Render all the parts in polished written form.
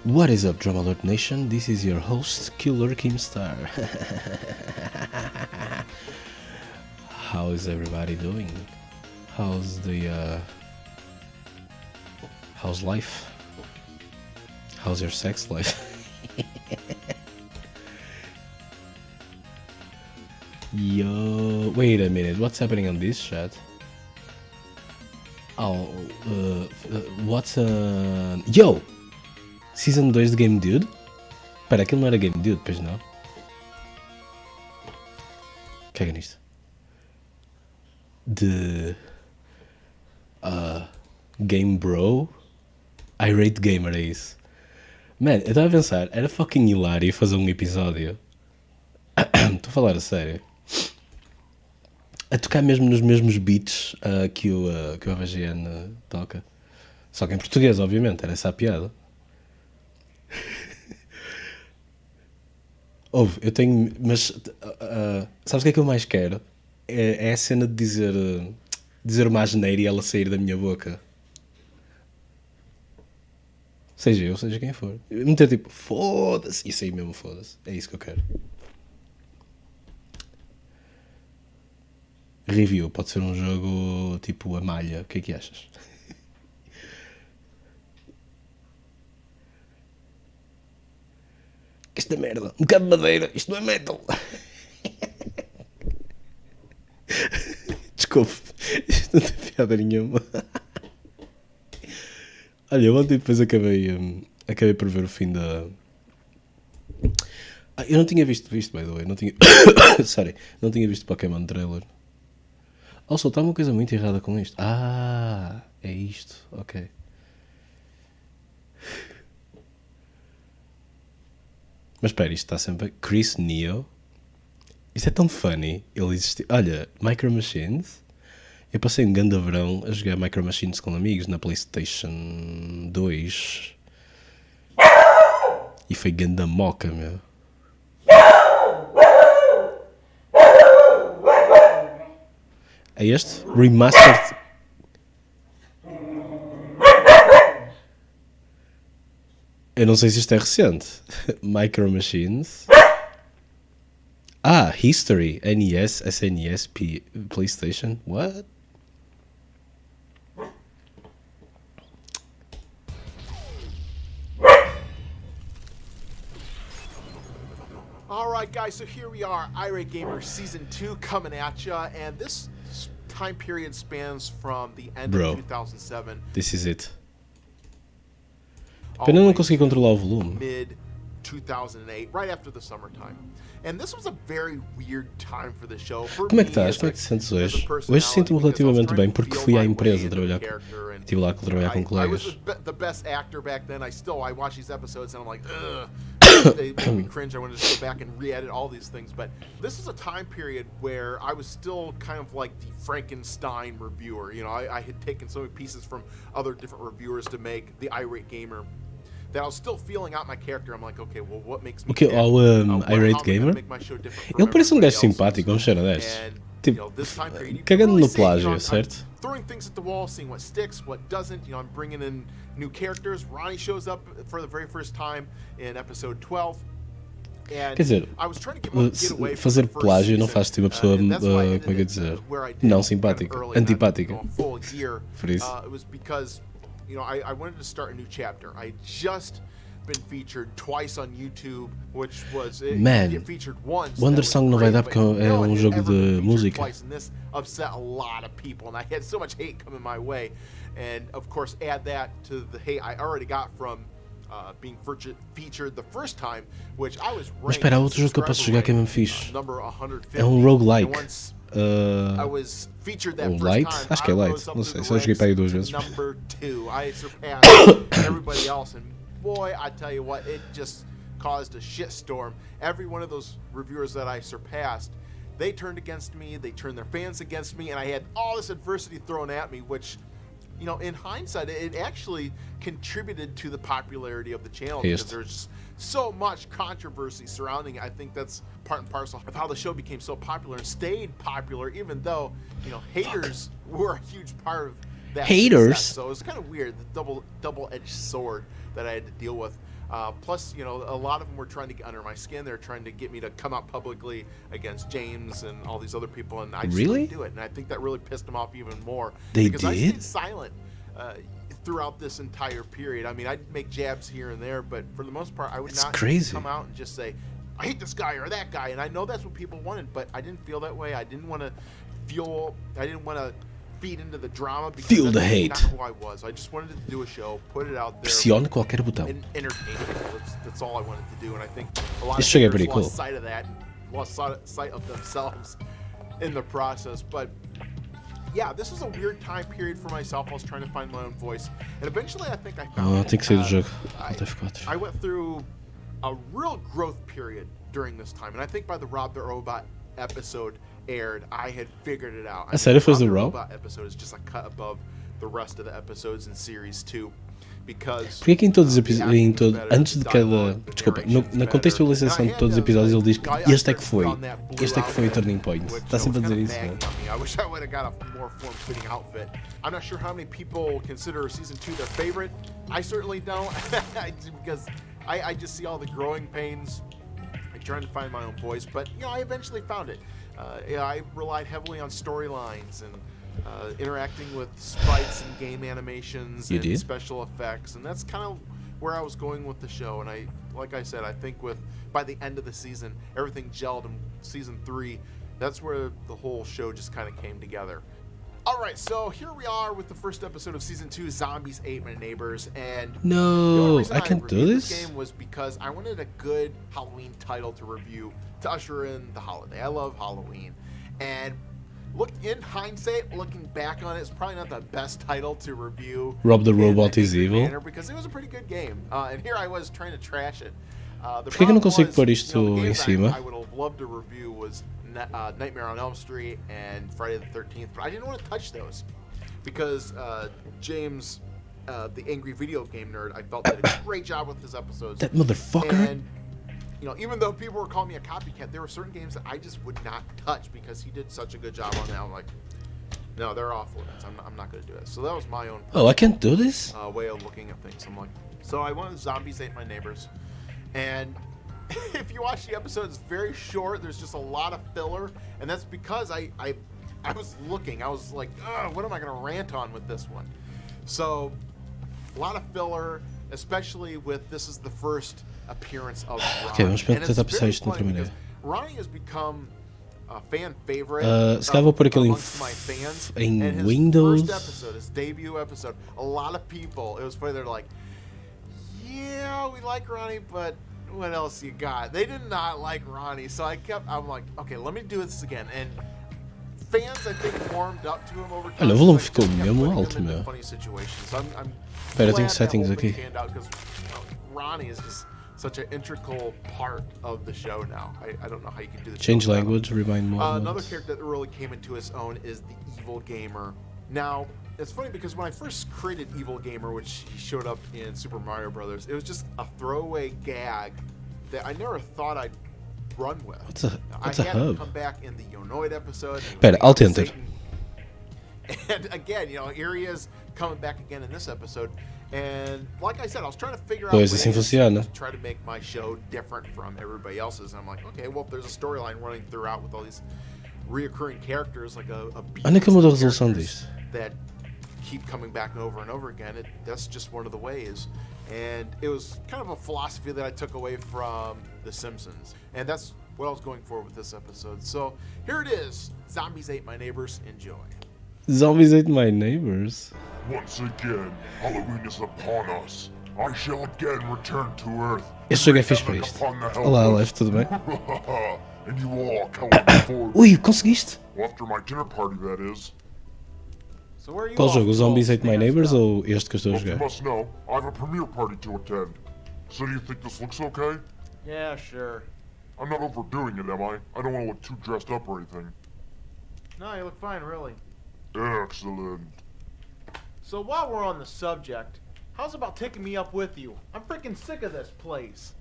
What is up, Drama Alert Nation? This is your host, Killer Kimstar. How is everybody doing? How's the how's life? How's your sex life? Yo, wait a minute, what's happening on this chat? Oh, what's yo! Season 2 de Game Dude? Espera, aquilo não era Game Dude, pois não? Caga nisto. De... Game Bro? Irate Gamer, é isso. Man, eu estava a pensar, era fucking hilário fazer um episódio. Estou a falar a sério. A tocar mesmo nos mesmos beats que o AVGN toca. Só que em português, obviamente, era essa a piada. Ouve, eu tenho... Mas... sabes o que é que eu mais quero? É a cena de dizer uma asneira e ela sair da minha boca. Seja eu, seja quem for. Meter tipo, foda-se. Isso aí mesmo, foda-se. É isso que eu quero. Review, pode ser um jogo tipo a malha. O que é que achas? Esta merda, um bocado de madeira, isto não é metal. Desculpe, isto não tem piada nenhuma. Olha, ontem depois acabei por ver o fim da... eu não tinha visto, by the way, não tinha... Sorry, não tinha visto Pokémon trailer. Also, está uma coisa muito errada com isto. É isto, ok. Mas espera, isto está sempre... Chris Neo. Isto é tão funny. Ele existe... Olha, Micro Machines. Eu passei um ganda verão a jogar Micro Machines com amigos na PlayStation 2. E foi ganda moca, meu. É este? Remastered... Eu não sei se isto é recente. Micro Machines. History. NES, SNES, PlayStation. What? Alright guys, so here we are, Irate Gamer Season 2 coming at ya, and this time period spans from the end of 2007. This is it. Pena não consegui controlar o volume. Mid 2008, right after the summertime. And this was a very weird time for the show. Como é que estás? Como é que te sentes hoje? Hoje sinto-me relativamente bem porque fui à empresa trabalhar com... Estive lá a trabalhar com colegas. I was the best actor back then. I watch these episodes and I'm like, ugh. They make me cringe. I wanted to go back and re-edit all these things. But this is a time period where I was still kind of like the Frankenstein reviewer. You know, I had taken so many pieces from other different reviewers to make the Irate Gamer. That I was still feeling out my character. I'm like, okay, well, what makes me Irate Gamer? Ele parece gajo simpático, vamos ser honestos. Tipo, cagando no plágio, certo? Throwing things at the wall, seeing what sticks, what doesn't. You know, I'm bringing in new characters. Ronnie shows up for the very first time in episode 12. Quer dizer, fazer plágio não faz-te uma pessoa, como é que eu ia dizer, não simpática, antipática. Por isso. It was because, you know, I wanted to start a new chapter. I just been featured twice on YouTube, which was featured once. Wonder Song não vai dar porque é jogo de música. And this upset a lot of people, and I had so much hate coming my way. And of course, add that to the hate I already got from being featured the first time, which I was ranked. Mas espera, há outro jogo que eu posso jogar que é mesmo fixe. É um roguelike. Ou Light? Acho que é Light, não sei, só joguei para aí 2 vezes. Number 2, I surpassed everybody else, and boy, I tell you what, it just caused a shitstorm. Every one of those reviewers that I surpassed, they turned against me, they turned their fans against me, and I had all this adversity thrown at me, which, you know, in hindsight, it actually contributed to the popularity of the channel because there's so much controversy surrounding it. I think that's part and parcel of how the show became so popular and stayed popular, even though, you know, haters were a huge part of that haters success. So it was kind of weird, the double-edged sword that I had to deal with. Plus, you know, a lot of them were trying to get under my skin. They're trying to get me to come out publicly against James and all these other people, and I just Really? didn't do it. And I think that really pissed them off even more. They because I did? stayed silent throughout this entire period. I mean, I'd make jabs here and there, but for the most part, I would It's not crazy. come out and just say, I hate this guy or that guy. And I know that's what people wanted, but I didn't feel that way. I didn't want to feed into the drama because Feel the that's hate. not who I was. I just wanted to do a show, put it out there, Pressione qualquer botão. and entertain people. That's all I wanted to do, and I think a lot This of jogo é creators pretty cool. lost sight of that, lost sight of themselves in the process. But yeah, this was a weird time period for myself. I was trying to find my own voice, and eventually I think I found it. Tem que sair do jogo. I- Alt F4. I went through a real growth period during this time, and I think by the Rob the Robot episode aired, I had figured it out. sério? Foi the do Rob? Robot episode is just a cut above the rest of the episodes in series 2, because Porquê que em todos os the episódios, acting was better, antes de the cada, dialogue, the desculpa, narration's na better. contextualização de todos os episódios ele diz que I este é que started foi, on that blue este é que foi o outfit, turning point. which, Está sempre a was dizer kinda isso, não é? nagging on me. I wish I would have got a more form-fitting outfit. I'm not sure how many people consider season 2 their favorite. I certainly don't, because I just see all the growing pains, like trying to find my own voice. But you know, I eventually found it. I relied heavily on storylines and interacting with sprites and game animations You and did? special effects, and that's kind of where I was going with the show. And like I said, I think by the end of the season, everything gelled. In season 3, that's where the whole show just kind of came together. All right, so here we are with the first episode of season 2, Zombies Ate My Neighbors, and the only No, reason I can't do reviewed this? game was because I wanted a good Halloween title to review to usher in the holiday. I love Halloween, and in hindsight, looking back on it, it's probably not the best title to review. Rob the in Robot an is angry evil. manner, because it was a pretty good game, and here I was trying to trash it. The Porquê que eu não problem consigo was, pôr isto you know, the em games cima? I would have loved to review was Nightmare on Elm Street and Friday the 13th, but I didn't want to touch those because James, the angry video game nerd, I felt did a great job with his episodes. That motherfucker. And you know, even though people were calling me a copycat, there were certain games that I just would not touch because he did such a good job on that. I'm like, no, they're off limits. I'm not going to do it. So that was my own Oh, I can't do this? way of looking at things. I'm like, so I wanted Zombies Ate My Neighbors, and if you watch the episode, it's very short. There's just a lot of filler, and that's because I was looking. I was like, what am I going to rant on with this one? So a lot of filler, especially with this is the first appearance of Ronnie. Ok, vamos And it's tentar passar very isto de outra funny maneira. because Ronnie has become a fan favorite. Se calhar vou pôr aquilo amongst my fans. em And his Windows. first episode, his debut episode, a lot of people, it was funny, they're like, yeah, we like Ronnie, but what else you got? They did not like Ronnie, so I'm like, okay, let me do this again. And fans, I think, warmed up to him over time. Olha, o volume so I ficou just kept mesmo putting him alto, into meu. funny situations. So I'm Espera, eu tenho glad that settings whole thing aqui. panned out because, you know, Ronnie is just such an integral part of the show now. I don't know how you can do this. Change language, remind more. Another character that really came into his own is the Evil Gamer. Now, it's funny because when I first created Evil Gamer, which he showed up in Super Mario Brothers, it was just a throwaway gag that I never thought I'd run with. What's a I had him hub? come back in the Yonoid episode. and he was Espera, beating Alt up Enter. Satan. And again, you know, here he is coming back again in this episode. And like I said, I was trying to figure out Pois, ways assim funciona. to try to make my show different from everybody else's. And I'm like, okay, well, if there's a storyline running throughout with all these reoccurring characters, like a Onde é que mudou a beat resolução characters disto? that keep coming back over and over again, that's just one of the ways. And it was kind of a philosophy that I took away from The Simpsons. And that's what I was going for with this episode. So here it is. Zombies Ate My Neighbors. Enjoy. Zombies Ate My Neighbors. Once again, Halloween is upon us. I shall again return to Earth. Este jogo é fixe para isto. Olá, Aleph, tudo bem? And you all cowered before Ui, conseguiste? Well, after my dinner party, that is. So where are you Qual off jogo? O to? Zombies Ate My Stand Neighbors up. ou este que eu estou a Well, you jogar? must know, I have a premiere party to attend. So do you think this looks okay? Yeah, sure. I'm not overdoing it, am I? I don't want to look too dressed up or anything. No, you look fine, really. Excellent. So while we're on the subject, how's about taking me up with you? I'm freaking sick of this place.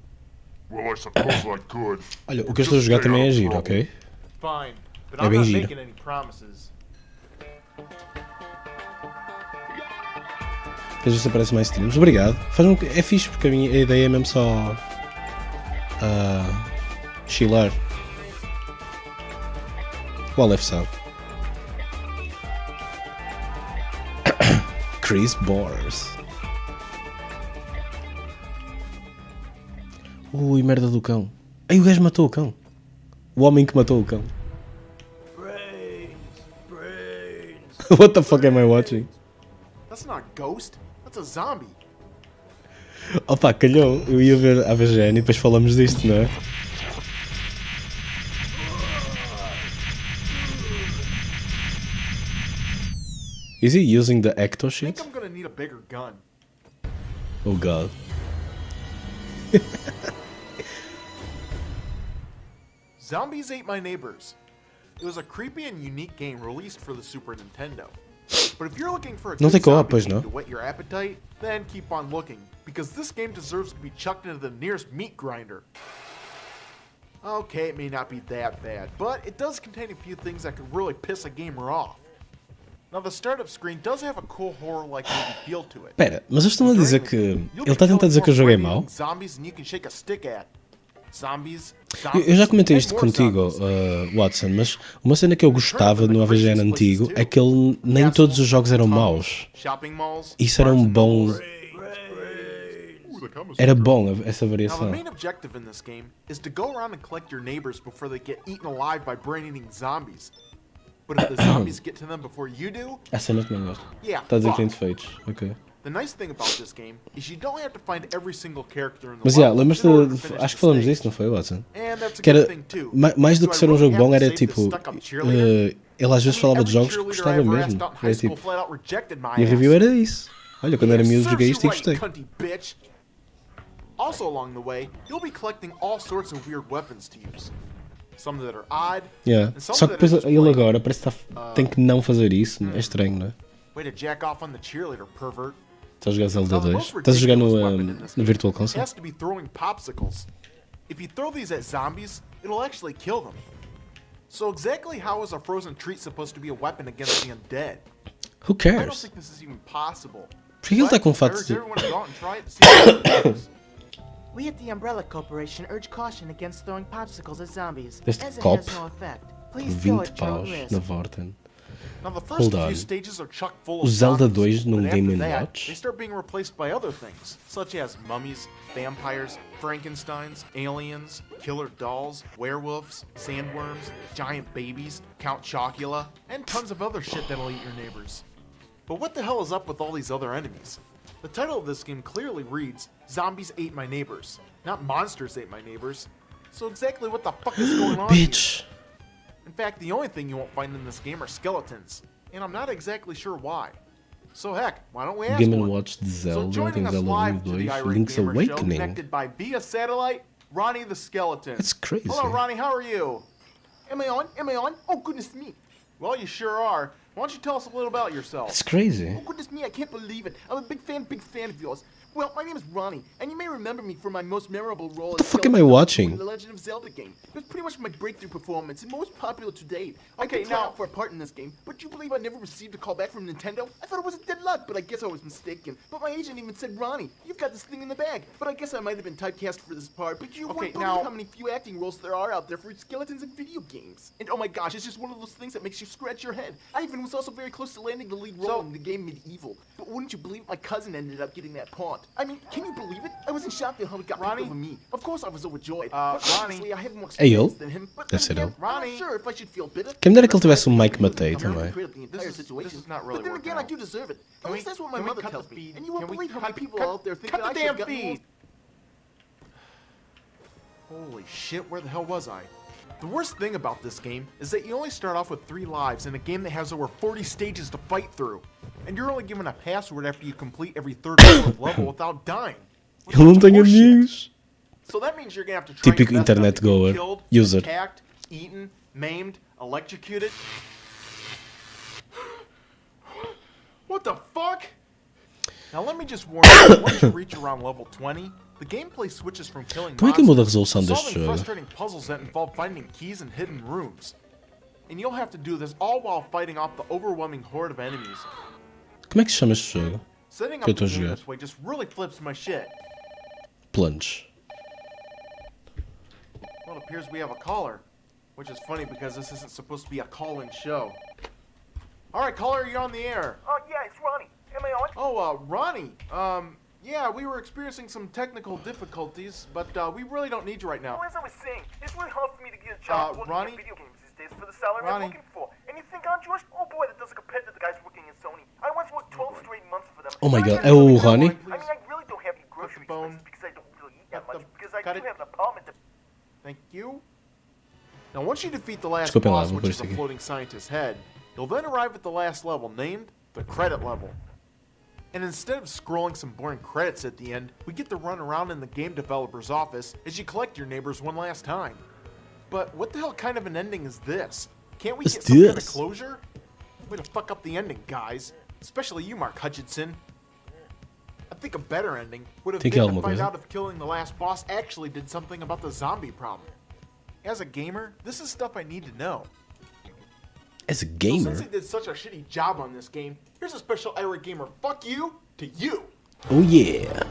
Well, I suppose I could. Olha, o que eu estou a jogar também é giro, ok? Fine, but É I'm bem not giro. making any promises. Que às vezes aparecem mais streams. Obrigado. É fixe porque a minha ideia é mesmo só chilar. O Aleph sabe. Chris Bors. Ui, merda do cão. Ai, o gajo matou o cão. O homem que matou o cão. Brains. What the fuck am I watching? That's not a ghost. That's a zombie. Opa, calhou. Eu ia ver a VGN e depois falamos disto, não é? Is he using the ecto I shit? think I'm gonna need a bigger gun. Oh god. Zombies Ate My Neighbors. It was a creepy and unique game released for the Super Nintendo. But if you're looking for a Não good tem co-op, zombie pois game não? to whet your appetite, then keep on looking, because this game deserves to be chucked into the nearest meat grinder. Okay, it may not be that bad, but it does contain a few things that could really piss a gamer off. Now the startup screen does have a cool horror-like movie feel to it. Pera, mas eles estão a dizer que. You'll Ele be está a tentar dizer que o killing jogo é more mau? brain-eating zombies than you can shake a stick at. Zombies, Eu já comentei and isto more contigo, zombies. Watson, mas uma cena que eu gostava no AVGN antigo é que ele, nem todos os jogos eram maus. Shopping malls, Isso era um bom. Era bom essa Now, the variação. main objective in this game is to go around and collect your neighbors before they get eaten alive by brain-eating zombies. But if the zombies get to them before you do, A cena também gosto. yeah, Está a dizer que tem fuck. defeitos. Ok. The nice thing about this game is you don't have to find every single character in the Mas já, level lembras-te. in order to finish Acho que the falamos stage. disso, não foi, Watson? And that's a Que good era. thing too. Mais do Do que I ser um really jogo bom, have to era save the tipo. stuck-up cheerleader? Ele às vezes falava de Every jogos que cheerleader I gostava ever mesmo. asked out in high Era school tipo. flat out rejected my E a ass. review era isso. Olha, quando era miúdo joguei Serves isto e you right, gostei. cunty bitch. Also along the way, you'll be collecting all sorts of weird weapons to use. Some that are odd, Yeah. and some Só que that are depois just ele plain. agora parece que tem que não fazer isso. É estranho, não é? Way to jack off on the cheerleader, pervert. Estás a jogar Zelda Now, the 2? most Estás a jogar no, ridiculous weapon in this no game Virtual Console? has to be throwing popsicles. If you throw these at zombies, it'll actually kill them. So exactly how is a frozen treat supposed to be a weapon against the undead? Who I don't cares? think this is even possible. Por que ele está com But I fato urge de. everyone to go out and try it to see how it works. We at the Umbrella Corporation urge caution against throwing popsicles at zombies, Este as it copo, has no effect. Please throw 20 at your own paus risk. na Vorten. Now the first Hold few on. stages are chock full O of Zelda zombies, 2 num but Game after & that, Watch? they start being replaced by other things, such as mummies, vampires, Frankensteins, aliens, killer dolls, werewolves, sandworms, giant babies, Count Chocula, and tons of other shit that'll eat your neighbors. But what the hell is up with all these other enemies? The title of this game clearly reads, Zombies Ate My Neighbors, not Monsters Ate My Neighbors. So exactly what the fuck is going on here? Bitch! In fact, the only thing you won't find in this game are skeletons, and I'm not exactly sure why. So heck, why don't we ask Game & one? Watch de So Zelda, joining tem us Zelda 1 e live to the 2, Irate Link's Gamer Show, Awakening. connected by via satellite, Ronnie the Skeleton. That's crazy. Hello, Ronnie. How are you? Am I on? Am I on? Oh, goodness me. Well, you sure are. Why don't you tell us a little about yourself? That's crazy. Oh, goodness me, I can't believe it. I'm a big fan of yours. Well, my name is Ronnie, and you may remember me from my most memorable role the fuck am I watching? in the Legend of Zelda game. It was pretty much my breakthrough performance and most popular to date. Okay, I did try now- out for a part in this game, but do you believe I never received a call back from Nintendo? I thought it was a dead luck, but I guess I was mistaken. But my agent even said, Ronnie, you've got this thing in the bag. But I guess I might have been typecast for this part, but you Okay, wouldn't now- believe how many few acting roles there are out there for skeletons in video games. And oh my gosh, it's just one of those things that makes you scratch your head. I even was also very close to landing the lead role So- in the game Medieval. But wouldn't you believe my cousin ended up getting that part? I mean, can you believe it? I was in shock that how it got Ronnie? picked over me. Of course I was overjoyed. Uh, but Ronnie? obviously I have more É ele? experience than him. But Deve ser then ele. again, I'm Ronnie? not sure if I should feel bitter. Quem me dera que ele tivesse um mic matei I'm também. afraid of the entire This is situation. not really But then working again, I out. do deserve it. At Can least we- that's what my can we mother cut tells the me. feed? And you won't Can we believe how many cut- people cut- out there think cut that the I should damn have gotten feed. Holy shit, where the hell was I? The worst thing about this game is that you only start off with 3 lives in a game that has over 40 stages to fight through. And you're only given a password after you complete every 3rd or 4th level without dying. Which Eu não is tenho horseshit. amigos. So that means you're gonna have to try Típico your best not internet to get goer, killed, user. attacked, eaten, maimed, electrocuted. What the fuck? Now let me just warn you, once you reach around level 20, the gameplay switches from killing Como é que muda a monsters resolução to deste solving jogo? frustrating puzzles that involve finding keys in hidden rooms. And you'll have to do this all while fighting off the overwhelming horde of enemies. Como é que se chama este jogo? Setting up Que eu the tô a game jogar. this way just really flips my shit. Planos. Well, it appears we have a caller. Which is funny because this isn't supposed to be a call-in show. Alright, caller, you're on the air. Oh, yeah, it's Ronnie. Am I on? Oh, Ronnie. Yeah, we were experiencing some technical difficulties, but we really don't need you right now. Well, as I was saying, it's really hard for me to get a job working Ronnie? in video games these days for the salary Ronnie? I'm looking for. And you think I'm Jewish? Oh boy, that doesn't compare to the guys working in Sony. I once worked 12 straight months for them. Oh my And I god, can't é o really- Ronnie? I mean, I really don't have any grocery bone. expenses because I don't really eat that Cut much. the- Because I cut do it. have an apartment to... Thank you. Now, once you defeat the last Desculpem lá, boss, vou which pôr is isto the aqui. floating scientist's head, you'll then arrive at the last level, named the credit level. And instead of scrolling some boring credits at the end, we get to run around in the game developer's office as you collect your neighbors one last time. But what the hell kind of an ending is this? Can't we What's get some kind of this? closure? Way to fuck up the ending, guys. Especially you, Mark Hutchinson. I think a better ending would have Tem been que to alguma find coisa? out if killing the last boss actually did something about the zombie problem. As a gamer, this is stuff I need to know. As a So gamer? since they did such a shitty job on this game, here's a special irate gamer fuck you to you. Oh yeah!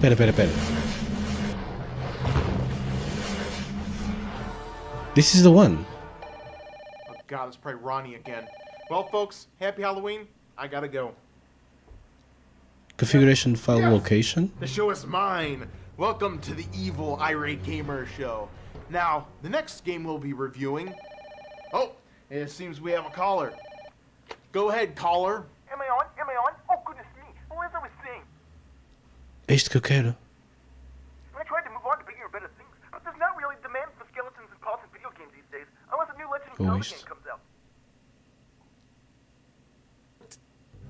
Pera. This is the one. Oh god, it's probably Ronnie again. Well, folks, happy Halloween. I gotta go. Configuration file Yes. location. The show is mine. Welcome to the evil irate gamer show. Now, the next game we'll be reviewing. Oh, it seems we have a caller. Go ahead, caller. Am I on? Am I on? Oh, goodness me. Well, as I was saying, É isto que eu quero. I tried to move on to bigger and better things, but there's not really demand for skeletons and parts in video games these days, unless a new Legend of Zelda Pois. game comes out.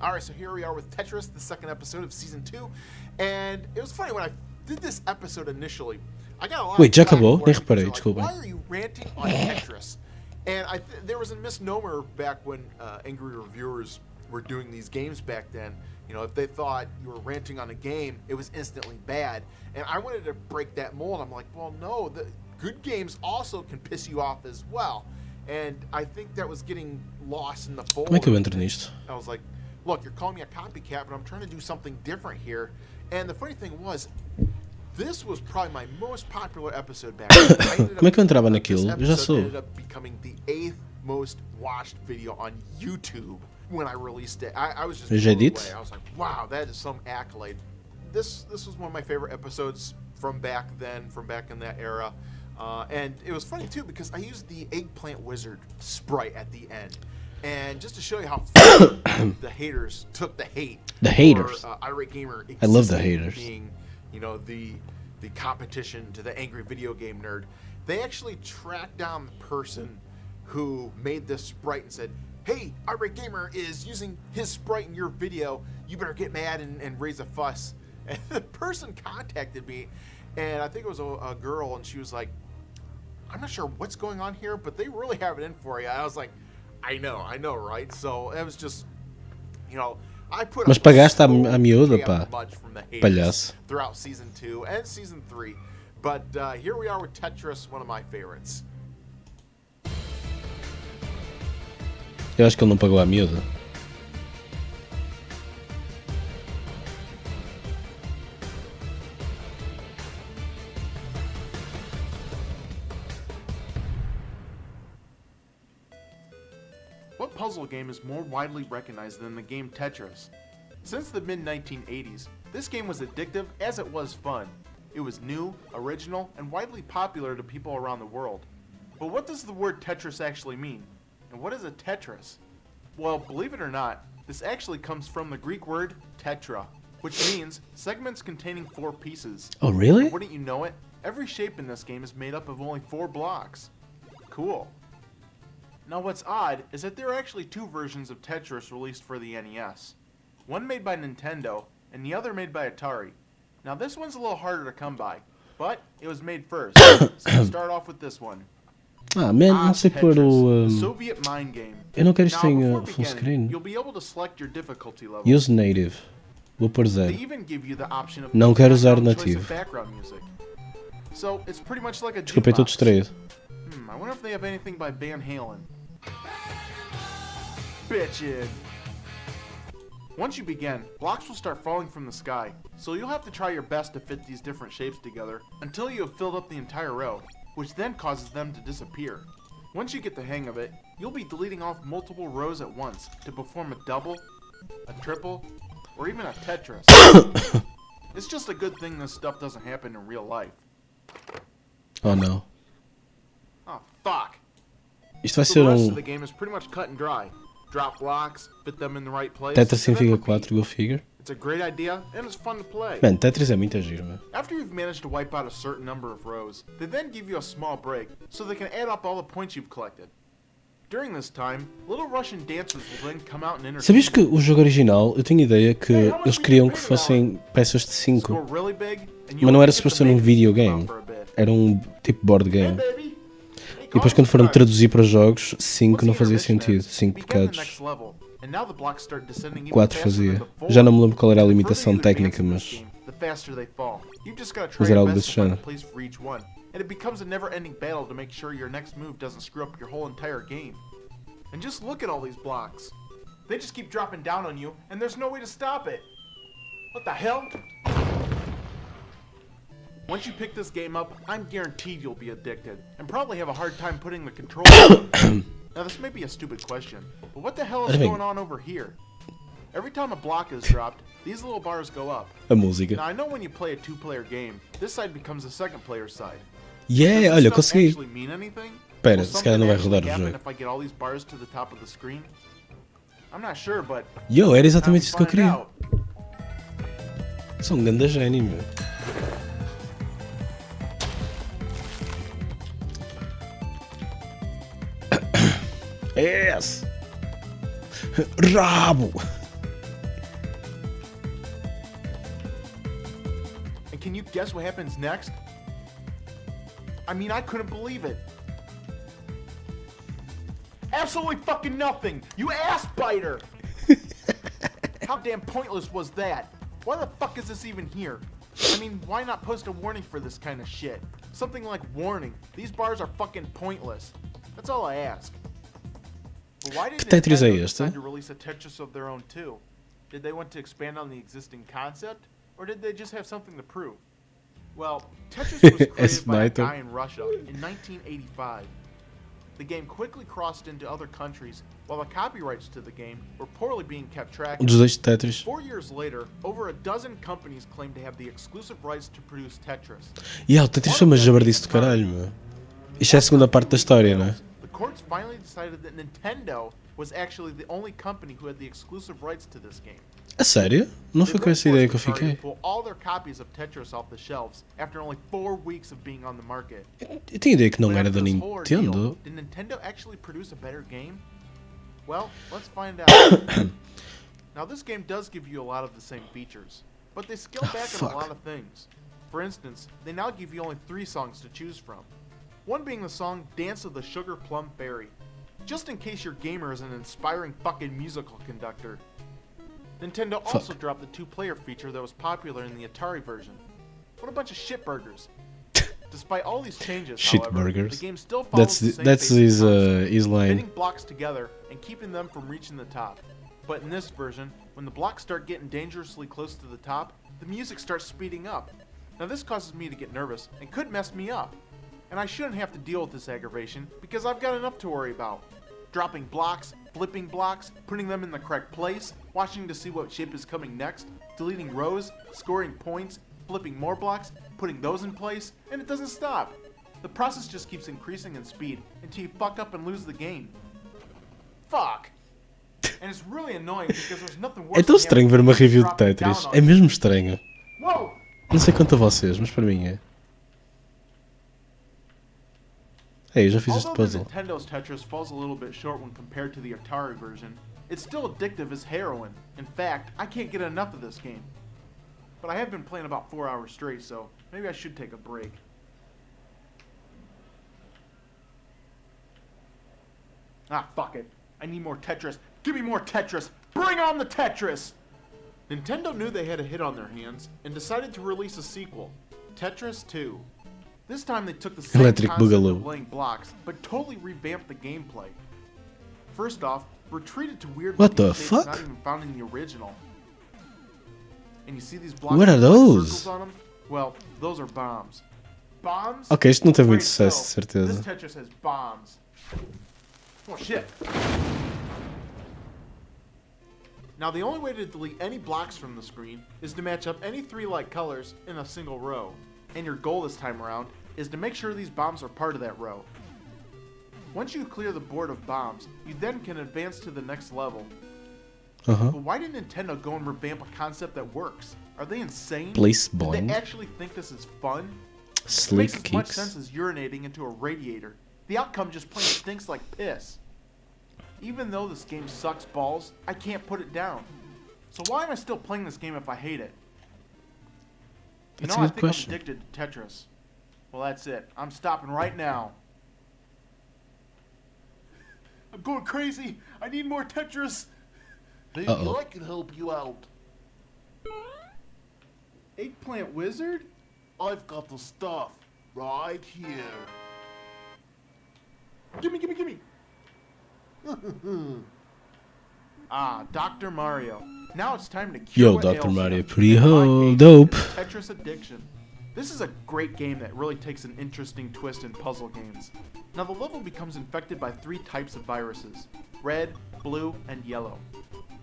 Alright, so here we are with Tetris, the second episode of Season 2. And it was funny, when I did this episode initially, I got a lot Wait, of já flack acabou? for Nem it because reparei, they're desculpem. Why are you ranting on Tetris? And there was a misnomer back when angry reviewers were doing these games back then. You know, if they thought you were ranting on a game, it was instantly bad. And I wanted to break that mold. I'm like, well, no, the good games also can piss you off as well. And I think that was getting lost in the fold. Como é que eu entro nisto? I was like, look, you're calling me a copycat, but I'm trying to do something different here. And the funny thing was, this was probably my most popular episode back then. Como é que eu entrava this naquilo? Eu já episode sou. ended up becoming the 8th most watched video on YouTube when I released it. I was just Eu já blown dito? away. I was like, wow, that is some accolade. This was one of my favorite episodes from back then, from back in that era. And it was funny too because I used the Eggplant Wizard sprite at the end. And just to show you how the haters took the hate. The haters. For, Irate Gamer I love the existing, haters. Being, you know, the competition to the angry video game nerd. They actually tracked down the person who made this sprite and said, hey, Irate Gamer is using his sprite in your video. You better get mad and raise a fuss. And the person contacted me, and I think it was a girl, and she was like, I'm not sure what's going on here, but they really have it in for you. And I was like, I know, right? So it was just, you know, I put Mas up pagaste so à miúda, damn pá. much from the haters Palhaço. throughout season 2 and season 3. But here we are with Tetris, one of my favorites. Eu acho que ele não pagou à miúda. What puzzle game is more widely recognized than the game Tetris? Since the mid-1980s, this game was addictive as it was fun. It was new, original, and widely popular to people around the world. But what does the word Tetris actually mean? And what is a Tetris? Well, believe it or not, this actually comes from the Greek word tetra, which means segments containing 4 pieces. Oh, really? And wouldn't you know it, every shape in this game is made up of only 4 blocks. Cool. Now what's odd is that there are actually 2 versions of Tetris released for the NES. One made by Nintendo, and the other made by Atari. Now this one's a little harder to come by, but it was made first, so we'll start off with this one. Ah, man, não sei pôr o... the Soviet mind game. Eu não quero isto Now, em before full beginning, screen. you'll be able to select your difficulty level. Use native. Vou pôr They 0. even give you the option of Não quero usar background choice nativo. of background music. So it's pretty much like a Desculpa, estou jukebox. distraído. I wonder if they have anything by Van Halen. bitchin'. Once you begin, blocks will start falling from the sky, so you'll have to try your best to fit these different shapes together until you have filled up the entire row, which then causes them to disappear. Once you get the hang of it, you'll be deleting off multiple rows at once to perform a double, a triple, or even a Tetris. It's just a good thing this stuff doesn't happen in real life. Oh não. Oh, fuck. Isto vai So ser the rest of the um. game is pretty much cut and dry. Drop blocks, fit them in the right place, Tetris and then significa repeat. 4 go figure. It's a great idea, and it's fun to play. Mano, Tetris é muito giro, meu. After you've managed to wipe out a certain number of rows, they then give you a small break, so they can add up all the points you've collected. During this time, little Russian dancers will then come out and entertain. Sabias que o jogo original, eu tinha ideia que eles queriam que fossem peças de 5, Score really big, and mas you'll não era get suposto the ser um main videogame, for a bit. era um tipo board Hey, game. baby. E depois quando foram traduzir para jogos, 5 Once não the fazia intermission sentido, ends, 5 you begin the bocados, next level, and now the blocks start descending even 4 faster than fazia. before. Já não me lembro qual era a The limitação further you técnica, advance in this mas game, the faster they fall. You've just got to Mas try era your algo best desse to find a género. place for each one, and it becomes a never-ending battle to make sure your next move doesn't screw up your whole entire game. And just look at all these blocks. They just keep dropping down on you, and there's no way to stop it. What the hell? Once you pick this game up, I'm guaranteed you'll be addicted, and probably have a hard time putting the controls on. Now this may be a stupid question, but what the hell is I mean- going on over here? Every time a block is dropped, these little bars go up. a música. Now I know when you play a two-player game, this side becomes the second player's side. Yeah, Does olha, this stuff consegui. actually mean anything? Espera, Will se calhar não vai something rodar actually o happen jogo. if I get all these bars to the top of the screen? I'm not sure, but Yo, era time exatamente to isso que eu find queria. out. Sou um grande gênio, meu. Yes! Rabo! And can you guess what happens next? I mean, I couldn't believe it. Absolutely fucking nothing! You ass biter! How damn pointless was that? Why the fuck is this even here? I mean, why not post a warning for this kind of shit? Something like, warning, these bars are fucking pointless. That's all I ask. But why did Que Tetris é Nintendo este? decide to release a Tetris of their own too? Did they want to expand on the existing concept? Or did they just have something to prove? Well, Tetris was created by a Sniper. guy in Russia in 1985. The game quickly crossed into other countries, while the copyrights to the game were poorly being kept track Um of. dos dois Tetris. 4 years later, over a dozen companies claimed to have the exclusive rights to produce Tetris. E o Tetris foi uma jabardice do caralho, meu. Isto é a segunda parte da história, não é? The courts finally decided that Nintendo was actually the only company who had the exclusive rights to this game. A sério? Não They foi com then essa ideia que eu forced Atari fiquei. to pull all their copies of Tetris off the shelves after only 4 weeks of being on the market. Eu tinha ideia que não But era after da this whole ordeal, Nintendo. did Nintendo actually produce a better game? Well, let's find out. Now this game does give you a lot of the same features, but they scale back on fuck. a lot of things. For instance, they now give you only 3 songs to choose from. One being the song Dance of the Sugar Plum Fairy, just in case your gamer is an inspiring fucking musical conductor. Nintendo also dropped the 2-player feature that was popular in the Atari version. What a bunch of shitburgers. Despite all these changes, however, Shitburgers. the game still follows the same That's basic his concept, his line. fitting blocks together and keeping them from reaching the top. But in this version, when the blocks start getting dangerously close to the top, the music starts speeding up. Now this causes me to get nervous and could mess me up. And I shouldn't have to deal with this aggravation because I've got enough to worry about. Dropping blocks, flipping blocks, putting them in the correct place, watching to see what shape is coming next, deleting rows, scoring points, flipping more blocks, putting those in place, and it doesn't stop. The process just keeps increasing in speed until you fuck up and lose the game. Fuck! And it's really annoying because there's nothing worse É tão than estranho having ver uma things review de dropping Tetris. down on É you. mesmo estranho. Whoa! Não sei quanto a vocês, mas para mim é. Ei, eu já fiz este Although the puzzle. Nintendo's Tetris falls a little bit short when compared to the Atari version, it's still addictive as heroin. In fact, I can't get enough of this game. But I have been playing about 4 hours straight, so maybe I should take a break. Ah, fuck it. I need more Tetris. Give me more Tetris. Bring on the Tetris! Nintendo knew they had a hit on their hands and decided to release a sequel, Tetris 2. This time they took the same Electric concept Boogaloo. of laying blocks, but totally revamped the gameplay. First off, We're treated to weird What looking the shapes fuck? not even found in the original. And you see these blocks What are with those? circles on them? Well, those are bombs. Bombs? Ok, isto não teve muito Great, sucesso, de so, certeza. This Tetris has bombs. Oh shit. Now the only way to delete any blocks from the screen is to match up any 3 like colors in a single row. And your goal this time around is to make sure these bombs are part of that row. Once you clear the board of bombs, you then can advance to the next level. Uh-huh. But why did Nintendo go and revamp a concept that works? Are they insane? Place Did blind. they actually think this is fun? It Sleep makes as much kicks. sense as urinating into a radiator. The outcome just plain stinks like piss. Even though this game sucks balls, I can't put it down. So why am I still playing this game if I hate it? That's I a good think question. I'm addicted to Tetris. Well, that's it. I'm stopping right now. I'm going crazy. I need more Tetris. Maybe Uh-oh. I can help you out. Eggplant Wizard? I've got the stuff right here. Gimme. Dr. Mario. Now it's time to cure Yo, what Dr. ails Mario, you. pretty In my ho- case, dope. it's Tetris addiction. This is a great game that really takes an interesting twist in puzzle games. Now the level becomes infected by 3 types of viruses: red, blue, and yellow.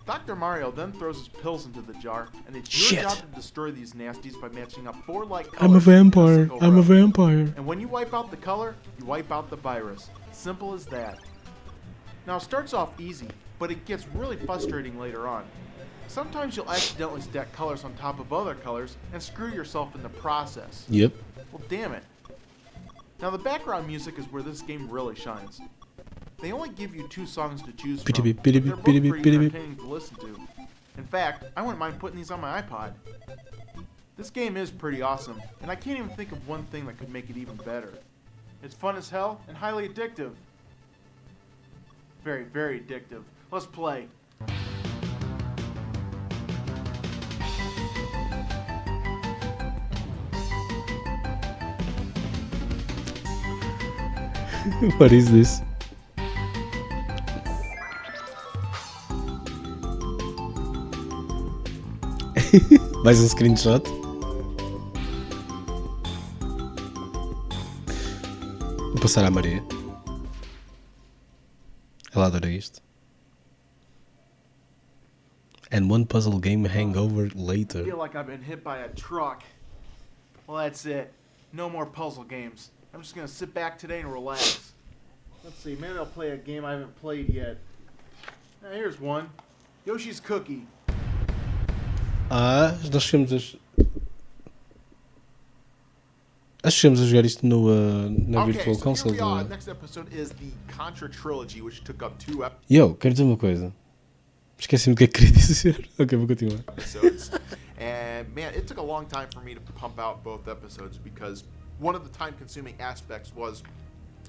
Dr. Mario then throws his pills into the jar, and it's your Shit. job to destroy these nasties by matching up 4 like colors. I'm a in vampire. single I'm a row. vampire. And when you wipe out the color, you wipe out the virus. Simple as that. Now it starts off easy, but it gets really frustrating later on. Sometimes you'll accidentally stack colors on top of other colors and screw yourself in the process. Yep. Well, damn it. Now the background music is where this game really shines. They only give you 2 songs to choose from, but they're both pretty entertaining to listen to. In fact, I wouldn't mind putting these on my iPod. This game is pretty awesome, and I can't even think of one thing that could make it even better. It's fun as hell and highly addictive. Very, very addictive. Let's play. What is this? Mais um screenshot. Vou passar à Maria. Ela adora isto. And one puzzle game hangover I later. feel like I've been hit by a truck. Well, that's it. No more puzzle games. I'm just gonna sit back today and relax. Let's see, maybe I'll play a game I haven't played yet. Here's one. Yoshi's Cookie. Nós chegamos a. Acho que chegamos a jogar isto no, na Okay, Virtual so Console. here we are. do- Next episode is the Contra trilogy, which took up 2 Yo, quero dizer uma coisa. Esqueci-me o que é que queria dizer. Ok, vou continuar. episodes. And man, it took a long time for me to pump out both episodes because one of the time-consuming aspects was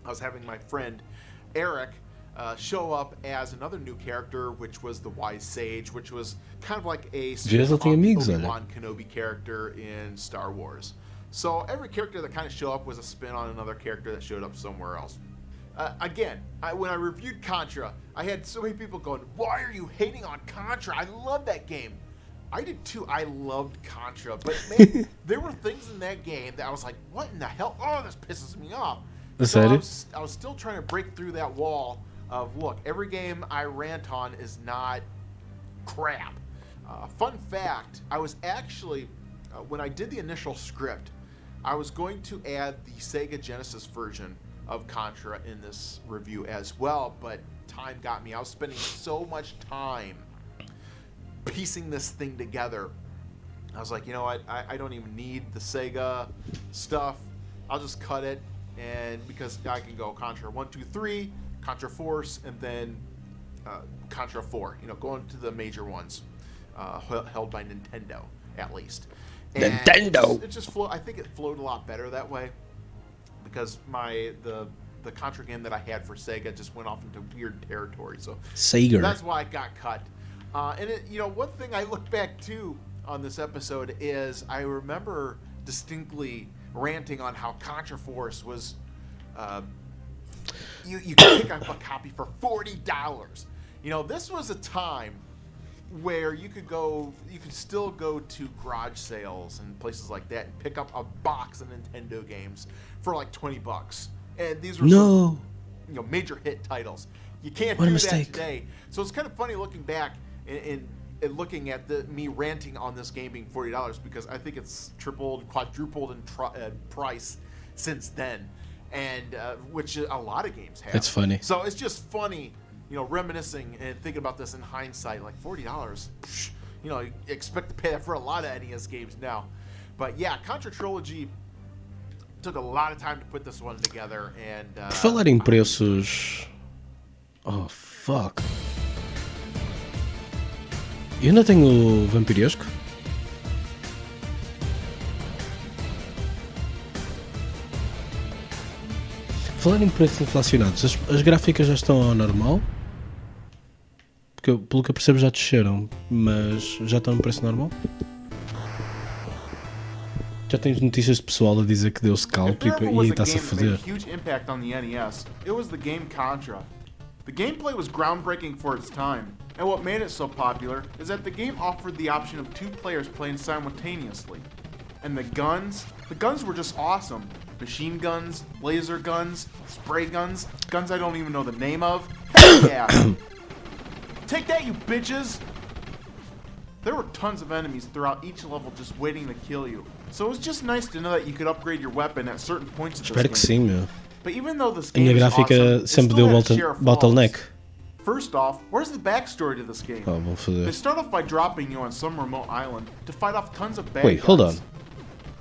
I was having my friend Eric show up as another new character, which was the Wise Sage, which was kind of like a Vês, ele tem on the amigos, olha. Obi-Wan Kenobi character in Star Wars. So every character that kind of showed up was a spin on another character that showed up somewhere else. Again, when I reviewed Contra, I had so many people going, "Why are you hating on Contra? I love that game." I did too. I loved Contra, but man, there were things in that game that I was like, "What in the hell? Oh, this pisses me off." So Sério? I was still trying to break through that wall of, look, every game I rant on is not crap. Fun fact, I was actually, when I did the initial script, I was going to add the Sega Genesis version of Contra in this review as well, but time got me. I was spending so much time piecing this thing together. I was like, you know what, I don't even need the Sega stuff. I'll just cut it, and because I can go Contra 1, 2, 3, Contra Force, and then Contra 4, going to the major ones held by Nintendo, at least. And Nintendo! It just flowed. I think it flowed a lot better that way because the Contra game that I had for Sega just went off into weird territory. So Sega. that's why it got cut. And one thing I look back to on this episode is I remember distinctly ranting on how Contra Force was. You can pick up a copy for $40. You know, this was a time where you could still go to garage sales and places like that and pick up a box of Nintendo games for like $20. And these were some, major hit titles. You can't do that today. So it's kind of funny looking back and looking at me ranting on this game being $40 because I think it's tripled, quadrupled in price since then, and which a lot of games have. It's funny. So it's just funny, reminiscing and thinking about this in hindsight. Like $40, you expect to pay that for a lot of NES games now. But yeah, Contra Trilogy took a lot of time to put this one together. And Por falar em preços, oh fuck. Eu ainda tenho o Vampiresco. Falar em preços inflacionados, as gráficas já estão ao normal? Porque pelo que eu percebo já desceram, mas já estão no preço normal? Já tens notícias de pessoal a dizer que deu scalp e está-se a foder. Huge impact on the NES. It was the game Contra. The gameplay was groundbreaking for its time, and what made it so popular is that the game offered the option of 2 players playing simultaneously. And the guns were just awesome. Machine guns, laser guns, spray guns, guns I don't even know the name of. Hell yeah! Take that, you bitches! There were tons of enemies throughout each level just waiting to kill you. So it was just nice to know that you could upgrade your weapon at certain points of this Espero que sim, meu. But even though this A game minha is gráfica awesome, it sempre still deu had its share of bottleneck. flaws. First off, where's the backstory to this game? Oh, vou foder. They start off by dropping you on some remote island to fight off tons of bad Wait, hold guys. on.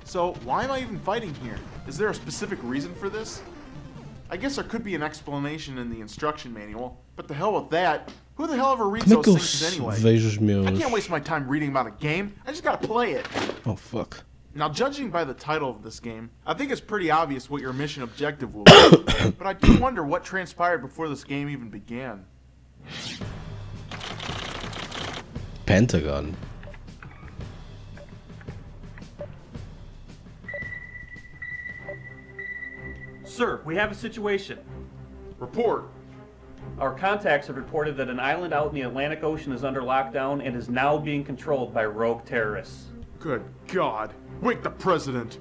So why am I even fighting here? Is there a specific reason for this? I guess there could be an explanation in the instruction manual, but the hell with that. Who the hell ever reads Como é que those eu things anyway? vejo os meus... I can't waste my time reading about a game. I just gotta play it. Oh, fuck. Now, judging by the title of this game, I think it's pretty obvious what your mission objective will be. But I do wonder what transpired before this game even began. Pentagon. Sir, we have a situation. Report. Our contacts have reported that an island out in the Atlantic Ocean is under lockdown and is now being controlled by rogue terrorists. Good God. Wake the president.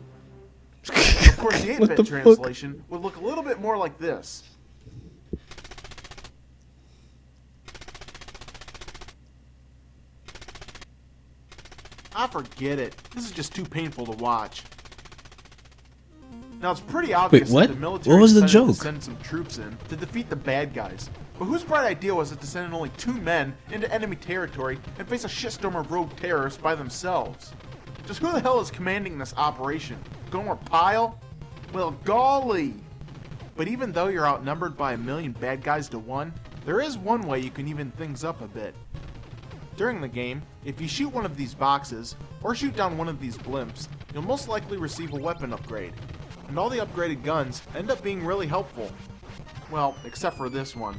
Of course, the What the 8-bit fuck? translation would look a little bit more like this. I forget it. This is just too painful to watch. Now, it's pretty obvious what? that the military What was the decided to joke? send some troops in to defeat the bad guys. But whose bright idea was it to send in only 2 men into enemy territory and face a shitstorm of rogue terrorists by themselves? Just who the hell is commanding this operation? Gomer Pyle? Well, golly! But even though you're outnumbered by 1,000,000 bad guys to 1, there is one way you can even things up a bit. During the game, if you shoot one of these boxes, or shoot down one of these blimps, you'll most likely receive a weapon upgrade. And all the upgraded guns end up being really helpful. Well, except for this one.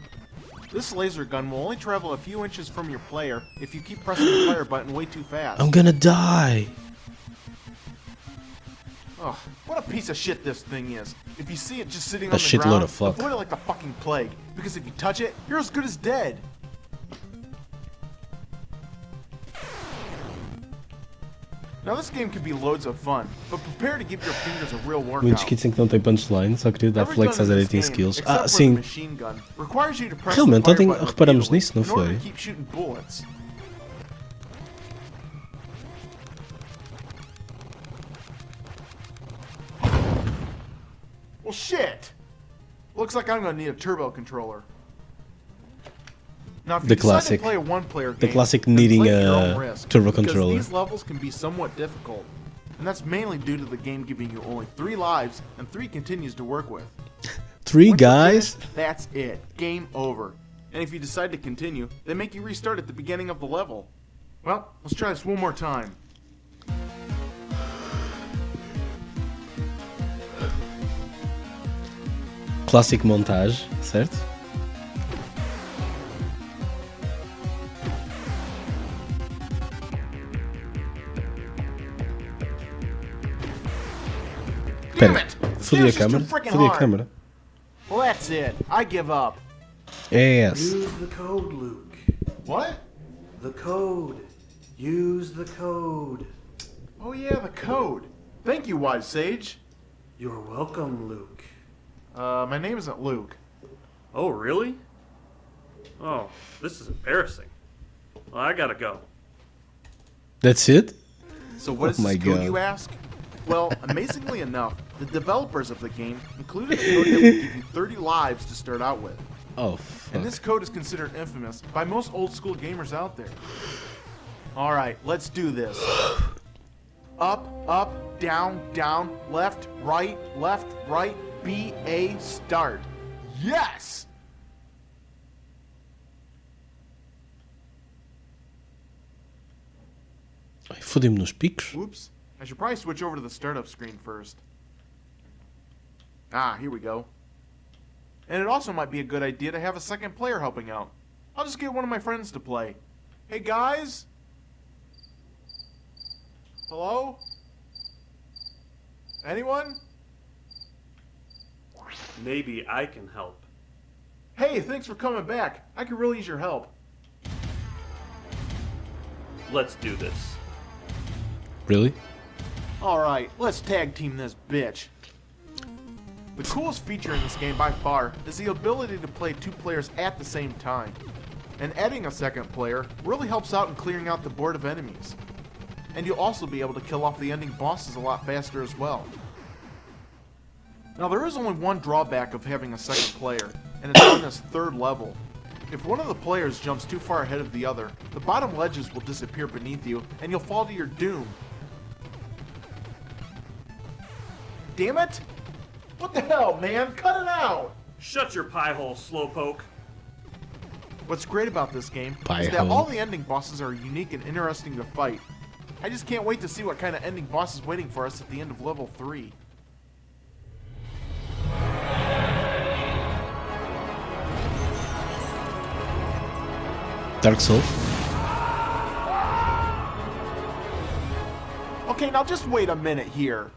This laser gun will only travel a few inches from your player if you keep pressing the fire button way too fast. I'm gonna die. Ugh, what a piece of shit this thing is. If you see it just sitting A on the shitload ground, of fuck. avoid it like the fucking plague. Because if you touch it, you're as good as dead. Now this game can be loads of fun, but prepare to give your fingers a real workout. Muitos kits em que não tem punchline, só queria dar Every flex gun às in this editing game, skills. except Ah, for the sim. machine gun, requires you to press Realmente, the fire ontem button reparamos repeatedly nisso, não in order foi? to keep shooting bullets. Well, shit! Looks like I'm gonna need a turbo controller. Now, if you The decide classic. to play a one-player The game, classic then needing play at your a own risk, turbo because controller. These levels can be somewhat difficult, and that's mainly due to the game giving you only 3 lives and 3 continues to work with. 3 Once you're guys? finished, that's it. Game over. And if you decide to continue, they make you restart at the beginning of the level. Well, let's try this one more time. Classic montage, certo? Damn Espera, it! fodi a This is too câmera? freaking Fodi a hard. câmera. Well, that's it. I give up. É esse. Use the code, Luke. What? The code. Use the code. Oh yeah, the code. Thank you, Wise Sage. You're welcome, Luke. My name isn't Luke. Oh, really? Oh, this is embarrassing. Well, I gotta go. That's it? So what is Oh my this code, God. you ask? Well, amazingly enough, the developers of the game included a code that would give you 30 lives to start out with. Oh, fuck. And this code is considered infamous by most old school gamers out there. Alright, let's do this. Up, up, down, down, left, right, B, A, start. Yes! Ai, fodei-me nos picos. Whoops. I should probably switch over to the startup screen first. Ah, here we go. And it also might be a good idea to have a second player helping out. I'll just get one of my friends to play. Hey guys? Hello? Anyone? Maybe I can help. Hey, thanks for coming back. I could really use your help. Let's do this. Really? Alright, let's tag team this bitch. The coolest feature in this game by far is the ability to play two players at the same time. And adding a second player really helps out in clearing out the board of enemies. And you'll also be able to kill off the ending bosses a lot faster as well. Now there is only one drawback of having a second player, and it's on this third level. If one of the players jumps too far ahead of the other, the bottom ledges will disappear beneath you, and you'll fall to your doom. Damn it! What the hell, man? Cut it out! Shut your pie hole, slowpoke. What's great about this game Pie is that hole. all the ending bosses are unique and interesting to fight. I just can't wait to see what kind of ending boss is waiting for us at the end of level 3. Dark Souls? Okay, now just wait a minute here.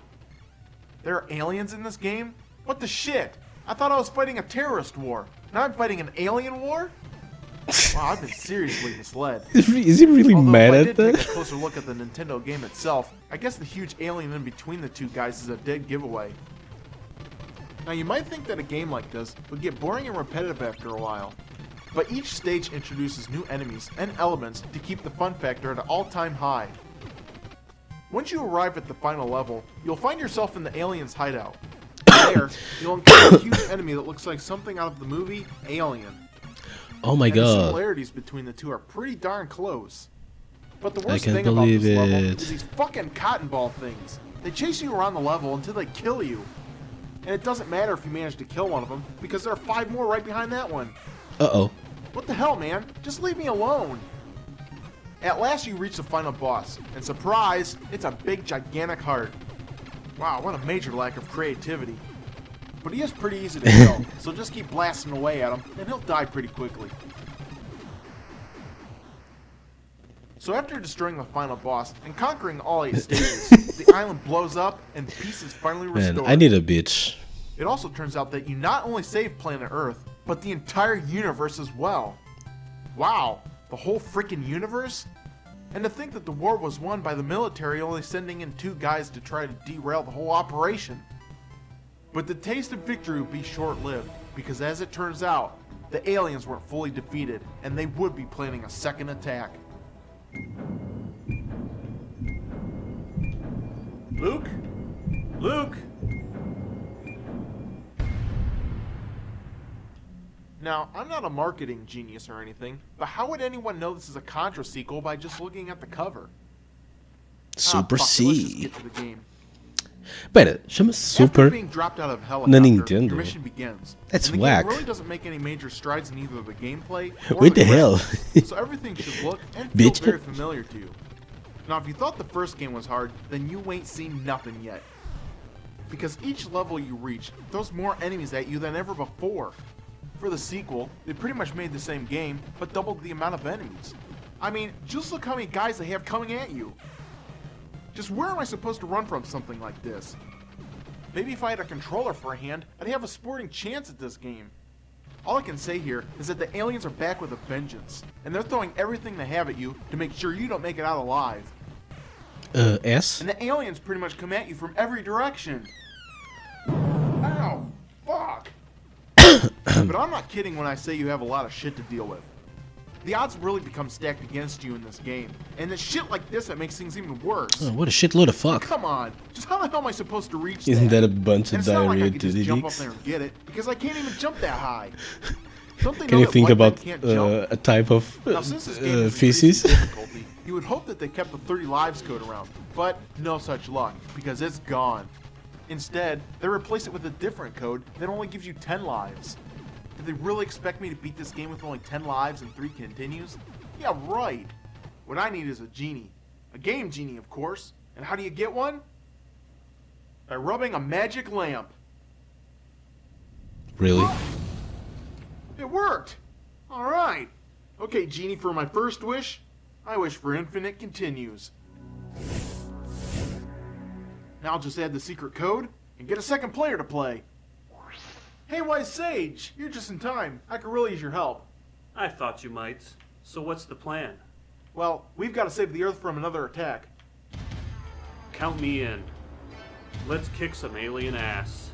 There are aliens in this game? What the shit? I thought I was fighting a terrorist war. Now I'm fighting an alien war? Wow, I've been seriously misled. Is he really Although mad if I at did take that? a closer look at the Nintendo game itself, I guess the huge alien in between the two guys is a dead giveaway. Now you might think that a game like this would get boring and repetitive after a while, but each stage introduces new enemies and elements to keep the fun factor at an all-time high. Once you arrive at the final level, you'll find yourself in the alien's hideout. There, you'll encounter a huge enemy that looks like something out of the movie Alien. Oh my And the god. similarities between the two are pretty darn close. But the worst can't thing about this believe level it. is these fucking cotton ball things. They chase you around the level until they kill you. And it doesn't matter if you manage to kill one of them, because there are 5 more right behind that one. Uh-oh. What the hell, man? Just leave me alone. At last you reach the final boss, and surprise, it's a big gigantic heart. Wow, what a major lack of creativity. But he is pretty easy to kill, so just keep blasting away at him, and he'll die pretty quickly. So after destroying the final boss and conquering all 8 stages, the island blows up and peace is finally restored. Man, I need a bitch. It also turns out that you not only saved planet Earth, but the entire universe as well. Wow, the whole freaking universe? And to think that the war was won by the military only sending in 2 guys to try to derail the whole operation. But the taste of victory would be short-lived, because as it turns out, the aliens weren't fully defeated, and they would be planning a second attack. Luke? Luke? Now, I'm not a marketing genius or anything, but how would anyone know this is a Contra sequel by just looking at the cover? Super fuck it, let's just C. get to the game. Pera, chama-se After Super. being dropped out of Na helicopter, Nintendo? your mission begins. That's and the whack. game really doesn't make any major strides in either the gameplay or What the hell? graphics, so everything should look and feel Bitch. very familiar to you. Now, if you thought the first game was hard, then you ain't seen nothing yet. Because each level you reach throws more enemies at you than ever before. For the sequel, they pretty much made the same game, but doubled the amount of enemies. I mean, just look how many guys they have coming at you. Just where am I supposed to run from something like this? Maybe if I had a controller for a hand, I'd have a sporting chance at this game. All I can say here is that the aliens are back with a vengeance, and they're throwing everything they have at you to make sure you don't make it out alive. S? And the aliens pretty much come at you from every direction. Ow! Fuck! But I'm not kidding when I say you have a lot of shit to deal with. The odds really become stacked against you in this game, and it's shit like this that makes things even worse. Oh, what a shitload of fuck. Come on, just how the hell am I supposed to reach Isn't that? that a bunch And of it's not like I diarrhea could to just the jump up dicks? there and get it, because I can't even jump that high. Don't they Can know you that think white men about can't jump? a type of Now, since this game is feces? increasing difficulty, you would hope that they kept the 30 lives code around, but no such luck, because it's gone. Instead, they replace it with a different code that only gives you 10 lives. Did they really expect me to beat this game with only 10 lives and 3 continues? Yeah, right. What I need is a genie. A game genie, of course. And how do you get one? By rubbing a magic lamp. Really? It worked! Alright. Okay, genie, for my first wish, I wish for infinite continues. Now I'll just add the secret code and get a second player to play. Hey, Wise Sage, you're just in time. I could really use your help. I thought you might. So what's the plan? Well, we've got to save the Earth from another attack. Count me in. Let's kick some alien ass.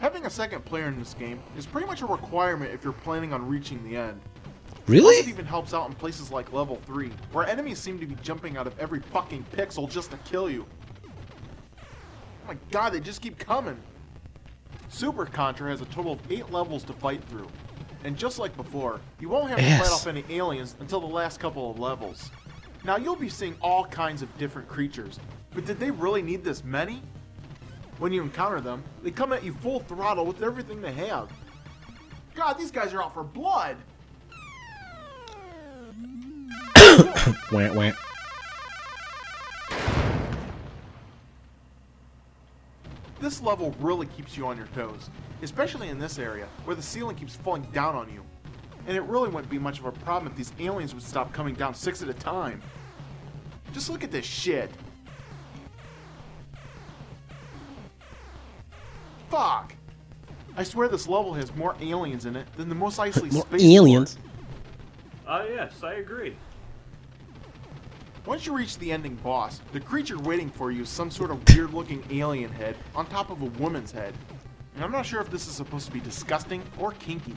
Having a second player in this game is pretty much a requirement if you're planning on reaching the end. Really? Plus, it even helps out in places like level 3, where enemies seem to be jumping out of every fucking pixel just to kill you. Oh my god, they just keep coming. Super Contra has a total of 8 levels to fight through. And just like before, you won't have to fight off any aliens until the last couple of levels. Now you'll be seeing all kinds of different creatures, but did they really need this many? When you encounter them, they come at you full throttle with everything they have. God, these guys are out for blood! Wah, wah. This level really keeps you on your toes, especially in this area, where the ceiling keeps falling down on you. And it really wouldn't be much of a problem if these aliens would stop coming down 6 at a time. Just look at this shit. Fuck! I swear this level has more aliens in it than the most Isley More space aliens? Yes, I agree. Once you reach the ending boss, the creature waiting for you is some sort of weird-looking alien head on top of a woman's head. And I'm not sure if this is supposed to be disgusting or kinky.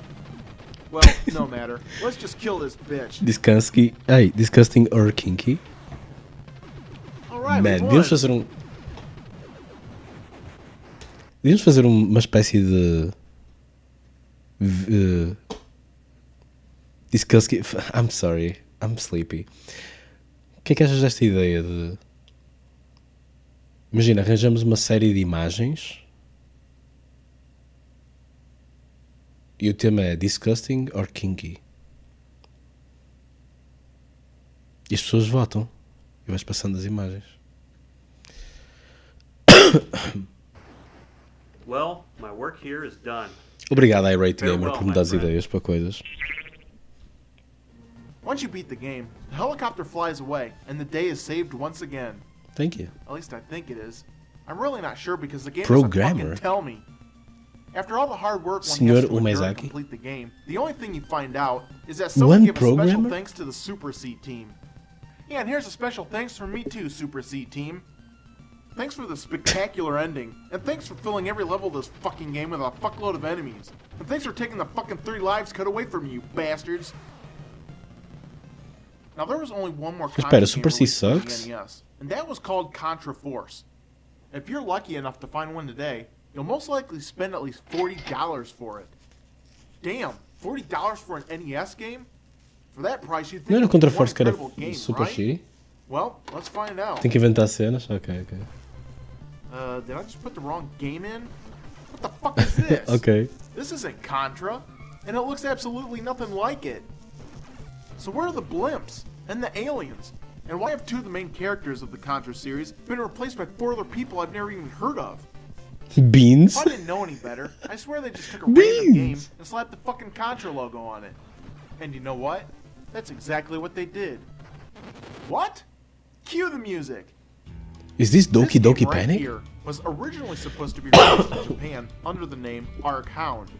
Well, no matter. Let's just kill this bitch. Disgusting or kinky? Alright, Man, we devíamos won. fazer Devíamos fazer uma espécie de. Disgusting. I'm sorry, I'm sleepy. O que é que achas desta ideia de. Imagina, arranjamos uma série de imagens e o tema é Disgusting or Kinky. E as pessoas votam e vais passando as imagens. Well, my work here is done. Obrigado, iRate Gamer, Farewell, por me my dar friend. ideias para coisas. Once you beat the game, the helicopter flies away, and the day is saved once again. Thank you. At least I think it is. I'm really not sure because the game Programmer. doesn't fucking tell me. After all the hard work one Senhor has to endure to Umezaki. complete the game, the only thing you find out is that someone One gave a special programmer? thanks to the Super C team. Yeah, and here's a special thanks from me too, Super C team. Thanks for the spectacular ending, and thanks for filling every level of this fucking game with a fuckload of enemies. And thanks for taking the fucking 3 lives cut away from you, bastards. Now there was only one more Espera, Contra game Super C released for the sucks? NES, and that was called Contra Force. If you're lucky enough to find one today, you'll most likely spend at least $40 for it. Damn, $40 for an NES game? For that price, you'd think Não era it was Contra one Force que era incredible game, Super right? X? Well, let's find out. Tem que inventar cenas? Ok. Did I just put the wrong game in? What the fuck is this? Ok. This isn't Contra, and it looks absolutely nothing like it. So where are the blimps and the aliens? And why have 2 of the main characters of the Contra series been replaced by 4 other people I've never even heard of? Beans? If I didn't know any better, I swear they just took a random game Beans. and slapped the fucking Contra logo on it. And you know what? That's exactly what they did. What? Cue the music. Is this This Doki game Doki right Panic? here was originally supposed to be released in Japan under the name Arc Hound,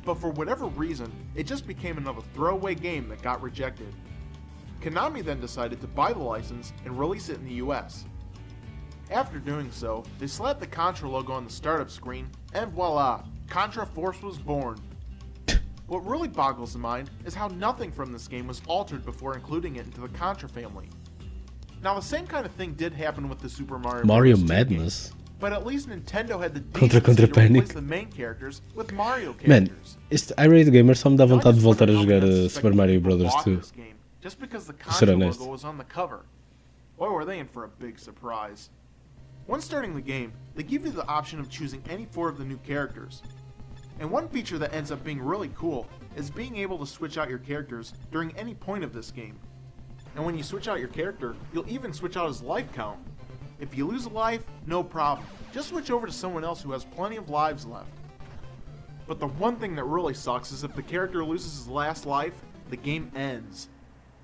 but for whatever reason, it just became another throwaway game that got rejected. Konami then decided to buy the license and release it in the US. After doing so, they slapped the Contra logo on the startup screen, and voila, Contra Force was born. What really boggles the mind is how nothing from this game was altered before including it into the Contra family. Now the same kind of thing did happen with the Super Mario Mario Bros. 2 game, Madness. but at least Nintendo had the Contra decency to Panic. replace the main characters with Mario Man, characters. este iRate Gamer só me dá Now, I vontade de just voltar a wonder how jogar many Super Mario people Bros. bought 2. this game just because the Ser Contra honesto. logo was on the cover. Boy, were they in for a big surprise. Once starting the game, they give you the option of choosing any 4 of the new characters. And one feature that ends up being really cool is being able to switch out your characters during any point of this game. And when you switch out your character, you'll even switch out his life count. If you lose a life, no problem. Just switch over to someone else who has plenty of lives left. But the one thing that really sucks is if the character loses his last life, the game ends.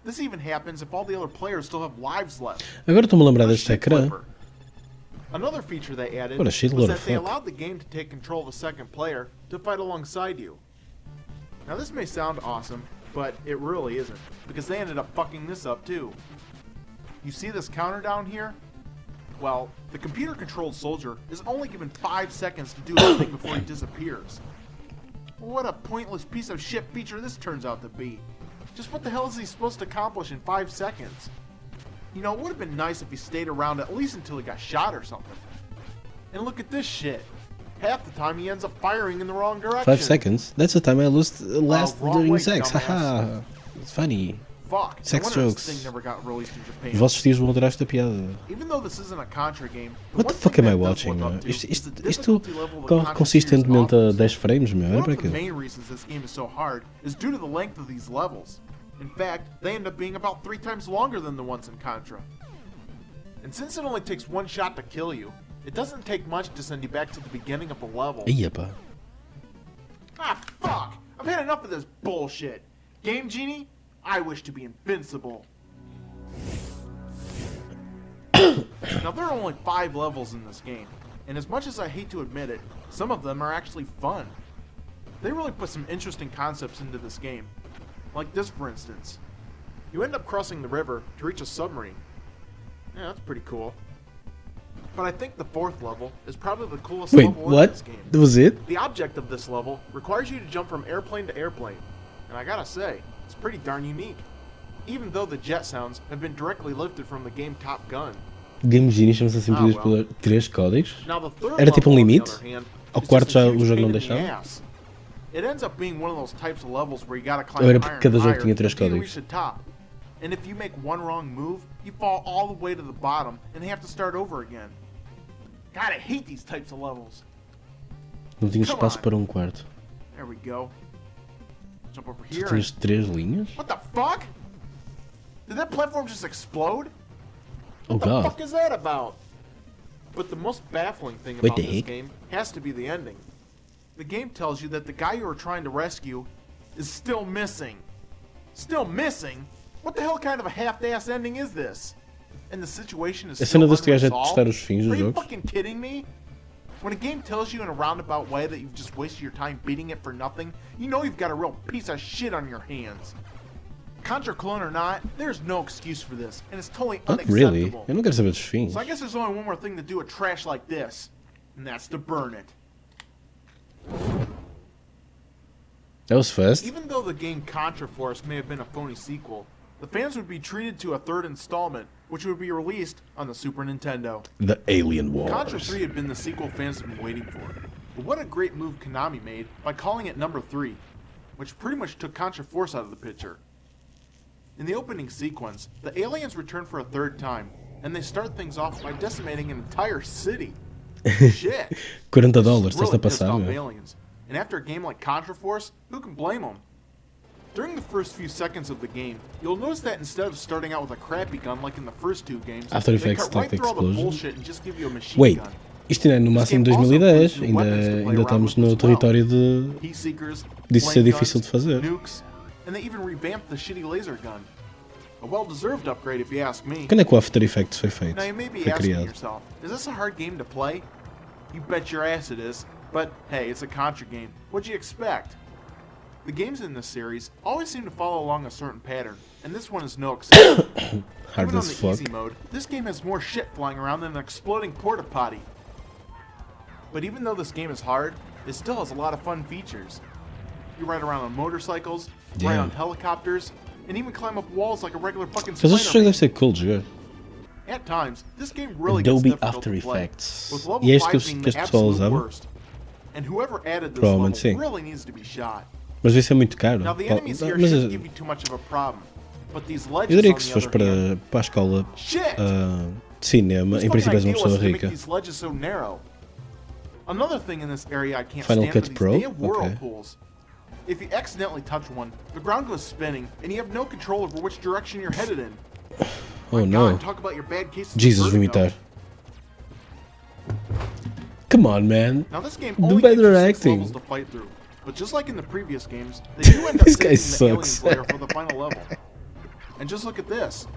This even happens if all the other players still have lives left. Agora estou-me a lembrar A deste shit ecrã. flipper. Another feature they added What a was shitload that of they fuck. allowed the game to take control of the second player to fight alongside you. Now this may sound awesome, but it really isn't, because they ended up fucking this up too. You see this counter down here? Well, the computer-controlled soldier is only given 5 seconds to do his thing before he disappears. What a pointless piece of shit feature this turns out to be. Just what the hell is he supposed to accomplish in 5 seconds? You know, it would have been nice if he stayed around at least until he got shot or something. And look at this shit. Half the time he ends up firing in the wrong direction. 5 seconds? That's the time I lost last wrong during way, sex. dumbass. Haha. It's funny. Fuck. Sex no wonder jokes. This thing never got released in Japan. Os vossos tios vão adorar esta piada. Even though this isn't a Contra game, What the one fuck thing am I that does watching, live meu? up to Isto, is isto, the isto difficulty level the corre Contra consistentemente series a offers. 10 frames, meu. Olha One para of the aquilo. main reasons this game is so hard is due to the length of these levels. In fact, they end up being about 3 times longer than the ones in Contra. And since it only takes one shot to kill you, it doesn't take much to send you back to the beginning of the level. Ia pá. Ah, fuck! I've had enough of this bullshit. Game Genie, I wish to be invincible. Now, there are only 5 levels in this game, and as much as I hate to admit it, some of them are actually fun. They really put some interesting concepts into this game. Like this, for instance. You end up crossing the river to reach a submarine. Yeah, that's pretty cool. But I think the 4th level is probably the coolest Wait, level in what? this game. That was it? The object of this level requires you to jump from airplane to airplane, and I gotta say, it's pretty darn unique. Even though the jet sounds have been directly lifted from the game Top Gun. Game Genie chama-se assim Ah, por 3 códigos. Now the third Era tipo level, on the limite? other hand, Ao is quarto just a já huge o jogo pain não in the deixava? ass. It ends up being one of those types of levels where you gotta climb Ou era higher porque cada and jogo higher tinha 3 until you códigos? reach the top. And if you make one wrong move, you fall all the way to the bottom and have to start over again. God, I hate these types of levels. Não tinha Come espaço on. para um quarto. There we go. Jump over Tu here. tinhas 3 linhas? What the fuck? Did that platform just explode? Oh What the god. fuck is that about? But the most baffling thing What about the this heck? game has to be the ending. The game tells you that the guy you were trying to rescue is still missing. Still missing? What the hell kind of a half-ass ending is this? And the situation is A still cena deste gajo é unresolved? testar os fins Are dos you jogos. fucking kidding me? When a game tells you in a roundabout way that you've just wasted your time beating it for nothing, you know you've got a real piece of shit on your hands. Contra clone or not, there's no excuse for this, and it's totally Not unacceptable. really. Eu não quero saber dos fins. So I guess there's only one more thing to do with trash like this, and that's to burn it. That was fast. Even though the game Contra Force may have been a phony sequel, the fans would be treated to a 3rd installment, which would be released on the Super Nintendo. The Alien Wars. Contra 3 had been the sequel fans have been waiting for. But what a great move Konami made by calling it number 3, which pretty much took Contra Force out of the picture. In the opening sequence, the aliens return for a 3rd time, and they start things off by decimating an entire city. Shit. $40, Really estás a pissed passar, off meu. aliens. And after a game like Contra Force, who can blame them? During the first few seconds of the game, you'll notice that instead of starting out with a crappy gun like in the first 2 games, After they Effects cut right Tactic through all the Explosion. bullshit and just give you a machine Wait, gun. isto ainda é no máximo This game also 2010, includes new weapons to play ainda around estamos with no as well. território de... Heat seekers, disso ser flame difícil guns, de fazer. nukes, and they even revamped the shitty laser gun. A well-deserved upgrade if you ask me. Quando é que o After Effects foi feito? Now you may be Foi asking criado. yourself, is this a hard game to play? You bet your ass it is. But hey, it's a Contra game. What'd you expect? The games in this series always seem to follow along a certain pattern, and this one is no exception. Hard Even on as the fuck. easy mode, this game has more shit flying around than an exploding porta potty. But even though this game is hard, it still has a lot of fun features. You ride around on motorcycles, ride Yeah. on helicopters, and even climb up walls like a regular fucking Mas este jogo spider. deve ser cool de jogar. At times, this game really Adobe gets difficult After to play, Effects. with level E é isto 5 que as- being que as the pessoas absolute usavam? worst. And whoever added this Provavelmente level sim. really needs to be shot. Mas vai ser muito caro. Now the Pá, enemies here mas shouldn't give you too much of a problem, but these eu ledges diria on que se the fores other hand, para a escola shit! de cinema, Whose em princípio és uma fucking idea pessoa was to make rica. these ledges so narrow? Another thing in this area I can't Final stand Cut are these Pro? damn whirlpools. If you accidentally touch one, the ground goes spinning, and you have no control over which direction you're headed in. Oh My no. God, talk about your bad cases of Jesus, vertigo. vomitar. Come on, man. Now this game Do only gives better you 6 acting. levels to fight through, but just like in the previous games, they do end up This guy saving the sucks. aliens layer for the final level. And just look at this.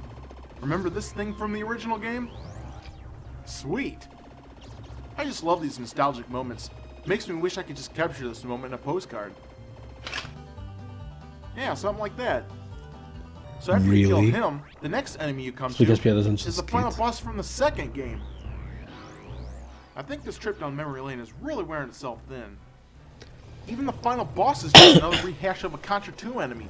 Remember this thing from the original game? Sweet. I just love these nostalgic moments. Makes me wish I could just capture this moment in a postcard. Yeah, something like that. So after you Really? kill him, the next enemy you come Explica as to piadas antes is de the final skate. boss from the second game. I think this trip down memory lane is really wearing itself thin. Even the final boss is just another rehash of a Contra 2 enemy.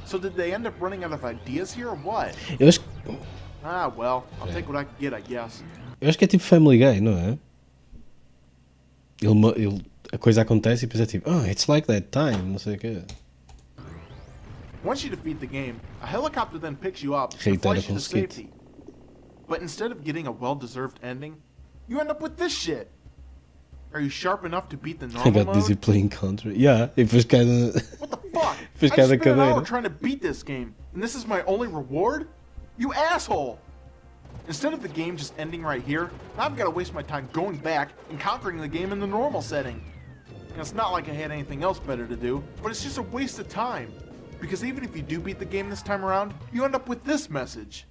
So did they end up running out of ideas here or what? Eu acho, Ah, well, I'll take what I can get, I guess. eu acho que é tipo Family Guy, não é? A coisa acontece e depois é tipo, oh, it's like that time, não sei o quê. Once you defeat the game, a helicopter then picks you up and Reitera flies you com to skate. safety. But instead of getting a well-deserved ending, you end up with this shit. Are you sharp enough to beat the I normal got dizzy mode? playing Contra. Yeah, e depois cai na... What the fuck? Depois I cai just da spent an hour cadeira. trying to beat this game, and this is my only reward? You asshole! Instead of the game just ending right here, I've got to waste my time going back and conquering the game in the normal setting. And it's not like I had anything else better to do, but it's just a waste of time. Because even if you do beat the game this time around, you end up with this message.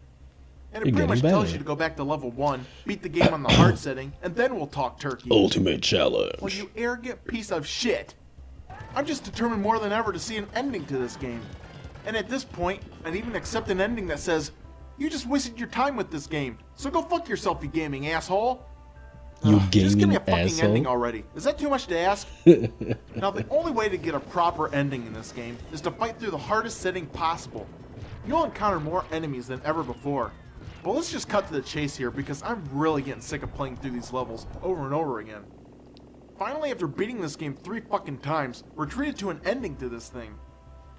And it You're pretty much getting tells better. you to go back to level 1, beat the game on the hard setting, and then we'll talk turkey. Ultimate Challenge. Well, you arrogant piece of shit. I'm just determined more than ever to see an ending to this game. And at this point, I'd even accept an ending that says, you just wasted your time with this game, so go fuck yourself, you gaming asshole. You Ugh, just give me a gaming fucking ending asshole. already. Is that too much to ask? Now, the only way to get a proper ending in this game is to fight through the hardest setting possible. You'll encounter more enemies than ever before. But let's just cut to the chase here because I'm really getting sick of playing through these levels over and over again. Finally, after beating this game 3 fucking times, we're treated to an ending to this thing.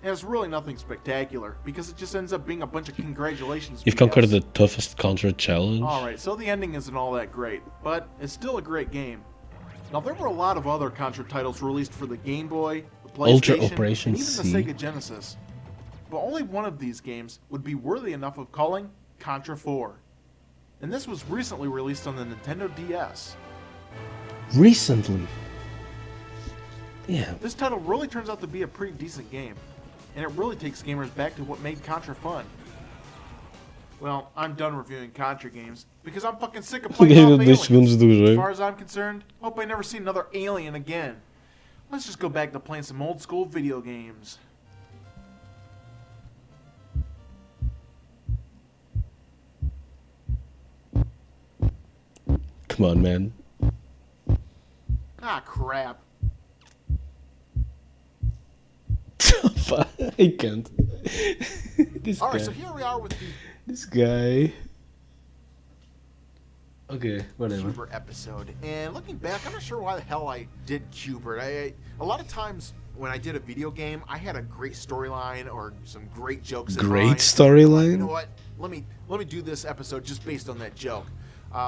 And it's really nothing spectacular because it just ends up being a bunch of congratulations. You've BS. conquered the toughest Contra challenge. Alright, so the ending isn't all that great, but it's still a great game. Now, there were a lot of other Contra titles released for the Game Boy, the PlayStation, Ultra Operation and even C. the Sega Genesis. But only one of these games would be worthy enough of calling Contra 4. And this was recently released on the Nintendo DS. Recently. Yeah. This title really turns out to be a pretty decent game, and it really takes gamers back to what made Contra fun. Well, I'm done reviewing Contra games because I'm fucking sick of playing off 10 aliens. segundos do As jogo. far as I'm concerned, hope I never see another alien again. Let's just go back to playing some old school video games. Come on, man. Ah, crap. I can't. This All right, guy. so here we are with the This guy. Okay, whatever. Cubert episode, and looking back, I'm not sure why the hell I did Cubert. A lot of times when I did a video game, I had a great storyline or some great jokes. in Great mind. storyline. You know what? Let me do this episode just based on that joke.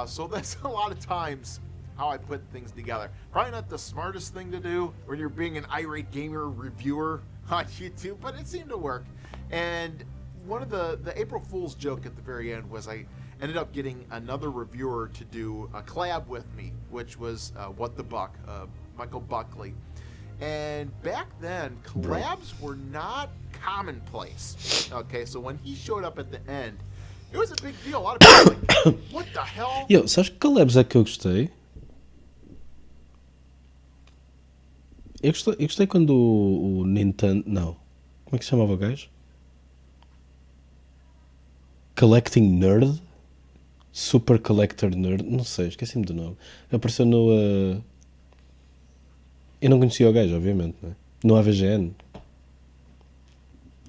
So that's a lot of times how I put things together. Probably not the smartest thing to do when you're being an irate gamer reviewer on YouTube, but it seemed to work. And one of the April Fool's joke at the very end was I ended up getting another reviewer to do a collab with me, which was What the Buck, Michael Buckley. And back then, collabs were not commonplace. Okay, so when he showed up at the end, it was a big deal. A lot of people were like, what the hell? Yo, sabes que collabs é que eu gostei? Eu gostei quando o Nintendo... Não. Como é que se chamava o gajo? Collecting Nerd? Super Collector Nerd? Não sei, esqueci-me do nome. Apareceu no... Eu não conhecia o gajo, obviamente, né? No AVGN.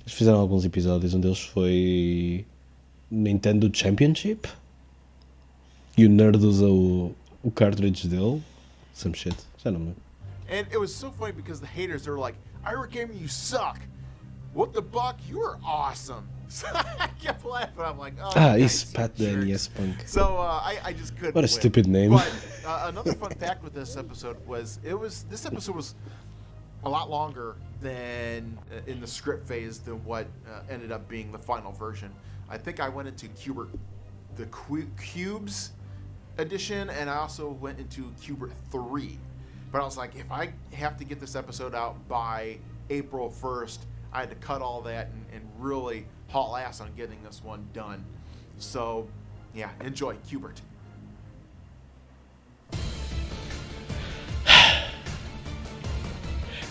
Eles fizeram alguns episódios, um deles foi Nintendo Championship. E o Nerd usa o cartridge dele. Some shit. Já não me lembro. And it was so funny because the haters, they were like, Ira Gamer, you suck. What the buck? You are awesome. So I kept laughing. I'm like, oh, Isso, guys, Pat you the jerks. NES Punk. So I just couldn't. What a win. stupid name. But another fun fact with this episode was this episode was a lot longer than in the script phase than what ended up being the final version. I think I went into the Cubes edition, and I also went into Cubert 3. But I was like, if I have to get this episode out by April 1st, I had to cut all that and really haul ass on getting this one done. So, yeah, enjoy Cubert.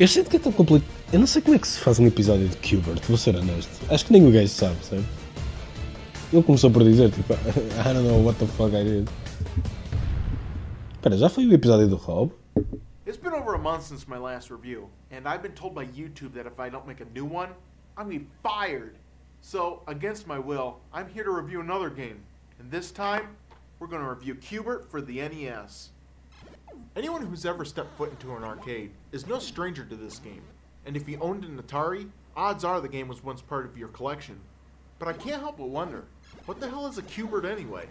Eu sinto que é tão complicado. Eu não sei como é que se faz um episódio de Qbert, vou ser honesto. Acho que nem o gajo sabe, sabe? Ele começou por dizer, tipo, I don't know what the fuck I did. Espera, já foi o episódio do Rob? It's been over a month since my last review, and I've been told by YouTube that if I don't make a new one, I'm gonna be fired. So, against my will, I'm here to review another game. And this time, we're gonna review Qbert for the NES. Anyone who's ever stepped foot into an arcade is no stranger to this game. And if you owned an Atari, odds are the game was once part of your collection. But I can't help but wonder, what the hell is a Qbert anyway?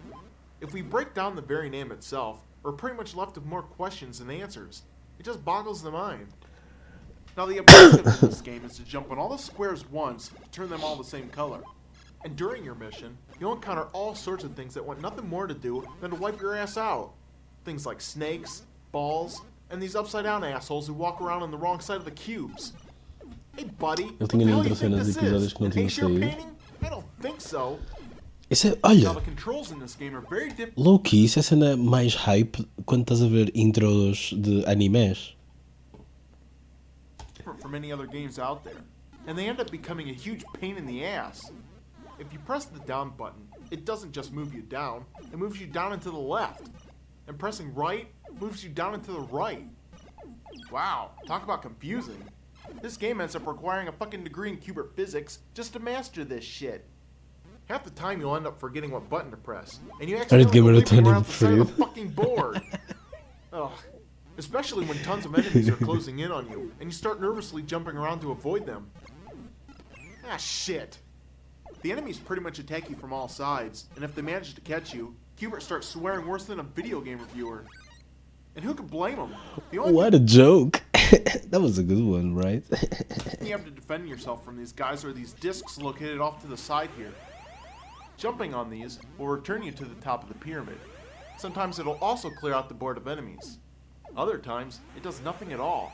If we break down the very name itself, we're pretty much left with more questions than answers. It just boggles the mind. Now the objective of this game is to jump on all the squares once to turn them all the same color. And during your mission, you'll encounter all sorts of things that want nothing more to do than to wipe your ass out. Things like snakes, balls, and these upside down assholes who walk around on the wrong side of the cubes. Hey buddy, Ele what tinha the hell nenhum do you think cenas de this episódios is? que não An tinham Asia saído. painting? I don't think so. Isso é, Now olha, the controls in this game are very different. low-key, isso é a cena mais hype quando estás a ver intros de animes. From any other games out there, and they end up becoming a huge pain in the ass. If you press the down button, it doesn't just move you down, it moves you down and to the left. And pressing right moves you down and to the right. Wow, talk about confusing. This game ends up requiring a fucking degree in Qbert physics just to master this shit. Half the time you'll end up forgetting what button to press, and you actually Alright, gamer, leave them returning around the side of the preferido. fucking board. Ugh. Especially when tons of enemies are closing in on you, and you start nervously jumping around to avoid them. Ah, shit. The enemies pretty much attack you from all sides, and if they manage to catch you, Qbert starts swearing worse than a video game reviewer. And who could blame him? The only What a joke! That was a good one, right? thing you have to defend yourself from these guys are these discs located off to the side here. Jumping on these will return you to the top of the pyramid. Sometimes it'll also clear out the board of enemies. Other times, it does nothing at all.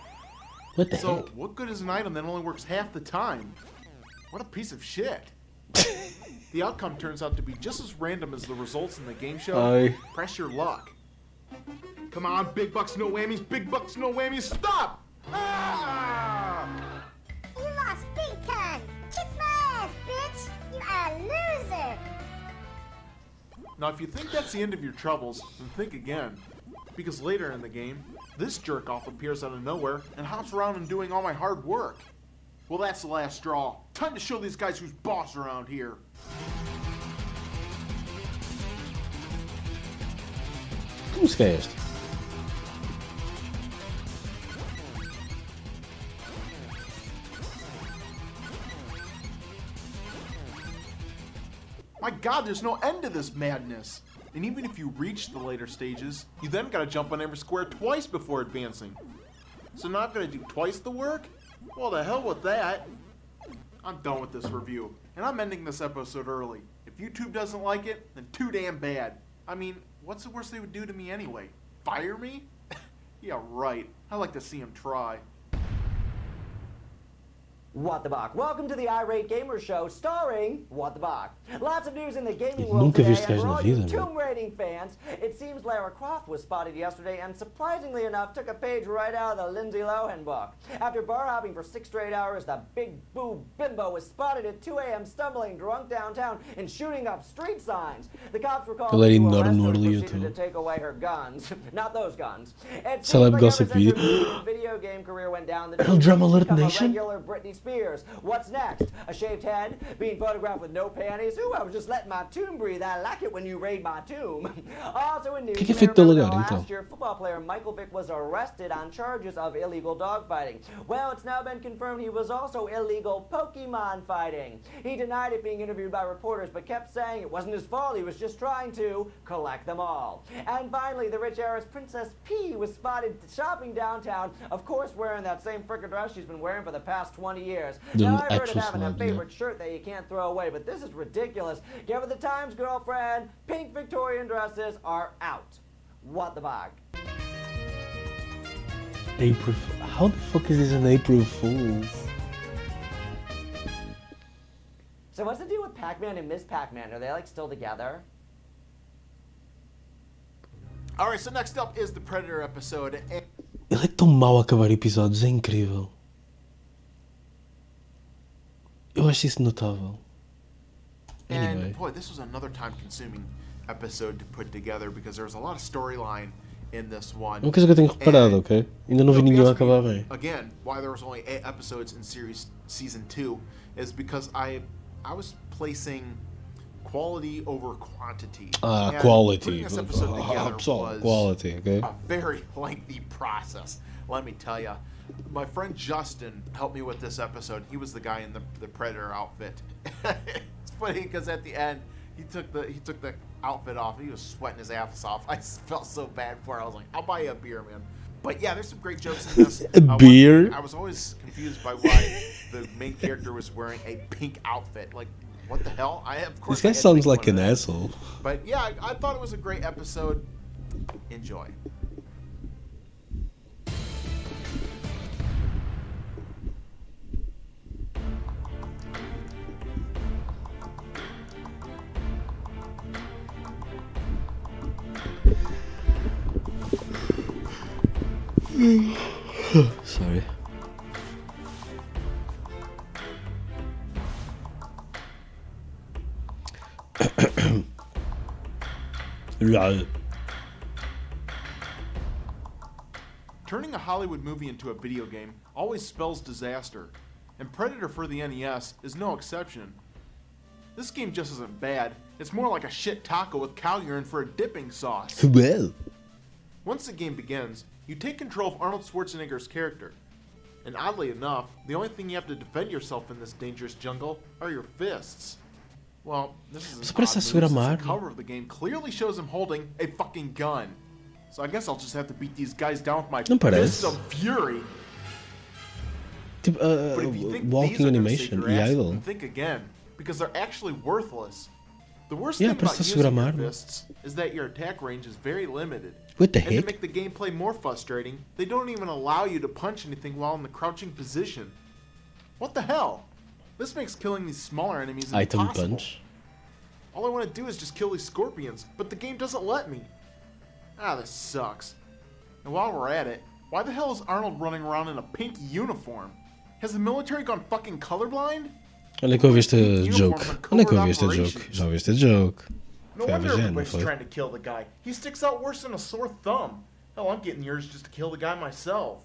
What the So, heck? what good is an item that only works half the time? What a piece of shit. The outcome turns out to be just as random as the results in the game show. Aye. Press your luck. Come on, big bucks, no whammies, big bucks, no whammies, stop! Ah! You lost big time! Kiss my ass, bitch! You are a loser! Now, if you think that's the end of your troubles, then think again. Because later in the game, this jerk-off appears out of nowhere and hops around and doing all my hard work. Well, that's the last straw. Time to show these guys who's boss around here. Que música é esta? My god, there's no end to this madness. And even if you reach the later stages, you then gotta jump on every square twice before advancing. So now I've gotta do twice the work? Well, the hell with that. I'm done with this review, and I'm ending this episode early. If YouTube doesn't like it, then too damn bad. I mean, what's the worst they would do to me anyway? Fire me? Yeah, right. I like to see him try. What the Bach. Welcome to the Irate Gamer Show, starring What the Bach. Lots of news in the gaming Eu world nunca vi today, este and gajo for na all you vida, meu. Tomb Raiding fans, it seems Lara Croft was spotted yesterday and surprisingly enough took a page right out of the Lindsay Lohan book. After bar hopping for 6 straight hours, the big boob bimbo was spotted at 2 a.m. stumbling drunk downtown and shooting up street signs. The cops were called Ela era to enorme arrest no her and orelha, proceeded to então. take away her guns. Not those guns. It seems Celeb like gossip ever since her video. video game career went down the El Drama Alert become a Nation? regular Britney Spears. What's next? A shaved head? Being photographed with no panties? Ooh, I was just letting my tomb breathe. I like it when you raid my tomb. Also in news, Que é you may feito de remember lugar, that então? last year football player Michael Vick was arrested on charges of illegal dogfighting. Well, it's now been confirmed he was also illegal Pokemon fighting. He denied it being interviewed by reporters, but kept saying it wasn't his fault. He was just trying to collect them all. And finally, the rich heiress Princess P was spotted shopping downtown, of course wearing that same frickin' dress she's been wearing for the past 20 years. The Now, I've heard of actual having a celeb, yeah. favorite shirt that you can't throw away, but this is ridiculous. Give it the Times, girlfriend. Pink Victorian dresses are out. What the fuck? April. How the fuck is this an April Fool's? So what's the deal with Pac-Man and Miss Pac-Man? Are they like still together? All right, so next up is the Predator episode. And Ele é tão mau a acabar episódios, é incrível. Eu acho isso notável. Anyway. boy, this was another time-consuming episode to put together because there was a lot of storyline in this one. Uma coisa que eu tenho reparado, And, ok? Ainda não vi if you nenhum ask me, acabar bem. Again, why there was only 8 episodes in season 2 is because I was placing quality over quantity. And Quality. putting this episode together Pessoal, was quality, ok? a very lengthy process. Let me tell you. My friend Justin helped me with this episode. He was the guy in the Predator outfit. It's funny because at the end he took the outfit off. He was sweating his ass off. I felt so bad for it. I was like, I'll buy you a beer, man. But yeah, there's some great jokes in this. Beer? I was always confused by why the main character was wearing a pink outfit. Like, what the hell? Of course. This guy I had to sounds make like fun an of that. asshole. But yeah, I thought it was a great episode. Enjoy. Sorry. Lol. Turning a Hollywood movie into a video game always spells disaster, and Predator for the NES is no exception. This game just isn't bad, it's more like a shit taco with cow urine for a dipping sauce. Well. Once the game begins, you take control of Arnold Schwarzenegger's character. And oddly enough, the only thing you have to defend yourself in this dangerous jungle are your fists. Well, this is Mas an parece odd a segurar move uma since the arma. cover of the game clearly shows him holding a fucking gun. So I guess I'll just have to beat these guys down with my Não parece. fists of fury. Tipo, But if you think these walking are gonna animation save e your ass, idle. then think again, because they're actually worthless. The worst Yeah, thing about parece a segurar using uma your arma. fists is that your attack range is very limited. What the And to heck? make the gameplay more frustrating, they don't even allow you to punch anything while in the crouching position. What the hell? This makes killing these smaller enemies Item impossible. punch. All I want to do is just kill these scorpions, but the game doesn't let me. Ah, this sucks. And while we're at it, why the hell is Arnold running around in a pink uniform? Has the military gone fucking colorblind? Olha que eu vi este joke. Uniforms on Onde é que eu vi covert este joke? operations. Já vi este joke. No Foi a wonder VGN, não everybody's foi? trying to kill the guy. He sticks out worse than a sore thumb. Hell, I'm getting yours just to kill the guy myself.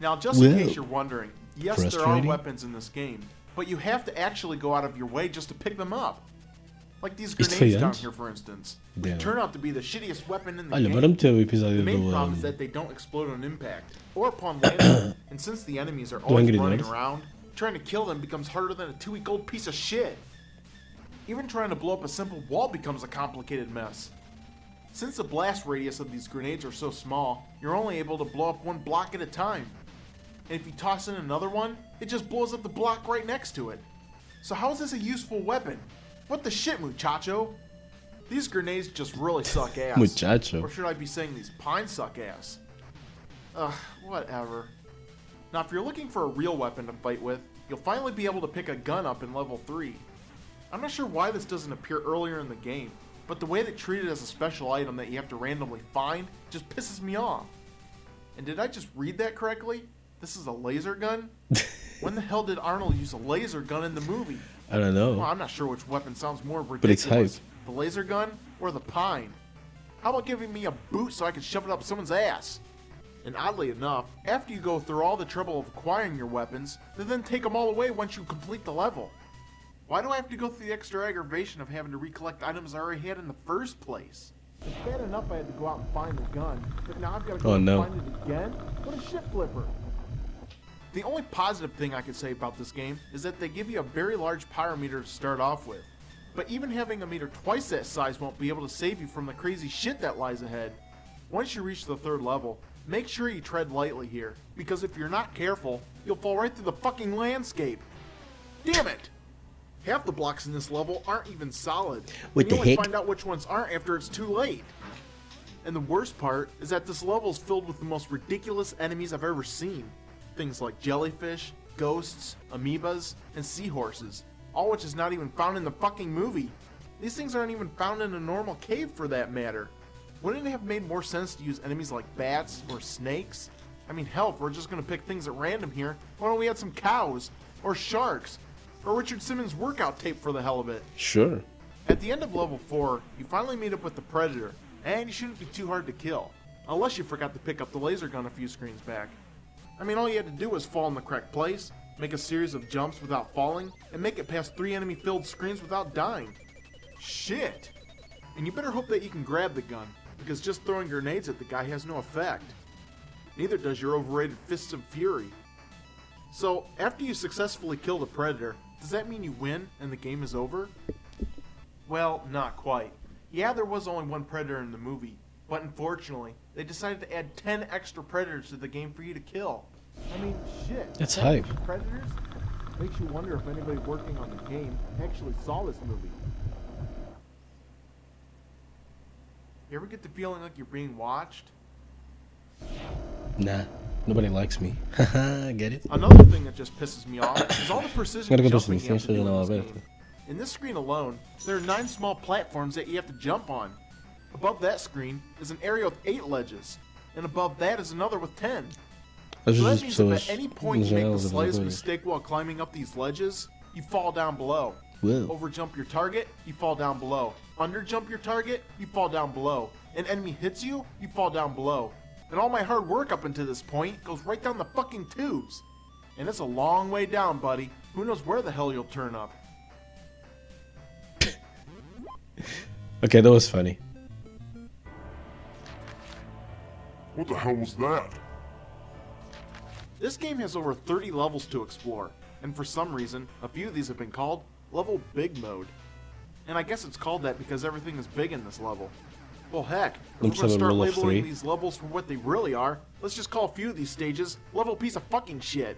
Now, just in Well, case you're wondering, yes, there are frustrating. weapons in this game, but you have to actually go out of your way just to pick them up. Like these Isto foi grenades down antes? here, for instance. Damn. They turn out to be the shittiest weapon in the Olha, game. bora meter o The episódio main do. problem is that they don't explode on impact or upon landing, and since the enemies are always Angry running Birds. around, trying to kill them becomes harder than a 2-week-old piece of shit. Even trying to blow up a simple wall becomes a complicated mess. Since the blast radius of these grenades are so small, you're only able to blow up one block at a time. And if you toss in another one, it just blows up the block right next to it. So how is this a useful weapon? What the shit, muchacho? These grenades just really suck ass. Muchacho. Or should I be saying these pines suck ass? Ugh, whatever. Now, if you're looking for a real weapon to fight with, you'll finally be able to pick a gun up in level 3. I'm not sure why this doesn't appear earlier in the game, but the way they treat it as a special item that you have to randomly find just pisses me off. And did I just read that correctly? This is a laser gun? When the hell did Arnold use a laser gun in the movie? I don't know. Well, I'm not sure which weapon sounds more ridiculous. But it's hype. The laser gun or the pine? How about giving me a boot so I can shove it up someone's ass? And oddly enough, after you go through all the trouble of acquiring your weapons, they then take them all away once you complete the level. Why do I have to go through the extra aggravation of having to recollect items I already had in the first place? It's bad enough I had to go out and find the gun, but now I've got to go Oh, and no. find it again? What a shit flipper. The only positive thing I can say about this game is that they give you a very large pyrometer to start off with. But even having a meter twice that size won't be able to save you from the crazy shit that lies ahead. Once you reach the 3rd level, make sure you tread lightly here, because if you're not careful, you'll fall right through the fucking landscape. Damn it! Half the blocks in this level aren't even solid. What and the you only heck? find out which ones aren't after it's too late. And the worst part is that this level is filled with the most ridiculous enemies I've ever seen. Things like jellyfish, ghosts, amoebas, and seahorses, all which is not even found in the fucking movie. These things aren't even found in a normal cave for that matter. Wouldn't it have made more sense to use enemies like bats or snakes? I mean, hell, if we're just gonna pick things at random here, why don't we add some cows, or sharks, or Richard Simmons workout tape for the hell of it? Sure. At the end of level 4, you finally meet up with the Predator, and you shouldn't be too hard to kill, unless you forgot to pick up the laser gun a few screens back. I mean, all you had to do was fall in the correct place, make a series of jumps without falling, and make it past 3 enemy-filled screens without dying. Shit! And you better hope that you can grab the gun, because just throwing grenades at the guy has no effect. Neither does your overrated Fists of Fury. So, after you successfully kill the Predator, does that mean you win and the game is over? Well, not quite. Yeah, there was only one Predator in the movie, but unfortunately, they decided to add 10 extra Predators to the game for you to kill. I mean, shit. That's 10 hype. Predators? Makes you wonder if anybody working on the game actually saw this movie. You ever get the feeling like you're being watched? Nah. Nobody likes me. Haha, get it? Another thing that just pisses me off is all the precision Agora que eu jumping estou you have to do in janela this aberta. game. In this screen alone, there are 9 small platforms that you have to jump on. Above that screen is an area with 8 ledges, and above that is another with 10. Às So vezes that as means if pessoas at any point nas you make the janelas abrem slightest coisas. mistake while climbing up these ledges, you fall down below. Whoa. Overjump your target, you fall down below. Underjump your target, you fall down below. An enemy hits you, you fall down below. And all my hard work up until this point goes right down the fucking tubes. And it's a long way down, buddy. Who knows where the hell you'll turn up. Okay, that was funny. What the hell was that? This game has over 30 levels to explore, and for some reason, a few of these have been called Level Big Mode. And I guess it's called that because everything is big in this level. Well heck, if we're Looks gonna like a start rule of labeling 3. these levels for what they really are, let's just call a few of these stages level piece of fucking shit.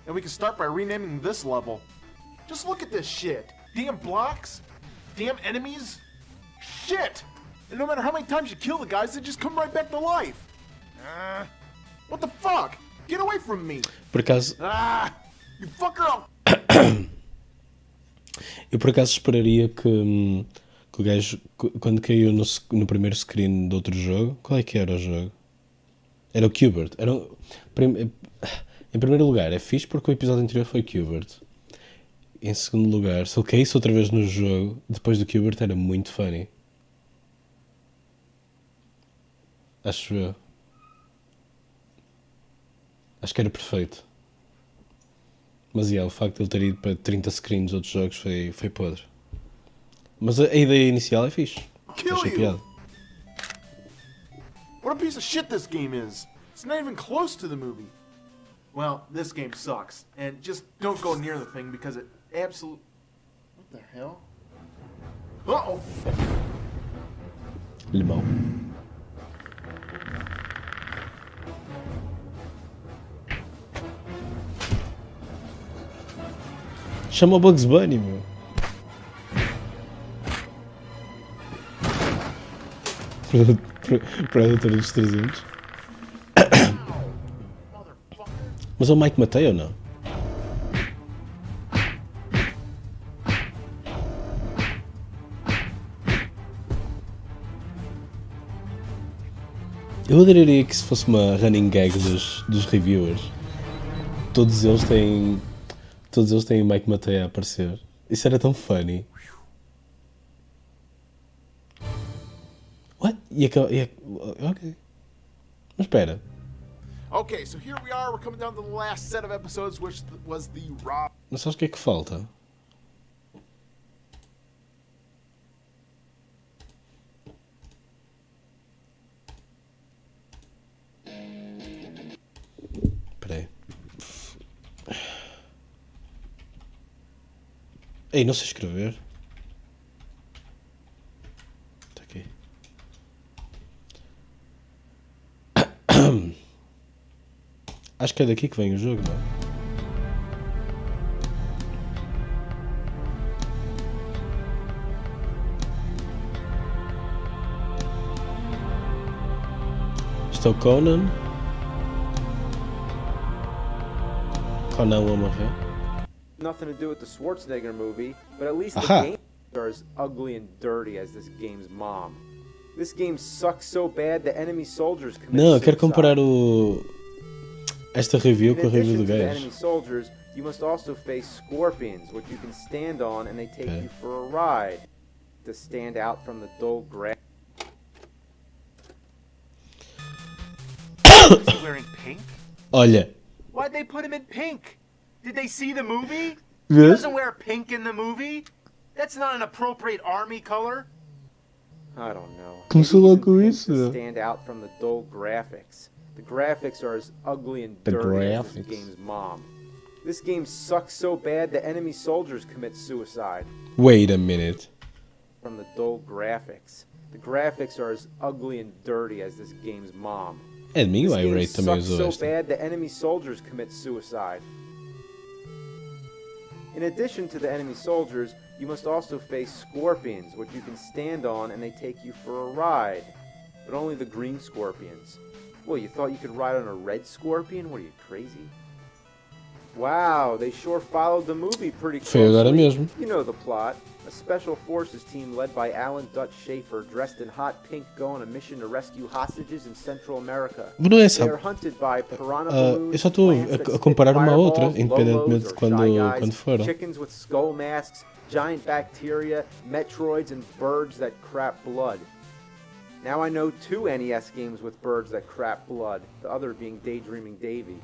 And we can start by renaming this level. Just look at this shit. Damn blocks, damn enemies, shit! And no matter how many times you kill the guys, they just come right back to life. What the fuck? Get away from me! Por acaso, You fucker! eu por acaso esperaria que o gajo, quando caiu no primeiro screen de outro jogo, qual é que era o jogo? Era o Qbert. Em primeiro lugar, é fixe porque o episódio anterior foi Qbert. Em segundo lugar, se ele caísse outra vez no jogo, depois do Qbert, era muito funny. Acho eu. Acho que era perfeito. Mas o facto de ele ter ido para 30 screens de outros jogos foi podre. Mas a ideia inicial é fixe. Kill Achei you! piada. What a piece of shit this game is! It's not even close to the movie. Well, this game sucks, and just don't go near the thing because it absolutely. What the hell? Uh-oh! Limão. Chama o Bugs Bunny, meu. Predator dos 300. Mas é o Mike Matei ou não? Eu adoraria que se fosse uma running gag dos reviewers. Todos eles têm o Mike Matei a aparecer. Isso era tão funny. What? Ok. Mas espera. Okay, so here we are. We're coming down to the last set of episodes, which was the Rob. Não sabes o que é que falta? Espera aí. Ei, não sei escrever. Está aqui. Acho que é daqui que vem o jogo, não é? Isto é o Conan. Conan a morrer. Nothing to do with the Schwarzenegger movie, but at least the Aha. game are as ugly and dirty as this game's mom. This game sucks so bad the enemy soldiers commit Não, eu quero suicide. comparar esta review In com a review addition do to the gajo. enemy soldiers, you must also face scorpions, which you can stand on and they take Okay. you for a ride to stand out from the dull grass. Is he wearing pink? Olha, Why'd they put him in pink? Did they see the movie? He Yes. doesn't wear pink in the movie. That's not an appropriate army color. I don't know. Começou Maybe logo he's com in pink isso, to né? stand out from the dull graphics. The graphics are as ugly and The dirty as this graphics. game's mom. This game sucks so bad the enemy soldiers commit suicide wait a minute. from the dull graphics. The graphics are as ugly and dirty as this game's mom. É de mim This ou a game Rate também sucks usou so esta? bad the enemy soldiers commit suicide. In addition to the enemy soldiers, you must also face scorpions, which you can stand on and they take you for a ride. But only the green scorpions. Well, you thought you could ride on a red scorpion? What are you, crazy? Wow, they sure followed the movie pretty Foi closely. agora mesmo. You know the plot. A special forces team led by Alan Dutch Schaefer, dressed in hot pink, go on a mission to rescue hostages in Central America. Mas não é They sabe. are hunted by piranha Ah, balloons, eu só estou plants that a spit comparar uma à outra, fireballs, independentemente Lolos de or quando Shy Guys, quando foram. chickens with skull masks, giant bacteria, metroids, and birds that crap blood. Now I know 2 NES games with birds that crap blood, the other being Daydreaming Davy.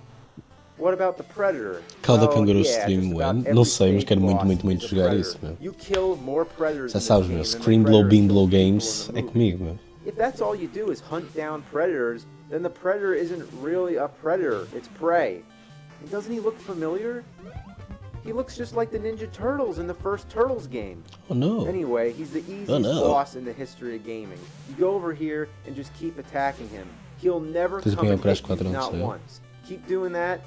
What about the Predator? Calda Well, Kangaroo yeah, Stream just about When? every Não sei, mas stage quero muito, boss muito, muito is a jogar predator. isso, meu. You kill more predators Já in this sabes, game meu. than the Scream Blow predators Beam kill Blow people in Games the é movie. comigo, meu. If that's all you do is hunt down predators, then the predator isn't really a predator, it's prey. And doesn't he look familiar? He looks just like the Ninja Turtles in the first Turtles game. Oh no. Anyway, he's the easiest Oh, no. boss in the history of gaming. You go over here and just keep attacking him. He'll never Tens come que and ganhar o hit Crash you, 4, not sei. once. Keep doing that,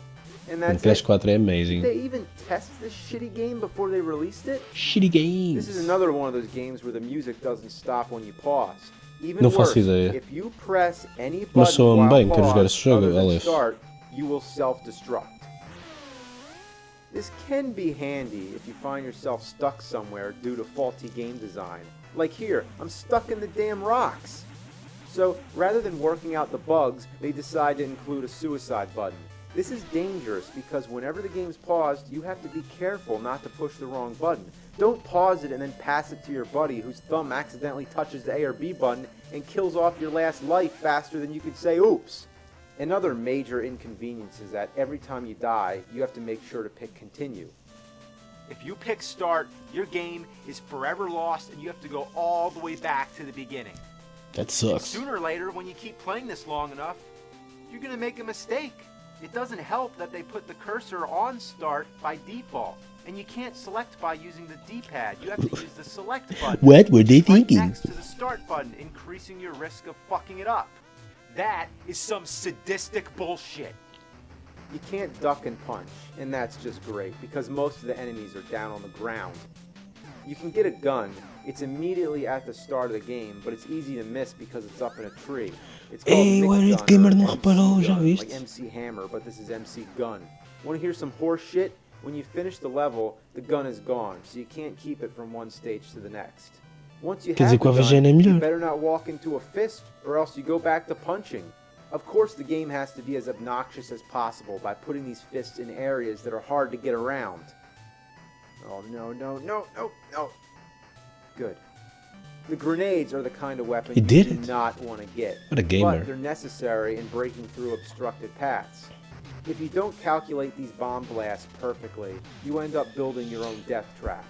and O that's Crash it. 4 é Did amazing. they even test this shitty game before they released it? Shitty games. This is another one of those games where the music doesn't stop when you pause. Even Não worse, faço ideia. if you press any button Mas soa-me while bem, quero jogar pause, esse jogo, other than Aleph. start, you will self-destruct. This can be handy if you find yourself stuck somewhere due to faulty game design. Like here, I'm stuck in the damn rocks. So, rather than working out the bugs, they decide to include a suicide button. This is dangerous because whenever the game's paused, you have to be careful not to push the wrong button. Don't pause it and then pass it to your buddy whose thumb accidentally touches the A or B button and kills off your last life faster than you could say oops. Another major inconvenience is that every time you die, you have to make sure to pick continue. If you pick start, your game is forever lost and you have to go all the way back to the beginning. That And sucks. sooner or later, when you keep playing this long enough, you're gonna make a mistake. It doesn't help that they put the cursor on start by default, and you can't select by using the D-pad. You have to use the select button. What were they right thinking? next to the start button, increasing your risk of fucking it up. That is some sadistic bullshit. You can't duck and punch, and that's just great because most of the enemies are down on the ground. You can get a gun. It's immediately at the start of the game, but it's easy to miss because it's up in a tree. It's called Ei, o Mix Eric Gun Gamer or não MC reparou, já Gun, viste? like MC Hammer, but this is MC Gun. Want to hear some horse shit? When you finish the level, the gun is gone, so you can't keep it from one stage to the next. Once you Quer have dizer que the o gun, AVGN é you melhor. better not walk into a fist, or else you go back to punching. Of course, the game has to be as obnoxious as possible by putting these fists in areas that are hard to get around. Oh, no, no, no, no, no. Good. The grenades are the kind of weapon He you did do it. not want to get. What a gamer. But they're necessary in breaking through obstructed paths. If you don't calculate these bomb blasts perfectly, you end up building your own death trap.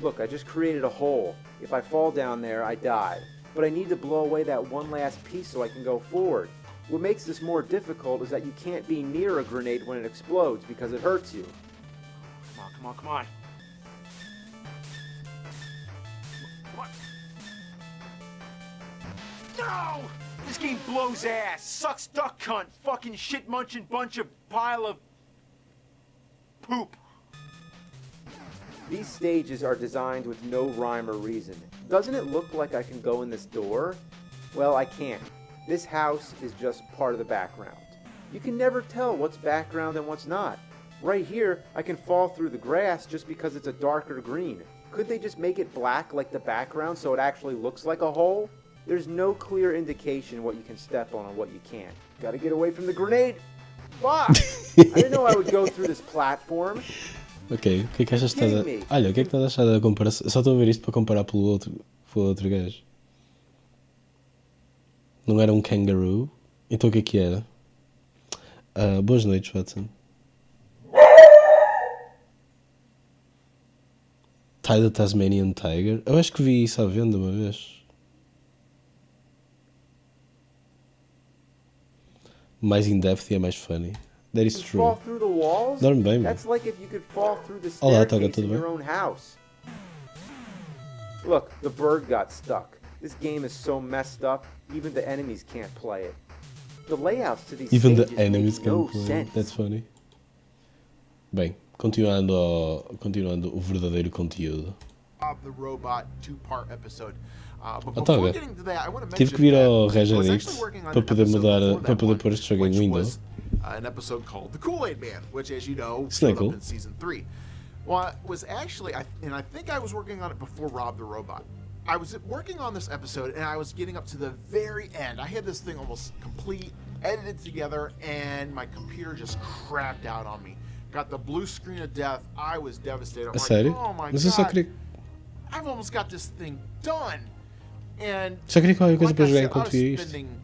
Look, I just created a hole. If I fall down there, I die. But I need to blow away that one last piece so I can go forward. What makes this more difficult is that you can't be near a grenade when it explodes because it hurts you. Come on, come on, come on. What? No! This game blows ass. Sucks duck cunt. Fucking shit munching bunch of pile of poop. These stages are designed with no rhyme or reason. Doesn't it look like I can go in this door? Well, I can't. This house is just part of the background. You can never tell what's background and what's not. Right here, I can fall through the grass just because it's a darker green. Could they just make it black like the background so it actually looks like a hole? There's no clear indication what you can step on and what you can't. Gotta get away from the grenade! Fuck! I didn't know I would go through this platform. Ok, o que é que achas que estás a... Olha, o que é que estás a achar da comparação? Só estou a ver isto para comparar pelo outro gajo. Não era um kangaroo? Então o que é que era? Boas noites, Watson. Ty the Tasmanian Tiger? Eu acho que vi isso à venda uma vez. Mais in-depth e é mais funny. That is true. Fall through the walls? Dorme bem, mano. That's like if you could fall through the Olá, Toga, staircase tudo in bem? your own house. Look, the bird got stuck. This game is so messed up, even the enemies can't play it. The layouts to these Even the stages enemies make no can play. sense. That's funny. Bem, continuando o verdadeiro conteúdo. Of the Robot two-part episode. But Oh, before Toga, getting to that, I want to tive mention que vir ao that I was Reddit actually working on para an poder episode mudar, before para that poder one, pôr este jogo em which Windows. was an episode called The Kool-Aid Man, which, as you know, Isn't that showed cool? up in season 3. Well, it was actually, I think I was working on it before Rob the Robot. I was working on this episode, and I was getting up to the very end. I had this thing almost complete, edited together, and my computer just crapped out on me. Got the blue screen of death. I was devastated. I'm A like, sério? oh my Mas eu só God, queria, I've almost got this thing done. And só queria qualquer coisa like para I jogar said, enquanto I via was isto. spending,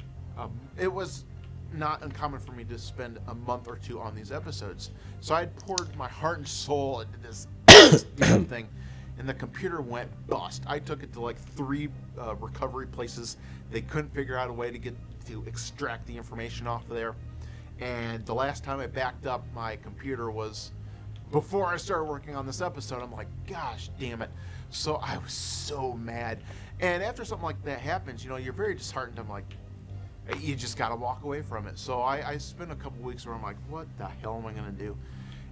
it was not uncommon for me to spend a month or two on these episodes. So I had poured my heart and soul into this damn thing, and the computer went bust. I took it to like 3 recovery places. They couldn't figure out a way to extract the information off of there. And the last time I backed up my computer was before I started working on this episode. I'm like, gosh damn it. So I was so mad. And after something like that happens, you know, you're very disheartened. I'm like, you just got to walk away from it. So I spent a couple weeks where I'm like, what the hell am I going to do?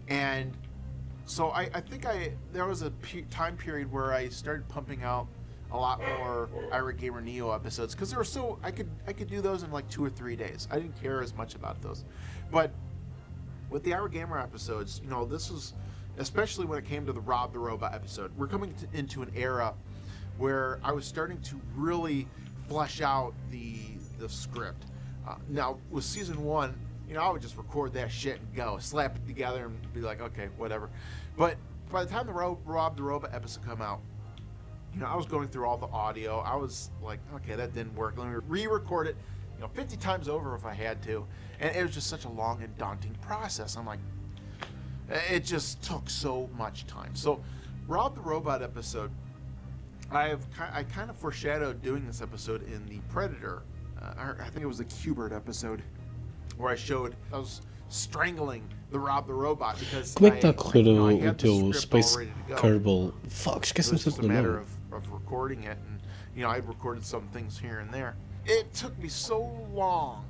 And so I think there was a time period where I started pumping out a lot more Ira Gamer Neo episodes because they were so I could do those in like 2 or 3 days. I didn't care as much about those, but with the Ira Gamer episodes, you know, this was especially when it came to the Rob the Robot episode. We're coming into an era where I was starting to really flesh out the script. Now with season 1, you know, I would just record that shit and go, slap it together and be like, okay, whatever. But by the time the Rob the Robot episode come out, you know, I was going through all the audio. I was like, okay, that didn't work. Let me re-record it, you know, 50 times over if I had to. And it was just such a long and daunting process. I'm like, it just took so much time. So Rob the Robot episode, I kind of foreshadowed doing this episode in the Predator. I think it was the Qbert episode where I was strangling the Rob the Robot because Como é que está a correr I o had the teu script Space all ready to go. Kerbal? Fuck, It esqueci-me was just sempre a do matter nome. of recording it, and you know, I'd recorded some things here and there. It took me so long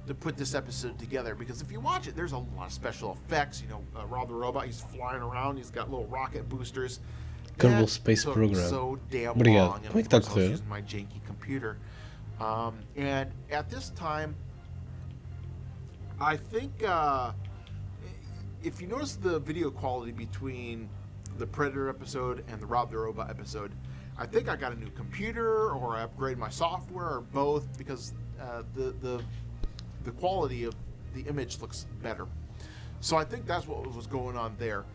to put this episode together because if you watch it, there's a lot of special effects. You know, Rob the Robot, he's flying around, he's got little rocket boosters. Kerbal That Space took Program. So damn Obrigado. long. And Como é que está a of course, I was correr? using my janky computer. And at this time, I think if you notice the video quality between the Predator episode and the Rob the Robot episode, I think I got a new computer or I upgraded my software or both because the the quality of the image looks better. So I think that's what was going on there.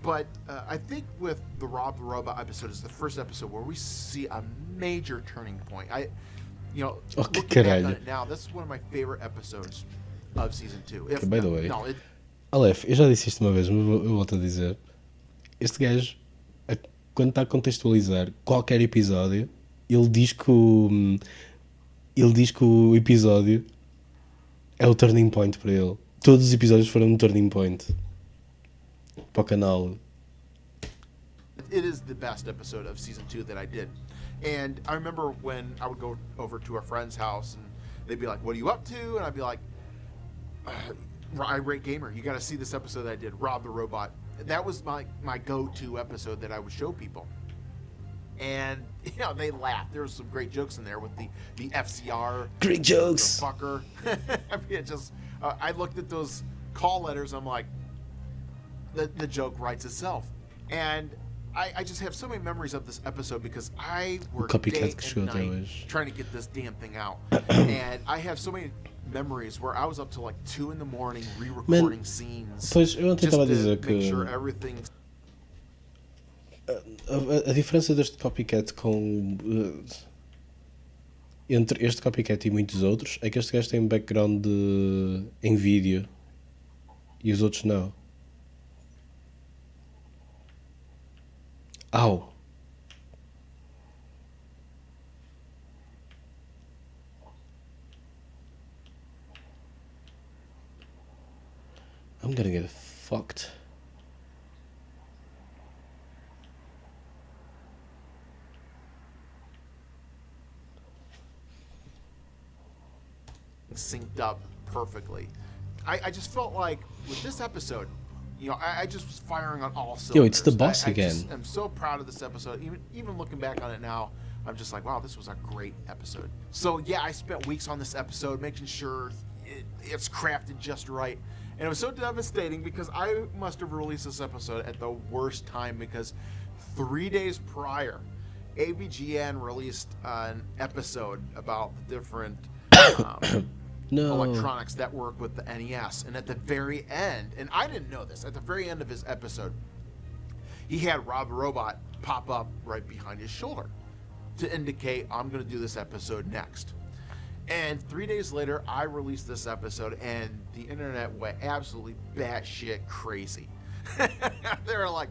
But I think with the Rob the Robot episode is the first episode where we see a major turning point. Looking back on it now, that's one of my favorite episodes of season 2. Okay, by the way, Aleph, eu já disse isto uma vez, mas eu volto a dizer. Este gajo, quando está a contextualizar qualquer episódio, ele diz que o episódio é o turning point para ele. Todos os episódios foram um turning point para o canal. It is the best episode of season 2 that I did. And I remember when I would go over to a friend's house and they'd be like, "What are you up to?" And I'd be like, "Irate Gamer, you got to see this episode that I did, Rob the Robot." That was my go-to episode that I would show people. And they laughed. There was some great jokes in there with the FCR. Great jokes. The fucker. I mean, I looked at those call letters. I'm like, the joke writes itself. And I just have so many memories of this episode because I worked day and night trying to get this damn thing out. And I have so many memories where I was up till like 2 in the morning re-recording scenes. Pois, eu ontem estava a dizer que make sure everything's... a diferença deste copycat entre este copycat e muitos outros é que este gajo tem um background em vídeo e os outros não. Au! I'm gonna get fucked. Synced up perfectly. I just felt like with this episode, I just was firing on all cylinders. Yo, it's the boss again. I'm so proud of this episode. Even looking back on it now, I'm just like, wow, this was a great episode. So yeah, I spent weeks on this episode making sure it's crafted just right. And it was so devastating because I must have released this episode at the worst time because 3 days prior, AVGN released an episode about the different electronics that work with the NES. And at the very end, and I didn't know this, at the very end of his episode, he had Rob the Robot pop up right behind his shoulder to indicate, I'm going to do this episode next. And 3 days later, I released this episode, and the internet went absolutely batshit crazy. They were like,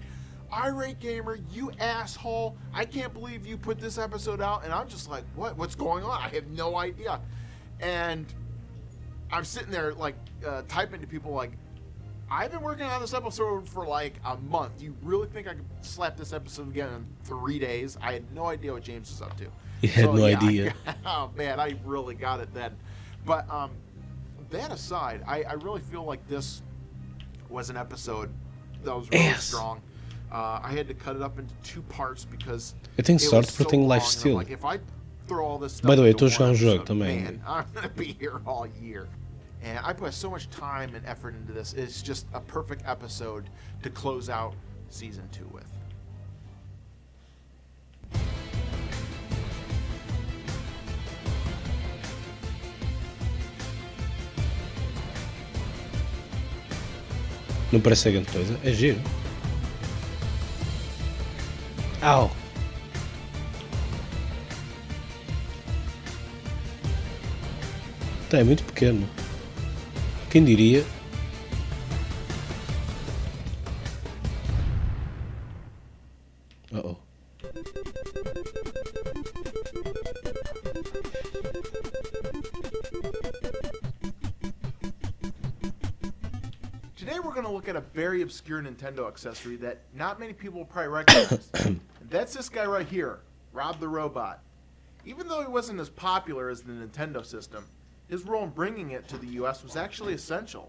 Irate Gamer, you asshole, I can't believe you put this episode out. And I'm just like, what's going on? I have no idea. And I'm sitting there like typing to people like, I've been working on this episode for like a month. Do you really think I could slap this episode again in 3 days? I had no idea what James was up to. You had no idea. Oh man, I really got it then. But that aside, I really feel like this was an episode that was really strong. I had to cut it up into 2 parts because eu tenho sorte porque tenho life steal. Like, if I throw all this stuff By the way, into estou a jogar one jogo episode, também. man, I'm gonna be here all year. And I put so much time and effort into this. It's just a perfect episode to close out season 2 with. Não parece ser grande coisa, é giro. Au! Tá, é muito pequeno. Quem diria? Uh-oh. Today we're going to look at a very obscure Nintendo accessory that not many people will probably recognize. And that's this guy right here, Rob the Robot. Even though he wasn't as popular as the Nintendo system, his role in bringing it to the US was actually essential.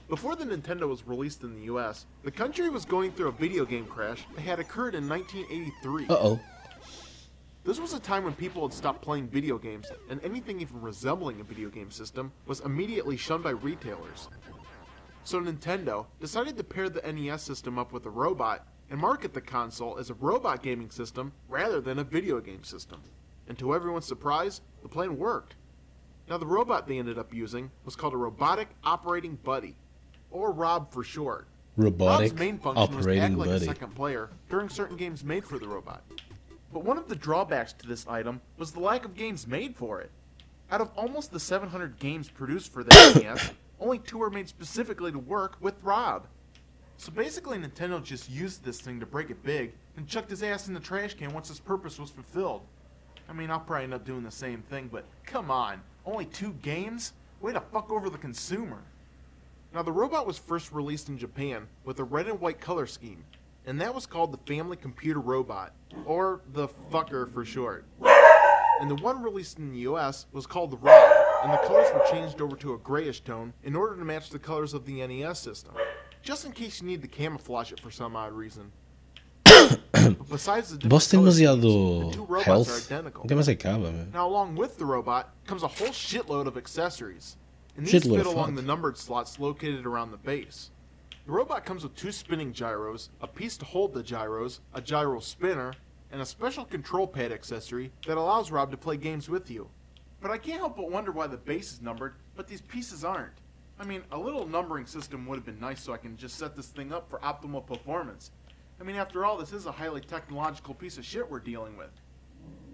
Before the Nintendo was released in the US, the country was going through a video game crash that had occurred in 1983. Uh-oh. This was a time when people had stopped playing video games, and anything even resembling a video game system was immediately shunned by retailers. So Nintendo decided to pair the NES system up with a robot and market the console as a robot gaming system rather than a video game system. And to everyone's surprise, the plan worked. Now, the robot they ended up using was called a Robotic Operating Buddy, or ROB for short. Robotic ROB's main function was to act operating like a buddy. second player during certain games made for the robot. But one of the drawbacks to this item was the lack of games made for it. Out of almost the 700 games produced for the NES, only 2 were made specifically to work with ROB. So basically Nintendo just used this thing to break it big and chucked his ass in the trash can once its purpose was fulfilled. I mean, I'll probably end up doing the same thing, but come on, only 2 games? Way to fuck over the consumer. Now, the robot was first released in Japan with a red and white color scheme, and that was called the Family Computer Robot, or the Fucker for short. And the one released in the US was called the Rob, and the colors were changed over to a grayish tone in order to match the colors of the NES system, just in case you need to camouflage it for some odd reason. But besides the different Boss tem color schemes, demasiado the 2 robots health. are identical. Nunca mais acaba, man. Now, along with the robot comes a whole shitload of accessories, and these Shitload fit of along fuck. the numbered slots located around the base. The robot comes with 2 spinning gyros, a piece to hold the gyros, a gyro spinner, and a special control pad accessory that allows Rob to play games with you. But I can't help but wonder why the base is numbered, but these pieces aren't. I mean, a little numbering system would have been nice so I can just set this thing up for optimal performance. I mean, after all, this is a highly technological piece of shit we're dealing with.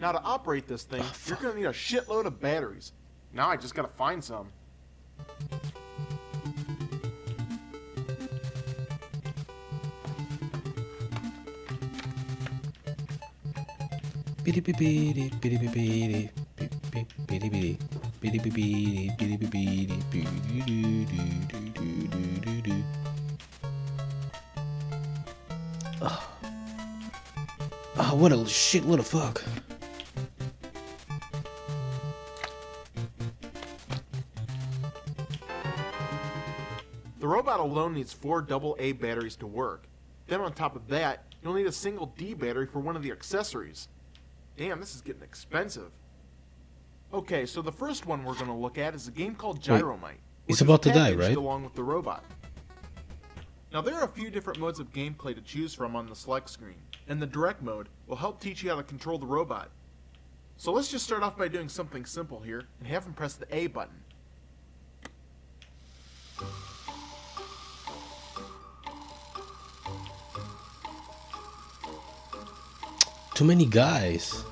Now, to operate this thing, you're going to need a shitload of batteries. Now I just got to find some. Bidi bidi bidi bidi bidi bidi bidi bidi bidi bidi bidi bidi bidi. Oh, what a shitload of fuck. The robot alone needs 4 AA batteries to work. Then on top of that, you'll need a single D battery for one of the accessories. Damn, this is getting expensive. Okay, so the first one we're going to look at is a game called Gyromite. It's which about was to die, packaged right? along with the robot. Now there are a few different modes of gameplay to choose from on the select screen, and the direct mode will help teach you how to control the robot. So let's just start off by doing something simple here, and have him press the A button. Too many guys.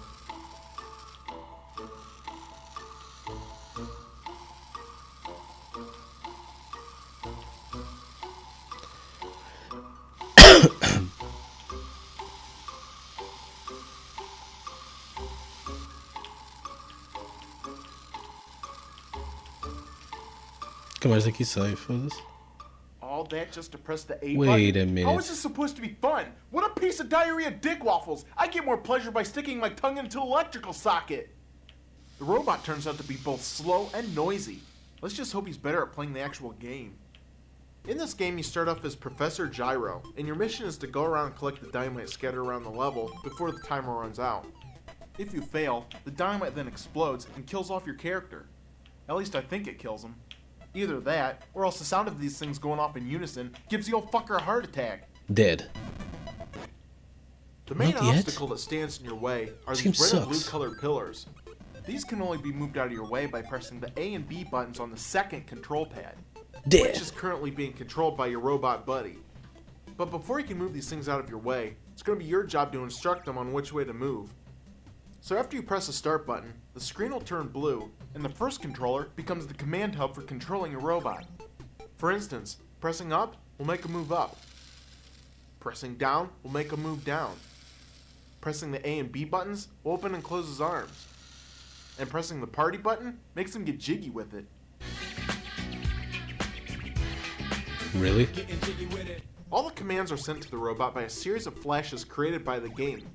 Nunca mais daqui sai, foda-se. All that just to press the A Wait button? a minute. How is this supposed to be fun? What a piece of diarrhea dick waffles! I get more pleasure by sticking my tongue into an electrical socket! The robot turns out to be both slow and noisy. Let's just hope he's better at playing the actual game. In this game, you start off as Professor Gyro, and your mission is to go around and collect the dynamite scattered around the level before the timer runs out. If you fail, the dynamite then explodes and kills off your character. At least I think it kills him. Either that, or else the sound of these things going off in unison gives the old fucker a heart attack. Dead. The main Not yet? obstacle that stands in your way are This these game red and blue sucks. colored pillars. These can only be moved out of your way by pressing the A and B buttons on the second control pad, which Dead. is currently being controlled by your robot buddy. But before you can move these things out of your way, it's going to be your job to instruct them on which way to move. So after you press the start button, the screen will turn blue, and the first controller becomes the command hub for controlling your robot. For instance, pressing up will make a move up. Pressing down will make a move down. Pressing the A and B buttons will open and close his arms. And pressing the party button makes him get jiggy with it. Really? All the commands are sent to the robot by a series of flashes created by the game.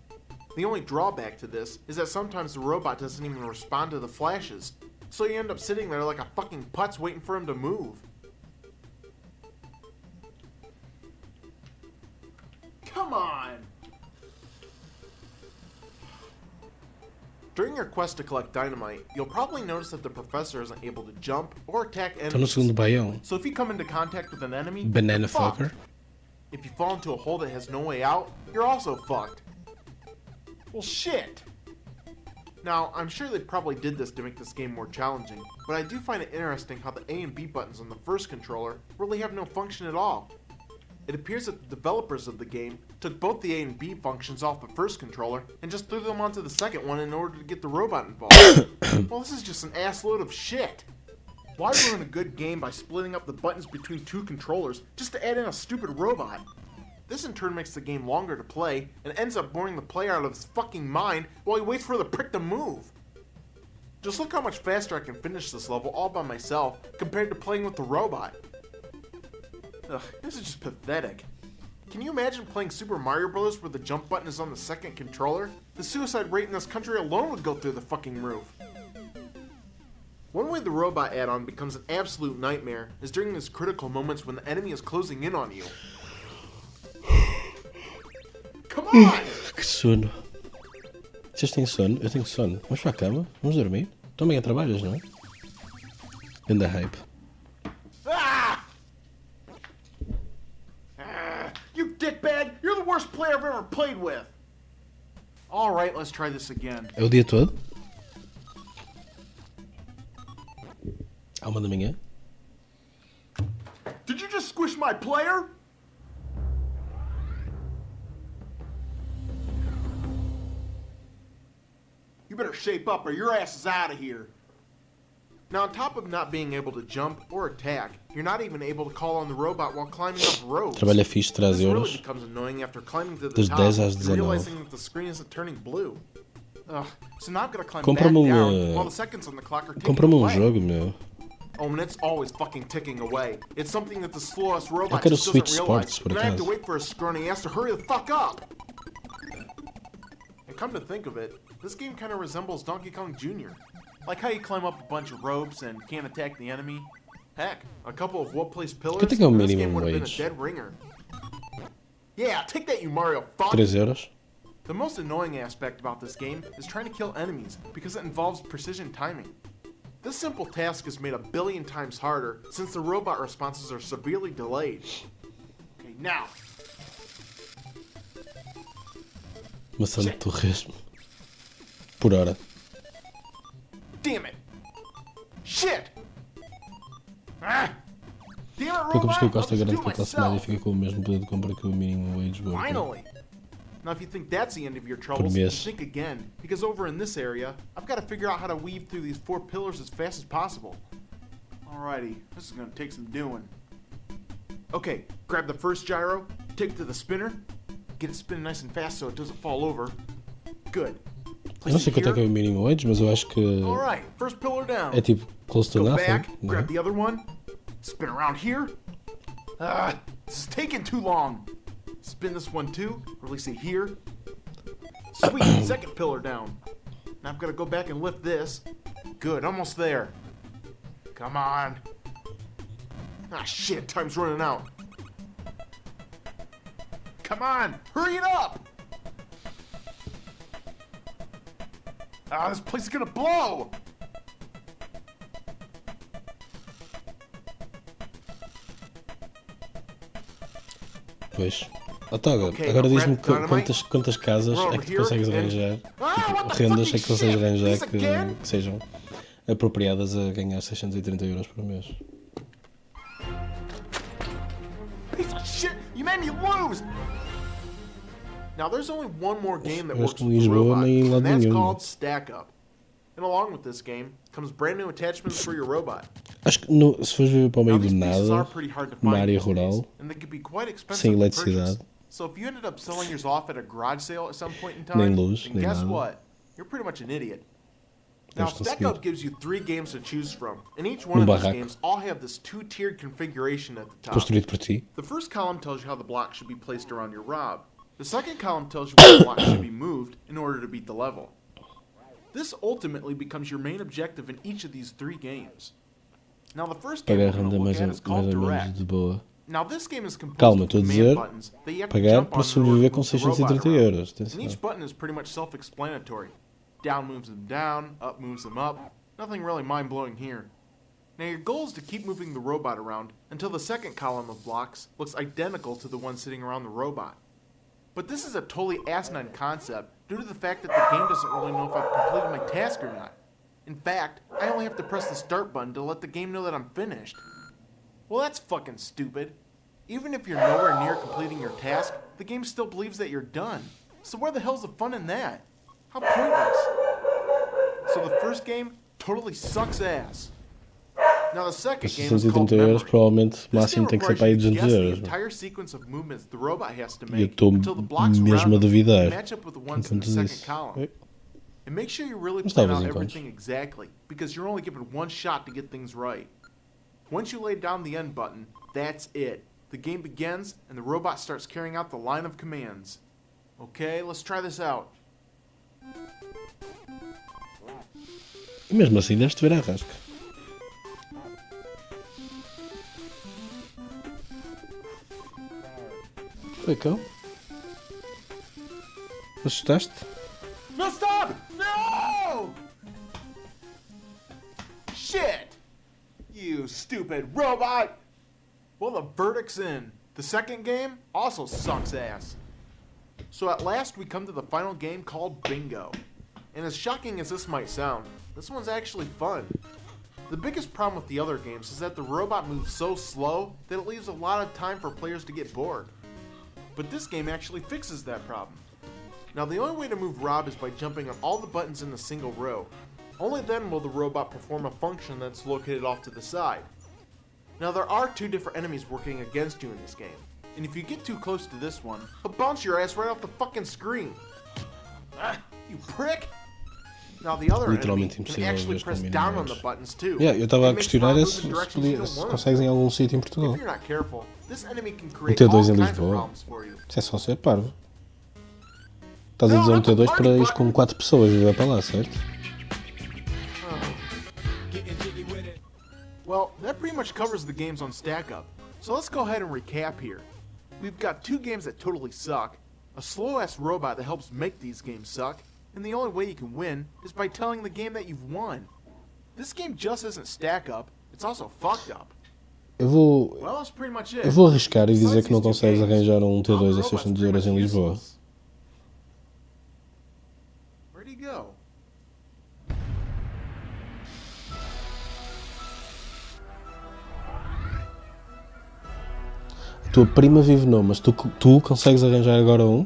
The only drawback to this is that sometimes the robot doesn't even respond to the flashes, so you end up sitting there like a fucking putz waiting for him to move. Come on! During your quest to collect dynamite, you'll probably notice that the professor isn't able to jump or attack Tô no enemies. segundo baião. So if you come into contact with an enemy, Banana you're fucked. fucker. If you fall into a hole that has no way out, you're also fucked. Well, shit. Now, I'm sure they probably did this to make this game more challenging, but I do find it interesting how the A and B buttons on the first controller really have no function at all. It appears that the developers of the game took both the A and B functions off the first controller and just threw them onto the second one in order to get the robot involved. Well, this is just an assload of shit. Why ruin a good game by splitting up the buttons between two controllers just to add in a stupid robot? This in turn makes the game longer to play and ends up boring the player out of his fucking mind while he waits for the prick to move. Just look how much faster I can finish this level all by myself compared to playing with the robot. Ugh, this is just pathetic. Can you imagine playing Super Mario Bros. Where the jump button is on the second controller? The suicide rate in this country alone would go through the fucking roof. One way the robot add-on becomes an absolute nightmare is during those critical moments when the enemy is closing in on you. Come on! Que sono. Vocês têm sono? Eu tenho sono. Vamos para a cama? Vamos dormir? Tu amanhã trabalhas, não é? Anda hype. You dickbag! You're the worst player I've ever played with! Alright, let's try this again. É o dia todo? À 1 da manhã? Did you just squish my player? You better shape up or your ass is out of here. Now, on top of not being able to jump or attack, you're not even able to call on the robot while climbing up ropes. Trabalho é fixe, traz This really euros. becomes annoying after climbing to the Das top 10 às and 19. realizing that the screen isn't turning blue. Ugh, so now I've got to climb Compra-me back um, down while the seconds on the clock are ticking Compra-me away. jogo, meu. Oh, and it's always fucking ticking away. It's something that the slowest robot quero just Switch doesn't realize. Sports, por And I have to acaso. wait for a scrawny ass to hurry the fuck up. And come to think of it, this game kind of resembles Donkey Kong Jr. Like how you climb up a bunch of ropes and can't attack the enemy. Heck, a couple of well-placed pillars, Quanto é que é o and this game minimum would have been a wage? dead ringer. Yeah, take that, you Mario fuck! 3 euros? The most annoying aspect about this game is trying to kill enemies because it involves precision timing. This simple task is made 1 billion times harder since the robot responses are severely delayed. Okay, now. Maçã de torresmo. Por hora. Damn it! Shit! Ah! Damn it, Pouco que robot! o Costa I'll just garante do que a classe myself. média fica com o mesmo poder de compra que o mínimo wage worker. Finally! Now, if you think that's the end of your troubles, mês. think again, because over in this area, I've got to figure out how to weave through these 4 pillars as fast as possible. Alrighty, this is going to take some doing. Okay, grab the first gyro, take it to the spinner, get it spinning nice and fast so it doesn't fall over. Good. Eu não sei quanto é que é o mínimo wage, mas eu acho que Alright, first pillar down. é tipo close to Go nothing. back, Não grab é? the other one, spin around here. This is taking too long. Spin this one too, release it here. Sweet, second pillar down. Now I've got to go back and lift this. Good, almost there. Come on. Ah shit, time's running out. Come on, hurry it up! Ah, this place is gonna blow! Pois. Otaga, Ok, agora now diz-me grab dynamite. quantas casas We're é over que tu here consegues and- arranjar, Ah, what the rendas é fucking que consegues shit? arranjar This again? que sejam apropriadas a ganhar 630 euros por mês. Piece of shit! You made me lose! Now there's only one more game that Eu works acho que with the Lisboa robot, nem em lado and that's nenhum. called Stack Up. And along with this game comes brand new attachments for your robot. Acho que se fores viver para o Now meio do these pieces are nada, pretty hard to numa find área these days, rural, and they can be quite expensive sem to eletricidade, purchase. So if you ended up selling yours off at a garage sale at some point in nem time, luz, then nem guess nada, what? You're pretty much an idiot. Now, deves Stack conseguir. Up gives you 3 games to choose from, and each one Num of these barraco. games all have this 2-tiered configuration at the top. Construído por ti. The first column tells you how the block should be placed around your rob. The second column tells you where the block should be moved in order to beat the level. This ultimately becomes your main objective in each of these 3 games. Now the first game we're Pagar going to renda look mais, at is mais called ou menos Direct. de boa. Now this game is composed Calma, of estou a command dizer buttons that you have to pagar jump para on in order sobreviver to com move the robot 630 around. euros. And Atenção. each button is pretty much self-explanatory. Down moves them down, up moves them up. Nothing really mind-blowing here. Now your goal is to keep moving the robot around until the second column of blocks looks identical to the one sitting around the robot. But this is a totally asinine concept due to the fact that the game doesn't really know if I've completed my task or not. In fact, I only have to press the start button to let the game know that I'm finished. Well, that's fucking stupid. Even if you're nowhere near completing your task, the game still believes that you're done. So where the hell's the fun in that? How pointless. So the first game totally sucks ass. Now the second game is called 130 euros, Memory. provavelmente o This máximo game tem que ser requires para aí you to 200 guess the euros. entire sequence of movements the robot has to E eu make estou until the blocks mesmo around a them duvidar. match up with the ones in Enquanto the second disse. column. And make sure you really Mas plan talvez out encontres. everything exactly, because you're only given one shot to get things right. Once you lay down the end button, that's it. The game begins, and the robot starts carrying out the line of commands. Okay, let's try this out. E mesmo assim deves-te ver à rasca. Foi cão? Assustaste? No, stop! No! Shit! You stupid robot! Well, the verdict's in. The second game also sucks ass. So at last we come to the final game called Bingo. And as shocking as this might sound, this one's actually fun. The biggest problem with the other games is that the robot moves so slow that it leaves a lot of time for players to get bored. But this game actually fixes that problem. Now the only way to move Rob is by jumping on all the buttons in a single row. Only then will the robot perform a function that's located off to the side. Now there are two different enemies working against you in this game, and if you get too close to this one, he'll bounce your ass right off the fucking screen. Ah, you prick! Now the other enemy Literalmente can impossível actually ver press com down on minions. the buttons too. Yeah, eu estava a It makes questionar Rob é move se, in directions podia, you don't se want. consegues em algum sítio em Portugal. If you're not careful, this enemy can create T2 all em kinds of Lisboa. problems for you. Isso é só ser parvo. Estás a dizer um T2 para ir com 4 pessoas viver para lá, certo? Well, that pretty much covers the games on Stack Up. So let's go ahead and recap here. We've got two games that totally suck, a slow-ass robot that helps make these games suck, and the only way you can win is by telling the game that you've won. This game just isn't Stack Up, it's also fucked up. Eu vou, Well, that's pretty much it. eu vou arriscar e dizer Besides que não these two consegues games, arranjar um Rob T2 a Robot's 600 pretty euros em much Lisboa. useless. Where'd he go? A tua prima vive não, mas tu consegues arranjar agora um?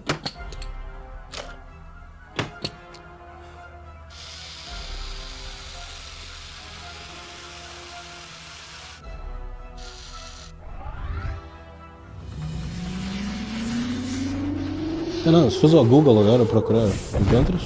Não, se fores ao Google agora procurar, encontras?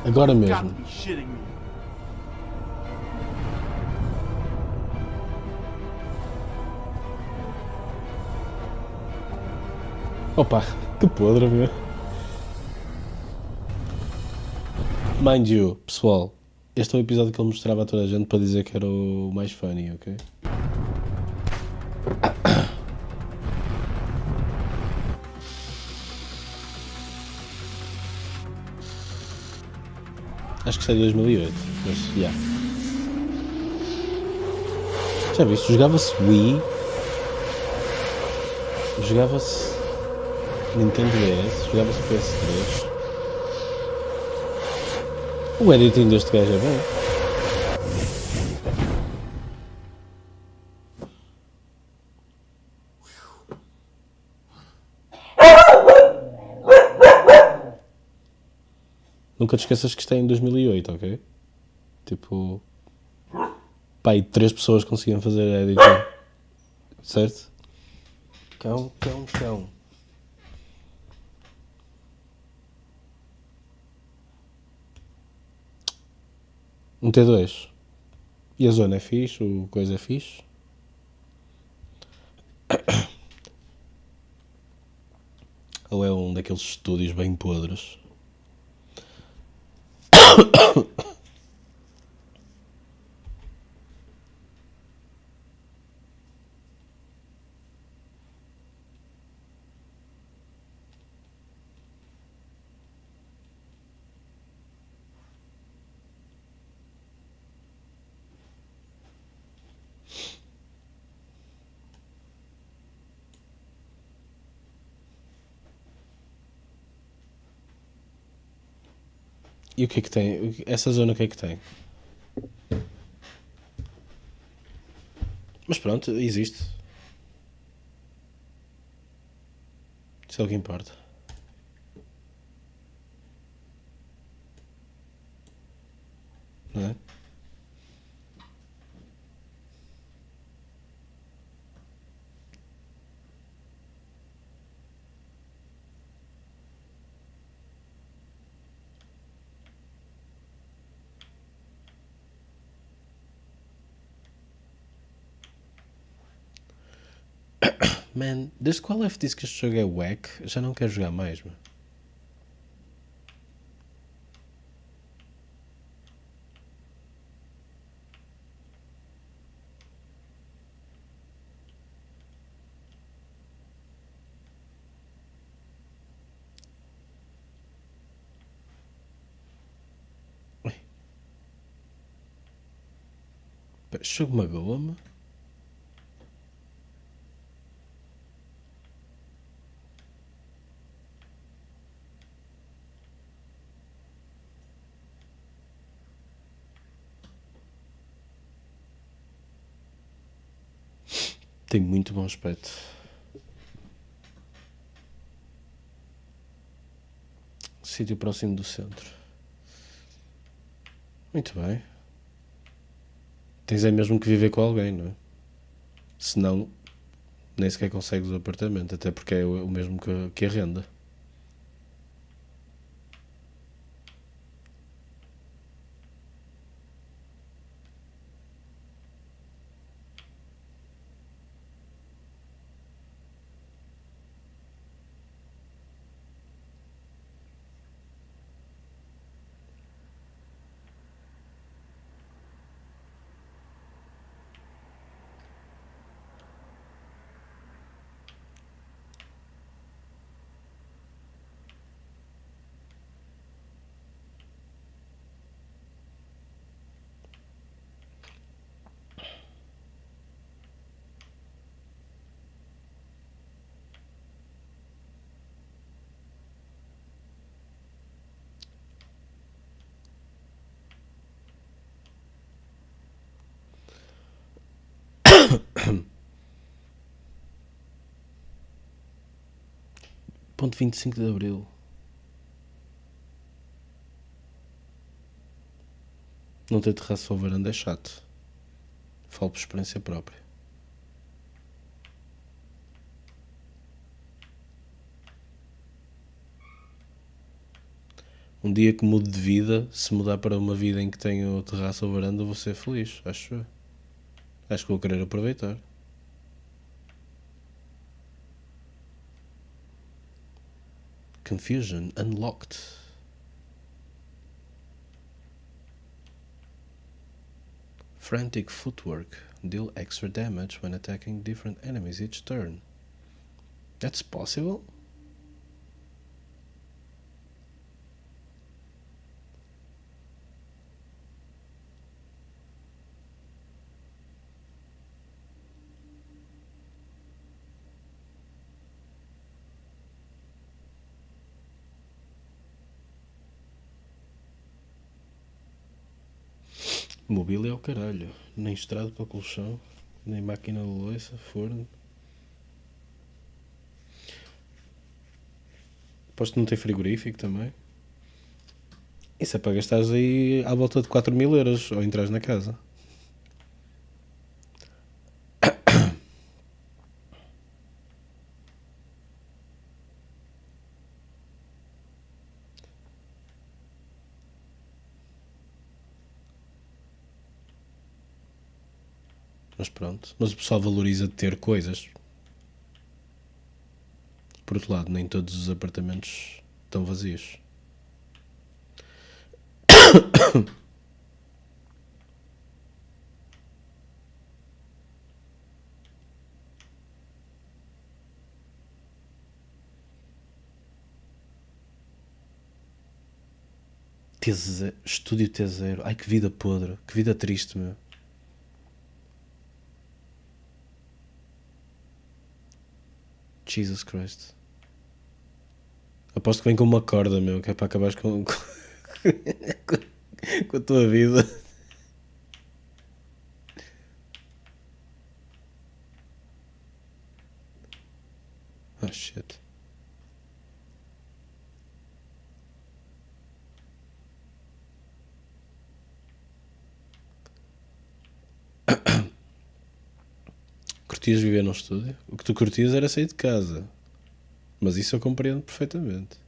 Agora Got to mesmo. be shitting me. Opa, que podre, meu. Mind you, pessoal, este é o episódio que ele mostrava a toda a gente para dizer que era o mais funny, ok? Acho que sai de 2008, mas já. Yeah. Já viste? Jogava-se Wii, jogava-se Nintendo DS, jogava-se PS3. O editing deste gajo é bom. Nunca te esqueças que isto é em 2008, ok? Tipo... Pá, e 3 pessoas conseguiam fazer editing. Certo? Cão. Um T2. E a zona é fixe, o coisa é fixe. Ou é um daqueles estúdios bem podres. E o que é que tem? Essa zona o que é que tem? Mas pronto, existe. Isso é o que importa. Não é? Man, desde qual F disse que este jogo é wack, já não quero jogar mais, mano. Este jogo magoa-me. Tem muito bom aspecto. Sítio próximo do centro. Muito bem. Tens é mesmo que viver com alguém, não é? Senão, nem sequer consegues o apartamento, até porque é o mesmo que a renda. Ponto 25 de Abril. Não ter terraço ou varanda é chato. Falo por experiência própria. Um dia que mude de vida, se mudar para uma vida em que tenho terraço ou varanda, vou ser feliz, acho eu. Acho que vou querer aproveitar. Confusion unlocked. Frantic footwork. Deal extra damage when attacking different enemies each turn. That's possible? Mobília é o caralho. Nem estrado para colchão, nem máquina de louça, forno. Aposto que não tem frigorífico também. Isso é para gastares aí à volta de 4.000 euros ao entrares na casa. Mas pronto. Mas o pessoal valoriza ter coisas. Por outro lado, nem todos os apartamentos estão vazios. Estúdio T0. Ai, que vida podre. Que vida triste, meu. Jesus Christ. Aposto que vem com uma corda, meu, que é para acabares com com a tua vida. Oh shit. Curtias viver num estúdio? O que tu curtias era sair de casa. Mas isso eu compreendo perfeitamente.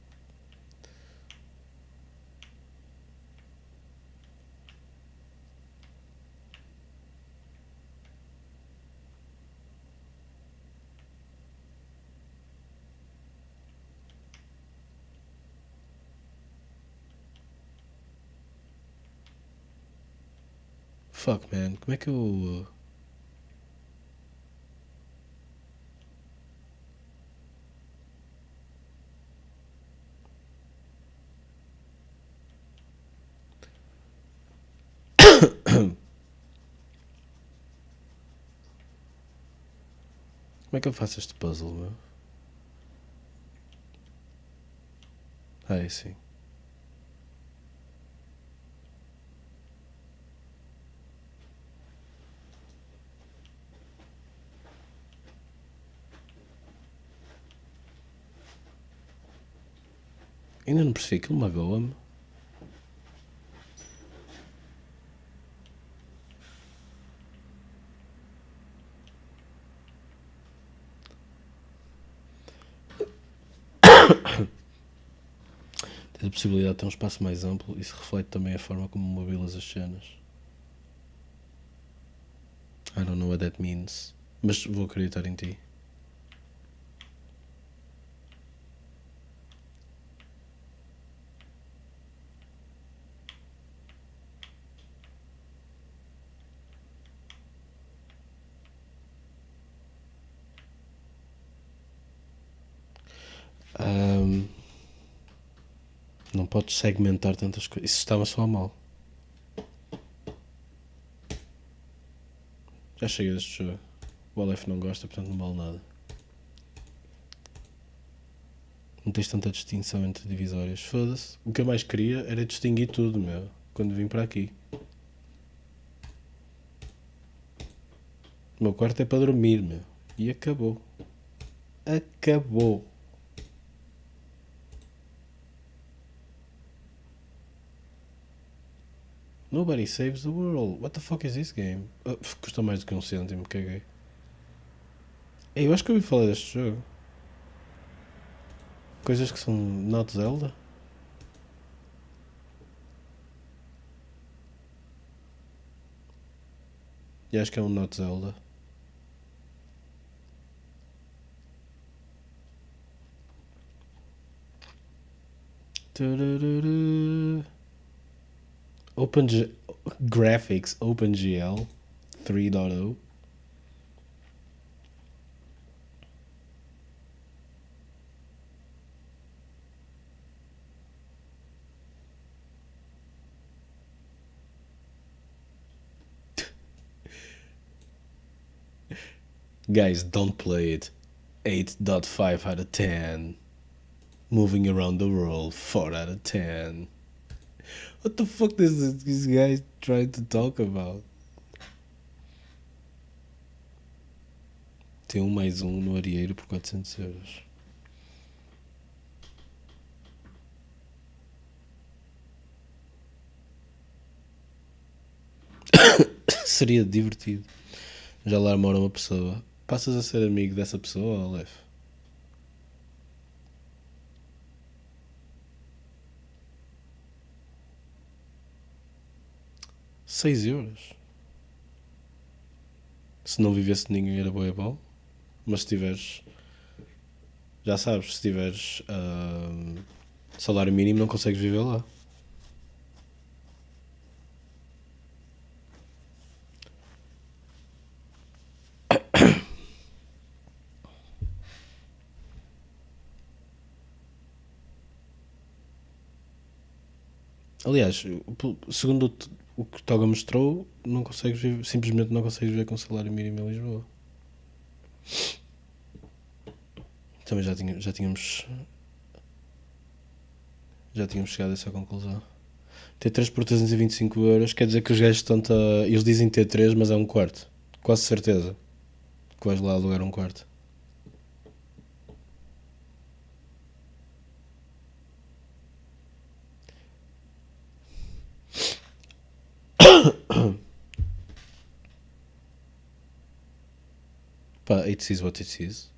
Fuck, man. Como é que eu... Como é que eu faço este puzzle, meu? Ah, é sim. Ainda não percebi, aquilo magoa-me. Tens a possibilidade de ter um espaço mais amplo, isso reflete também a forma como mobilas as cenas. I don't know what that means, mas vou acreditar em ti. Não podes segmentar tantas coisas. Isso estava só mal. Já chega deste jogo. O Aleph não gosta, portanto não vale nada. Não tens tanta distinção entre divisórias. Foda-se. O que eu mais queria era distinguir tudo, meu. Quando vim para aqui. O meu quarto é para dormir, meu. E acabou. Acabou. Nobody saves the world. What the fuck is this game? Custa mais do que 1 cêntimo, caguei. Ei, eu acho que eu ouvi falar deste jogo. Coisas que são not Zelda. E acho que é um not Zelda. Graphics OpenGL 3.0. Guys, don't play it. 8.5 out of 10. Moving around the world, 4 out of 10. What the fuck is this guy trying to talk about? Tem mais um no Arieiro por 400 euros. Seria divertido. Já lá mora uma pessoa. Passas a ser amigo dessa pessoa, Aleph? 6 euros. Se não vivesse ninguém era bué bom. Mas se tiveres... Já sabes, se tiveres salário mínimo não consegues viver lá. Aliás, segundo o que o Toga mostrou, não consegues viver, simplesmente não consegues viver com salário mínimo em Lisboa. Também já tínhamos chegado a essa conclusão. T3 por 325 euros, quer dizer que os gajos estão a... Eles dizem T3, mas é um quarto. Quase certeza que vais lá alugar um quarto. Pá, it is what it is.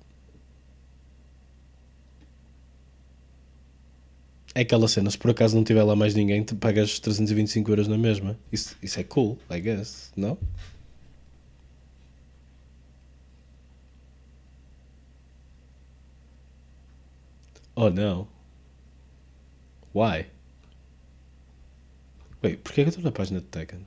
É aquela cena, se por acaso não tiver lá mais ninguém, te pagas 325 euros na mesma. Isso é cool, I guess, não? Oh não. Why? Wait, porquê é que eu estou na página de Tekken?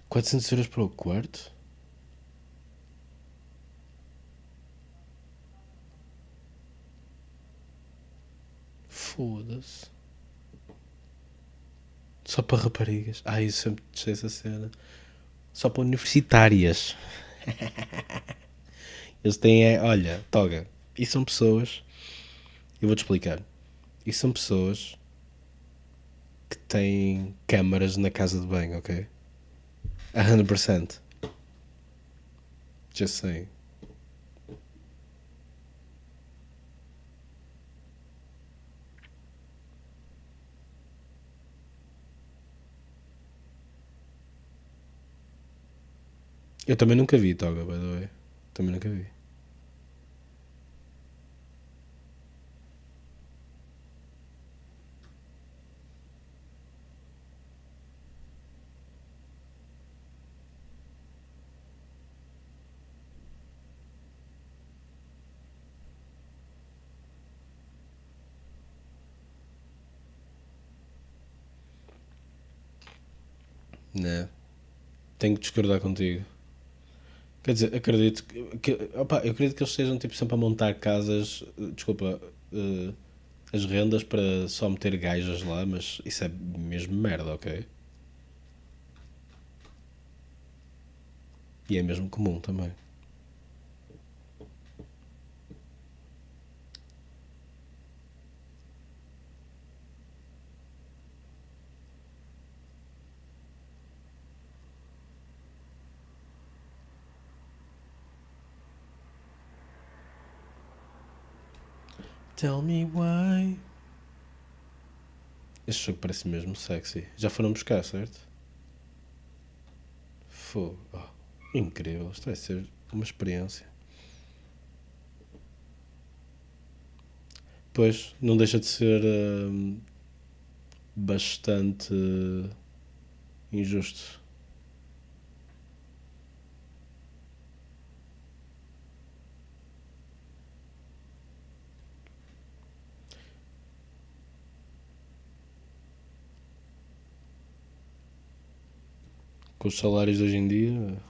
€400 para o quarto? Foda-se. Só para raparigas. Ai, eu sempre deixei essa cena. Só para universitárias. Eles têm olha, toga. E são pessoas. Eu vou-te explicar. E são pessoas que têm câmaras na casa de banho, ok? 100%. Just saying. Eu também nunca vi toga, by the way. Também nunca vi. Né? Tenho que discordar contigo. Quer dizer, acredito opa, eu acredito que eles estejam tipo, sempre a montar casas, desculpa, as rendas para só meter gajas lá, mas isso é mesmo merda, ok? E é mesmo comum também. Tell me why. Este jogo parece mesmo sexy. Já foram buscar, certo? Fogo. Oh, incrível. Isto vai ser uma experiência. Pois, não deixa de ser bastante injusto. Com os salários de hoje em dia,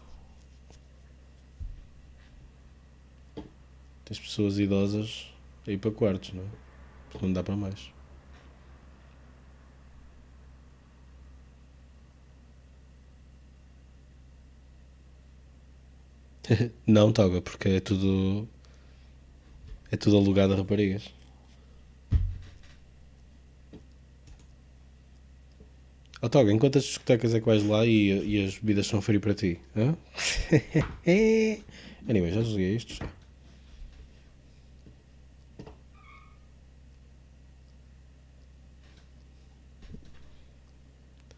tens pessoas idosas a ir para quartos, não é? Porque não dá para mais. Não, Toga, porque é tudo alugado a raparigas. Oh, Toga, em quantas discotecas é que vais lá e as bebidas são free para ti? Hã? Anyway, já desliguei isto. Já.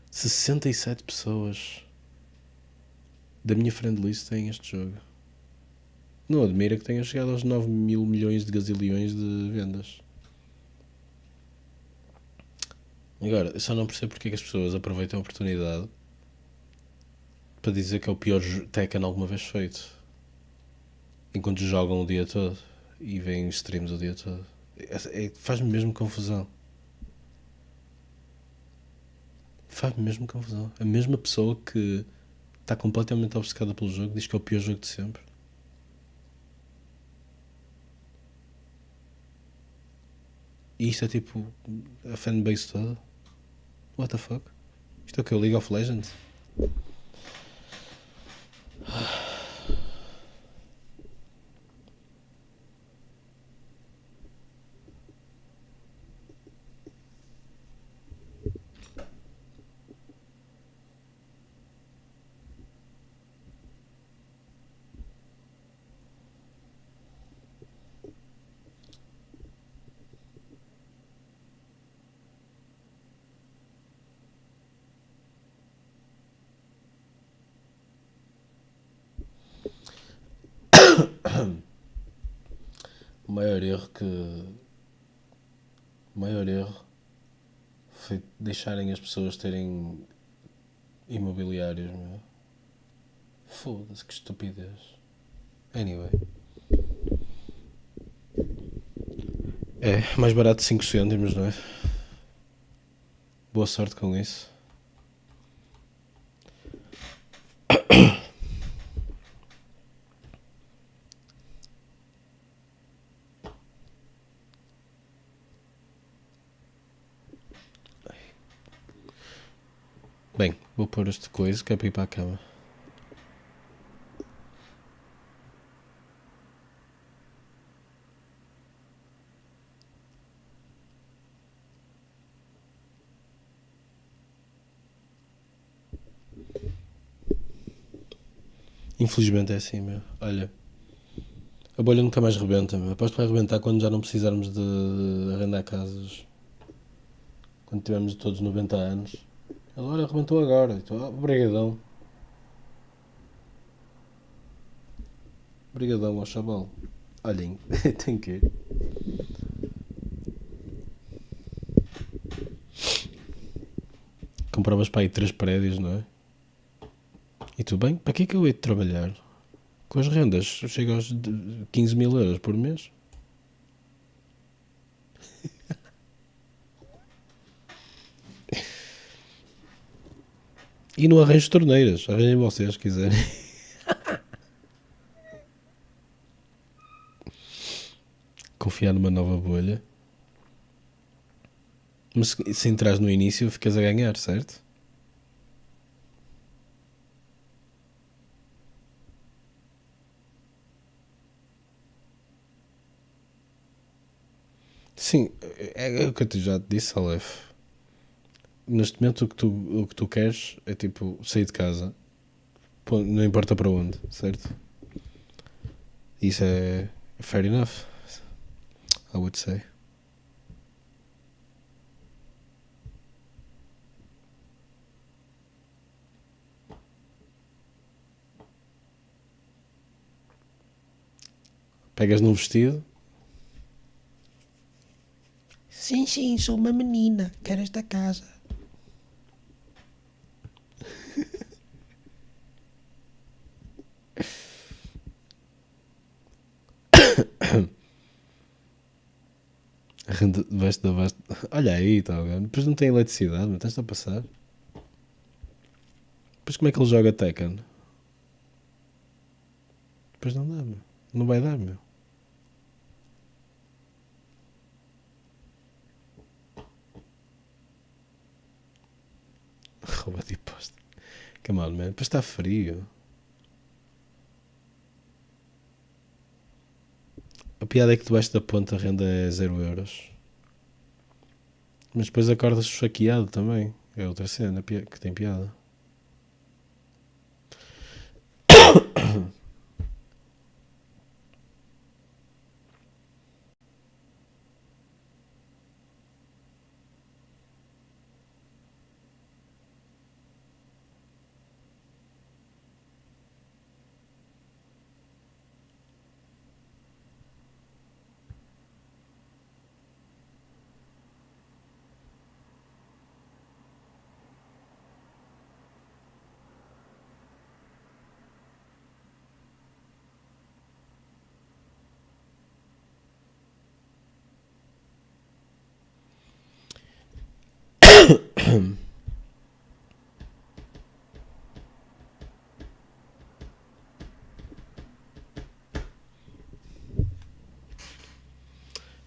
...67 pessoas da minha friend list têm este jogo. Não admira que tenha chegado aos 9 mil milhões de gazilhões de vendas. Agora, eu só não percebo porque é que as pessoas aproveitam a oportunidade para dizer que é o pior Tekken alguma vez feito. Enquanto jogam o dia todo e veem streams o dia todo. Faz-me mesmo confusão. Faz-me mesmo confusão. A mesma pessoa que está completamente obcecada pelo jogo diz que é o pior jogo de sempre. E isto é tipo a fanbase toda. What the fuck? Isto é o que? O League of Legends? maior erro que. O maior erro foi deixarem as pessoas terem imobiliários, meu. Foda-se, que estupidez. Anyway. É, mais barato 5 cêntimos, não é? Boa sorte com isso. Bem, vou pôr este coisa que é para ir para a cama. Infelizmente é assim, meu. Olha, a bolha nunca mais rebenta, meu. Aposto que vai rebentar quando já não precisarmos de arrendar casas. Quando tivermos todos 90 anos. Agora arrebentou agora. Então, obrigadão. Obrigadão ao chaval. Olhem, tem que ir. Compravas para aí 3 prédios, não é? E tu, bem, para que é que eu hei de trabalhar? Com as rendas, chego aos 15 mil euros por mês. E não arranjo torneiras, arranjem vocês se quiserem. Confiar numa nova bolha. Mas se entras no início, ficas a ganhar, certo? Sim, é o que eu já te disse, Aleph. Neste momento o que tu queres é tipo sair de casa, não importa para onde, certo? Isso é fair enough, I would say. Pegas num vestido. Sim, sou uma menina, quero esta casa. A renda debaixo da basta. Olha aí, tá vendo? Depois não tem eletricidade, mas estás a passar. Depois como é que ele joga Tekken? Depois não dá, meu. Não vai dar, meu. Rouba de posto. Come on, man. Depois está frio. A piada é que debaixo da ponta a renda é 0 euros. Mas depois acordas esfaqueado também. É outra cena que tem piada.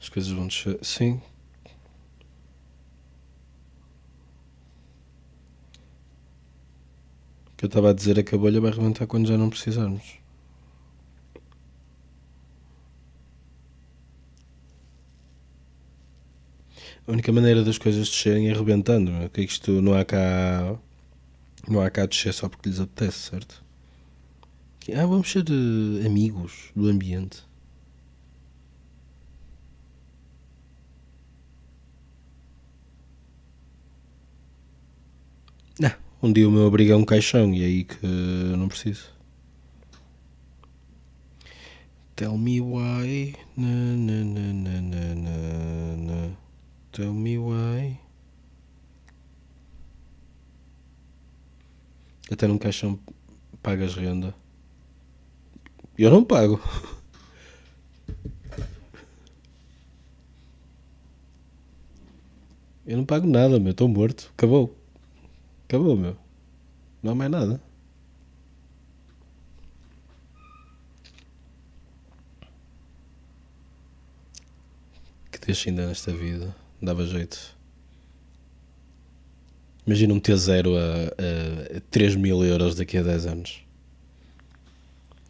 As coisas vão descer. Sim. O que eu estava a dizer é que a bolha vai rebentar quando já não precisarmos. A única maneira das coisas descerem é rebentando, meu. Que isto não há cá. Não há cá descer só porque lhes apetece, certo? Vamos ser amigos do ambiente. Um dia o meu abrigo é um caixão e é aí que eu não preciso. Tell me why. Na, na, na, na, na, na, na. Tell me why. Até num caixão pagas renda. Eu não pago. Eu não pago nada, meu. Estou morto. Acabou. Acabou, meu. Não há mais nada. Que deixa ainda nesta vida. Dava jeito. Imagina um T0 a 3.000 euros daqui a 10 anos.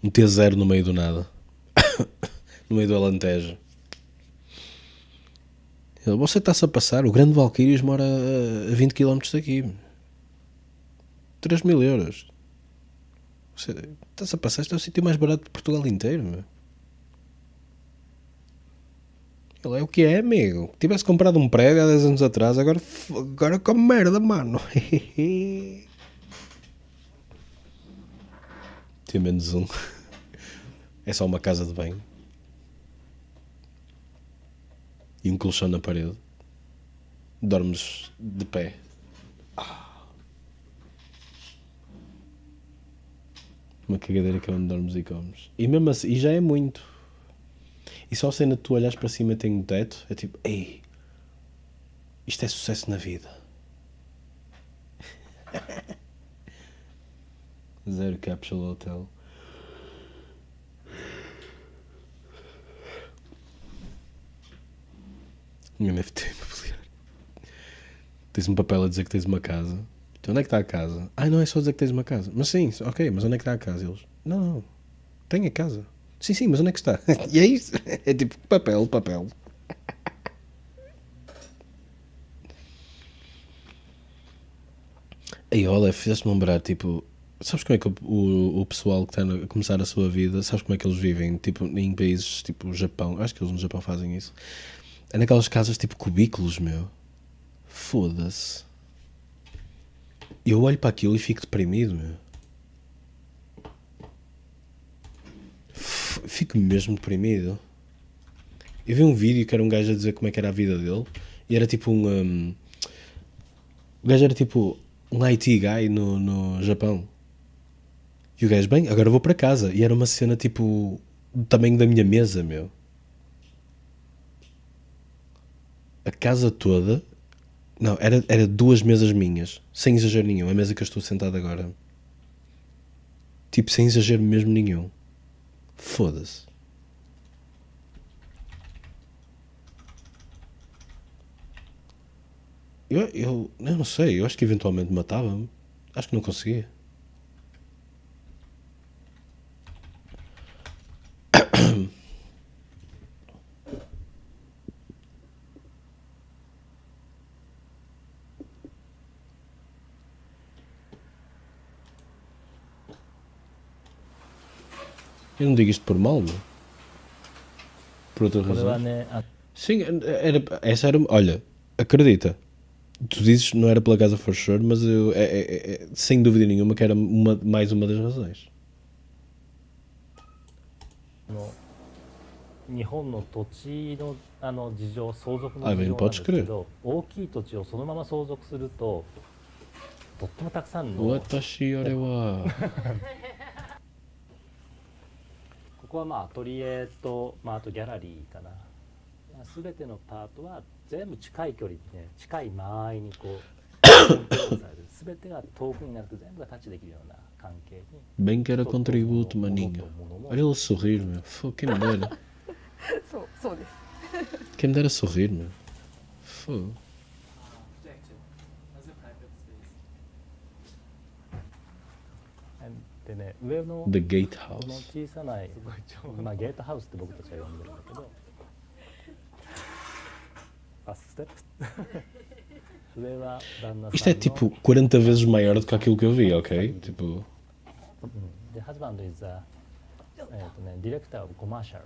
Um T0 no meio do nada. No meio do Alentejo. Você está-se a passar. O Grande Valquírias mora a 20 km daqui. 3.000 euros. Você está-se a passar. Este é o sítio mais barato de Portugal inteiro, meu. Ele é o que é, amigo. Tivesse comprado um prédio há 10 anos atrás, agora come merda, mano. Tem menos um. É só uma casa de banho. E um colchão na parede. Dormes de pé. Uma cagadeira que é onde dormes e comes. E mesmo assim, e já é muito. E só a cena de tu olhares para cima e tem um teto, é tipo, ei, isto é sucesso na vida. Zero Capsule Hotel. Um NFT imobiliário. Tens um papel a dizer que tens uma casa. Então onde é que está a casa? Não é só dizer que tens uma casa. Mas sim, ok, mas onde é que está a casa? Eles, não, tem a casa. Sim, mas onde é que está? E é isso. É tipo papel. Aí, olha, fizeste-me lembrar, tipo, sabes como é que o pessoal que está a começar a sua vida, sabes como é que eles vivem, tipo, em países tipo o Japão, acho que eles no Japão fazem isso, é naquelas casas tipo cubículos, meu. Foda-se. Eu olho para aquilo e fico deprimido, meu. Fico mesmo deprimido. Eu vi um vídeo que era um gajo a dizer como é que era a vida dele, e era tipo o gajo era tipo um IT guy no Japão. E o gajo, bem, agora vou para casa. E era uma cena tipo do tamanho da minha mesa, meu. A casa toda. Não, era 2 mesas minhas. Sem exagero nenhum. A mesa que eu estou sentado agora. Tipo, sem exagero mesmo nenhum. Foda-se. Eu não sei. Eu acho que eventualmente matava-me. Acho que não conseguia. Eu não digo isto por mal, meu. Por outra razão. Sim, essa era. Olha, acredita. Tu dizes não era pela casa for sure, mas eu, sem dúvida nenhuma que era mais uma das razões. 日本の土地の事情、相続の Ah, 事 bem, 情なん podes ですけ crer. ど、大きい土地をそのまま相続すると、とってもたくさんの。Watashi ore wa. ここはまあアトリエと、あとギャラリーかな。すべてのパートは全部近い距離でね、近い間合いにこうコントロールされる。すべてが遠くになると全部がタッチできるような関係に。 Bem que era contributo, maninho. Olha ele a sorrir, meu. Quem me dera. そうです。 Quem me dera sorrir, meu. Fogo. The Gatehouse. この小さな、ゲートハウスって僕たちは呼んでるんだけど、ファーストステップ。上は旦那さんの。 Isto é tipo 40 vezes maior do que aquilo que eu vi, ok? Tipo. The husband is director of commercial.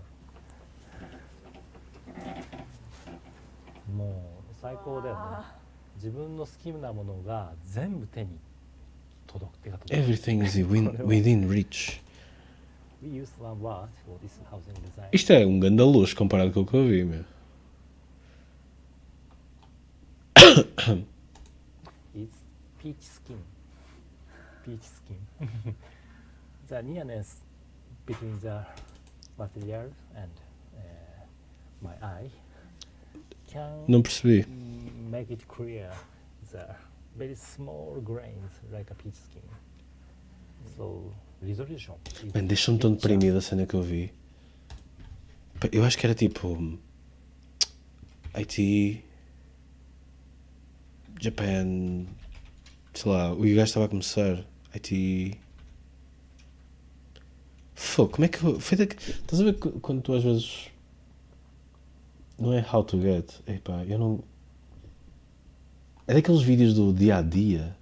もう最高だよね。自分の好きなものが全部手に届く。 Everything is within reach. we use one word for this housing design. Isto é um ganda luxo comparado com o que eu vi, meu. It's peach skin. Peach skin. The nearness between the material and my eye can Não percebi. make it clear the very small grains like a peach skin. So resolution. is Man, deixa-me tão richer. deprimido a cena que eu vi. Pá, eu acho que era tipo. IT. Japan. Sei lá, o gajo estava a começar. IT. Fuck, como é que eu. Foi da... Estás a ver quando tu às vezes. Não é how to get. Epá, eu não. É daqueles vídeos do dia a dia.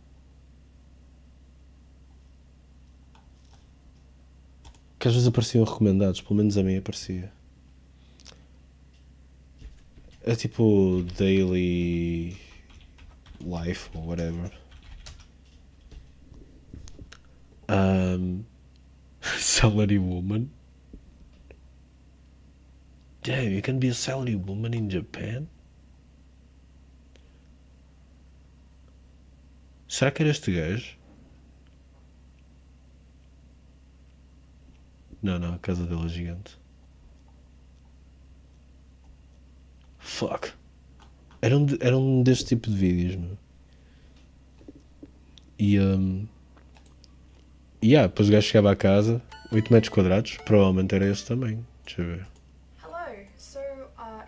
Que às vezes apareciam recomendados, pelo menos a mim aparecia. É tipo daily life or whatever. Salary woman. Damn, you can be a salary woman in Japan? Será que era este gajo? Não, não, a casa dele é gigante. Fuck. Era um deste tipo de vídeos, meu. E, depois o gajo chegava à casa, 8 metros quadrados, provavelmente era esse também. Deixa eu ver. Hello. So,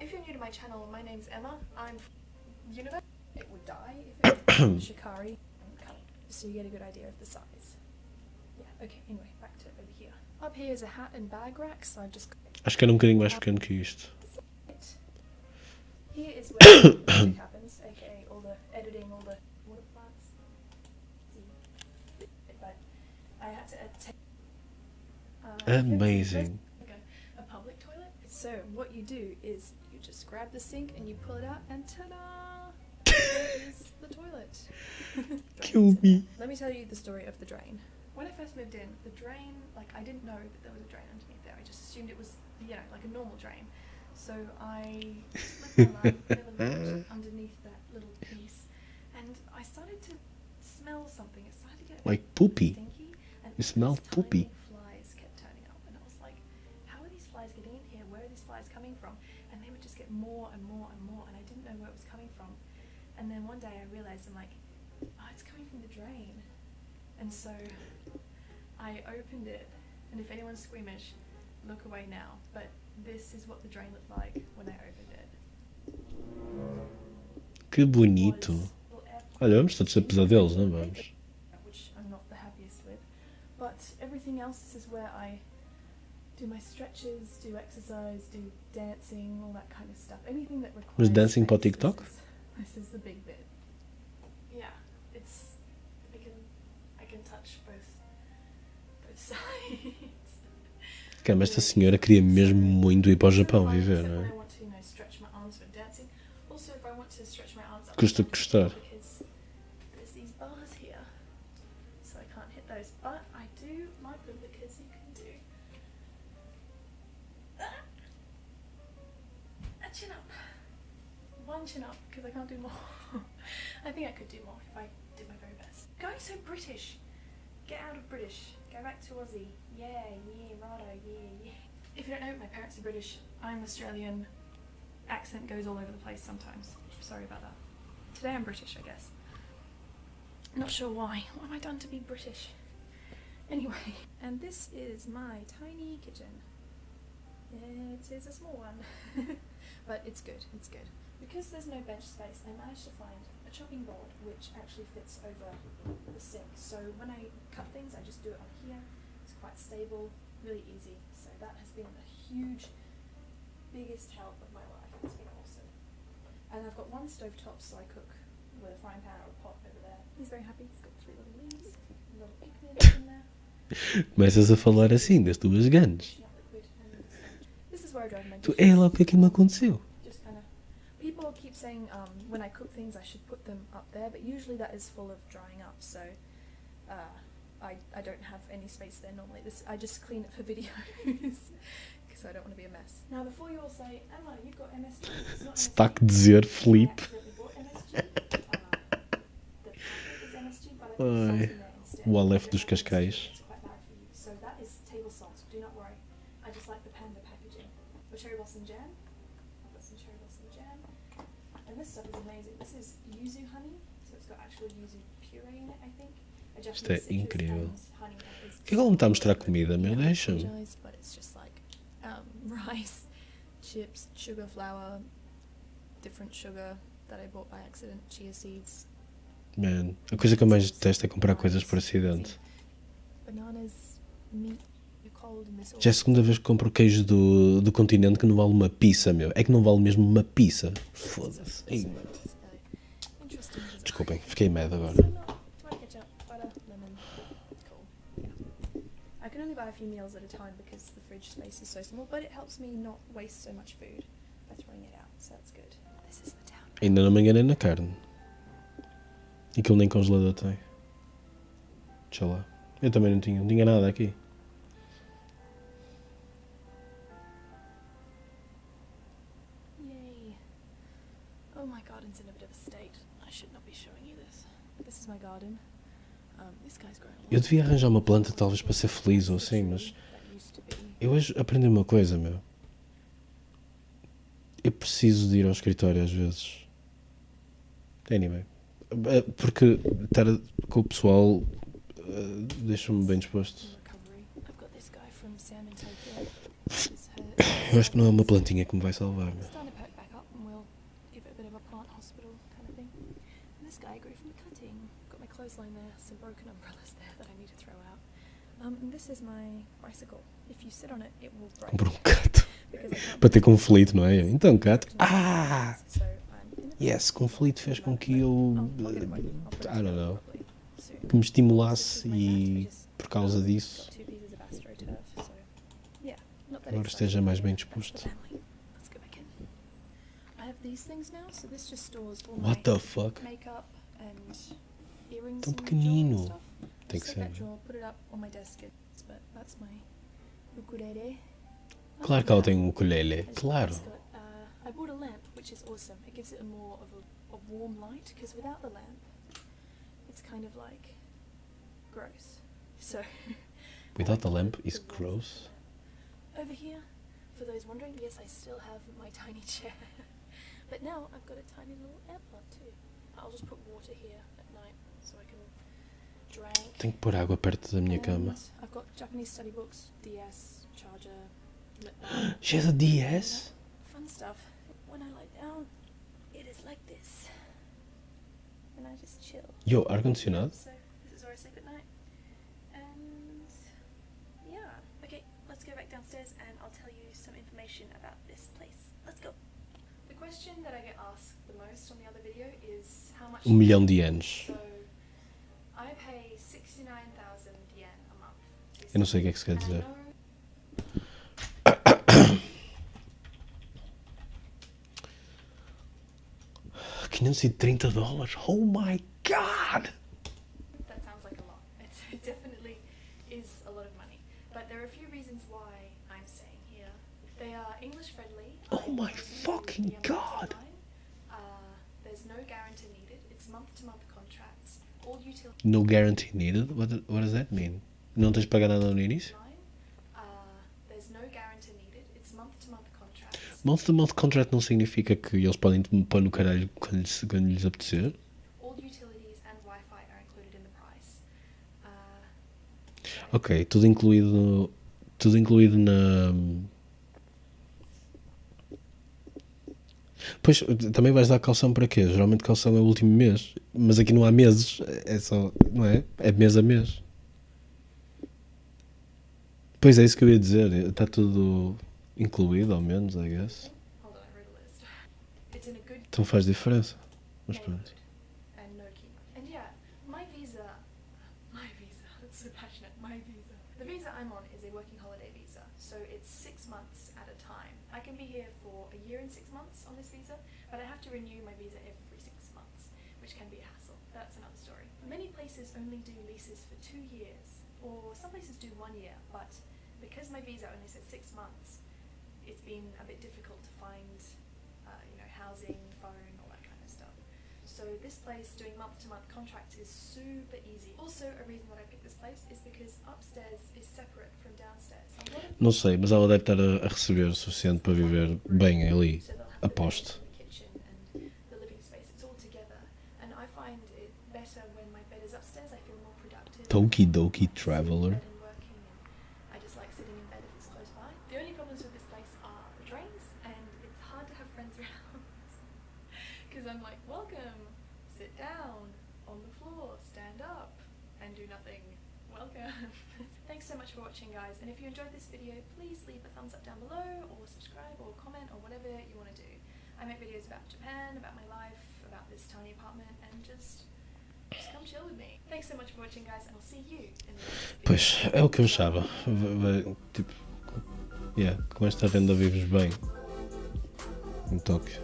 if you're new to my channel, my name's Emma. I'm universe. It would die if it was Shikari. So you get a good idea of the size. Yeah. Okay. Anyway, back to over here. Up here is a hat and bag rack. So I've just. Acho que era um bocadinho mais pequeno que isto. Here is where the magic happens, aka all the editing, all the water plants. See, but I had to Amazing. like a public toilet. So what you do is you just grab the sink and you pull it out, and ta-da! There is the toilet. Kill me. Let me tell you the story of the drain. When I first moved in, the drain, like I didn't know that there was a drain underneath there. I just assumed it was, like a normal drain. So I just lived my life, never looked underneath that little piece, and I started to smell something. It started to get a Like bit poopy. stinky, and You smell these poopy. tiny flies kept turning up, and I was like, "How are these flies getting in here? Where are these flies coming from?" And they would just get more and more and more, and I didn't know where it was coming from. And then one day I realized, I'm like, "Oh, it's coming from the drain," and so I opened it. And if anyone's squeamish, look away now. But this is what the drain looked like when I opened it. Que bonito. Olha, vamos todos ter pesadelos, não vamos? Which I'm not the happiest with. But everything else, this is where I do my stretches, do exercise, do dancing, all that kind of stuff. Anything that requires Mas dancing para o space, TikTok? This is the big bit. Yeah, it's I can touch both sides. Cara, mas esta senhora queria mesmo muito ir para o Japão viver, não é? Custa o que custar. There's these bars here, so I can't hit those, but I do like them because you can do a chin up, one chin up, because I can't do more. I think I could do more if I did my very best. Going so British, get out of British, go back to Aussie. Yeah, righto, yeah. If you don't know, my parents are British, I'm Australian. Accent goes all over the place sometimes. Sorry about that. Today I'm British, I guess. Not sure why. What have I done to be British? Anyway, and this is my tiny kitchen. It is a small one, but it's good, it's good. Because there's no bench space, I managed to find a chopping board which actually fits over the sink. So when I cut things, I just do it on here. It's quite stable, really easy. So that has been a huge, biggest help of my life. It's been awesome. And I've got one stove top, so I cook with a frying pan or a pot over there. He's very happy. He's got 3 little leaves, a little picnic in there. Começas a falar assim das tuas ganas. This is where I drive my Tu, dishes. lá, o que é que me aconteceu? Just kind of. People keep saying when I cook things I should put them up there, but usually that is full of drying up. So I don't have any space there normally. I just clean it for videos because I don't want to be a mess. Now before you all say, Emma, you've got MSG. It's not MSG. Está a dizer, Felipe. I accidentally bought MSG. The packet is MSG, but I put salt Ai, in there instead. o Aleph I don't dos have Cascais. MSG, it's quite bad for you. So that is table salt. Do not worry. I just like the panda packaging. Or cherry blossom jam. I've got some cherry blossom jam. And this stuff is amazing. This is yuzu honey, so it's got actual yuzu puree in it, I think. Isto é incrível. Por que ele não está a mostrar comida, meu? Deixa-me. But it's just like rice, chips, sugar, flour, different sugar that I bought by accident, chia seeds. Man, a coisa que eu mais detesto é comprar coisas por acidente. Bananas, meat, cold in this. Já é a segunda vez que compro queijo do continente que não vale uma pizza, meu. É que não vale mesmo uma pizza. Foda-se. Ei, mano. Desculpem, fiquei medo agora. I can only buy a few meals at a time because the fridge space is so small, but it helps me not waste so much food by throwing it out, so that's good. This is the town. Ainda não me enganei na carne. E aquilo nem congelador tem. Deixa lá. Eu também não tinha nada aqui. Yay. Oh, my garden's in a bit of a state. I should not be showing you this. This is my garden. This guy's grown a lot. Eu devia arranjar uma planta talvez para ser feliz ou assim, mas eu hoje aprendi uma coisa, meu. Eu preciso de ir ao escritório às vezes. Anyway. Porque estar com o pessoal deixa-me bem disposto. Eu acho que não é uma plantinha que me vai salvar, meu. This is my bicycle. If you sit on it, it will break. Compro um gato. Para ter conflito, não é? Então, gato. Ah! Yes, conflito fez com que eu. I don't know. Que me estimulasse e por causa disso agora esteja mais bem disposto. What the fuck? Tão pequenino. Tem que ser. Claro que ela tem um ukulele. Claro. I bought a lamp, which is awesome. It gives it more of a warm light, because without the lamp, it's kind of like gross. So Without the lamp is gross. over here, for those wondering, yes, I still have my tiny chair. But now I've got a tiny little air plant too. I'll just put water here at night so I can drink. Tenho que pôr água perto da minha cama. I've got Japanese study books, DS, charger, lip balm. She has a DS? Fun stuff. When I lie down, it is like this. And I just chill. Yo, ar-condicionado? So this is where I sleep at night. And yeah. Okay, let's go back downstairs and I'll tell you some information about this place. Let's go. The question that I get asked the most on the other video is how much 1 milhão de ienes. So I pay 69,000 yen a month. Eu não sei o que é que se quer dizer. 530 dólares. Oh my god! That sounds like a lot. It definitely is a lot of money. But there are a few reasons why I'm staying here. They are English friendly. Oh my fucking god! There's no guarantee needed. It's month-to-month contracts. All utilities. No guarantee needed? What does that mean? Não tens de pagar nada no início? There's no guarantee needed. It's month-to-month contracts. Month-to-month contract não significa que eles podem te pôr no caralho quando lhes apetecer? All utilities and Wi-Fi are included in the price. Ok, tudo incluído na... Pois, também vais dar calção para quê? Geralmente calção é o último mês, mas aqui não há meses, é só, não é? É mês a mês. Pois é isso que eu ia dizer, está tudo incluído, ao menos, I guess. Então faz diferença, mas pronto. And yeah, my visa, that's so passionate, my visa. The visa I'm on is a working holiday visa, so it's 6 months at a time. I can be here for a year and 6 months on this visa, but I have to renew my visa every 6 months. which can be a hassle. That's another story. Many places only do leases for 2 years, or some places do 1 year, but because my visa only says 6 months, it's been a bit difficult to find, housing, phone, all that kind of stuff. So this place doing month-to-month contracts is super easy. Also, a reason that I picked this place is because upstairs is separate from downstairs. Não sei, mas ela deve estar a receber o suficiente para viver bem ali. Aposto. The kitchen and the living space, it's all together. And I find it better when my bed is upstairs. I feel more productive. Toki Doki Traveler. And working, and I just like sitting in bed if it's close by. The only problems with this place are the drains, and it's hard to have friends around. Because I'm like, welcome, sit down, on the floor, stand up, and do nothing. Welcome. Thanks so much for watching, guys, and if you enjoyed this video, please leave a thumbs up down below, or subscribe, or comment, or whatever you want to do. I make videos about Japan, about my life, about this tiny apartment, and just come chill with me. Thanks so much for watching, guys, and I'll see you in the next video. Pois, é o que eu achava. Tipo, com esta renda vives bem. Em Tóquio.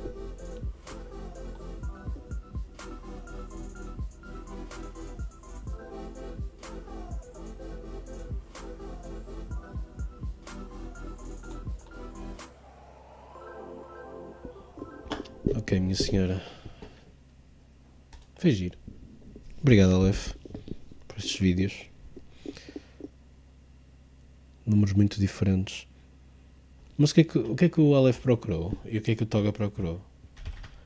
Ok, minha senhora. Foi giro. Obrigado, Aleph, por estes vídeos. Números muito diferentes. Mas o que é que o Aleph procurou? E o que é que o Toga procurou?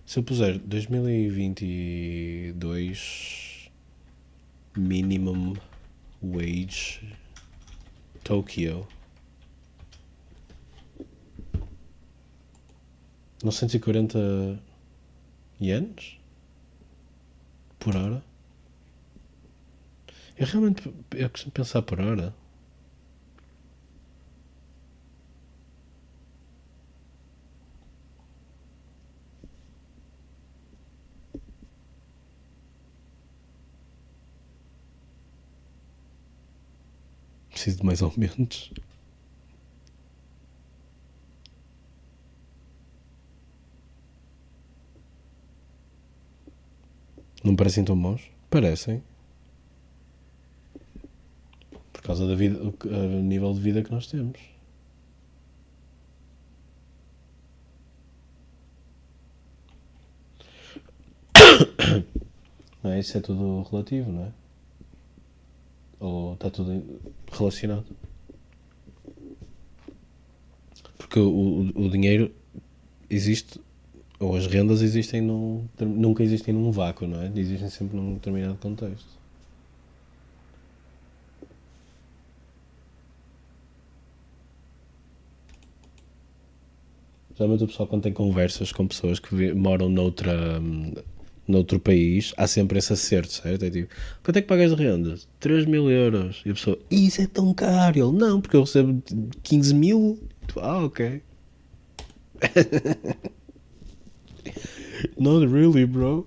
Se eu puser 2022 Minimum Wage Tokyo 940 ienes por hora? Eu costumo pensar por hora. Preciso de mais aumentos. Não parecem tão bons? Parecem. Por causa da vida, o nível de vida que nós temos. Não é? Isso é tudo relativo, não é? Ou está tudo relacionado? Porque o dinheiro existe, ou as rendas existem nunca existem num vácuo, não é? Existem sempre num determinado contexto. Geralmente o pessoal, quando tem conversas com pessoas que moram noutro país, há sempre esse acerto, certo? É tipo, quanto é que pagas de rendas? 3.000 euros. E a pessoa, isso é tão caro. Ele, não, porque eu recebo 15.000. Ok. Not really, bro.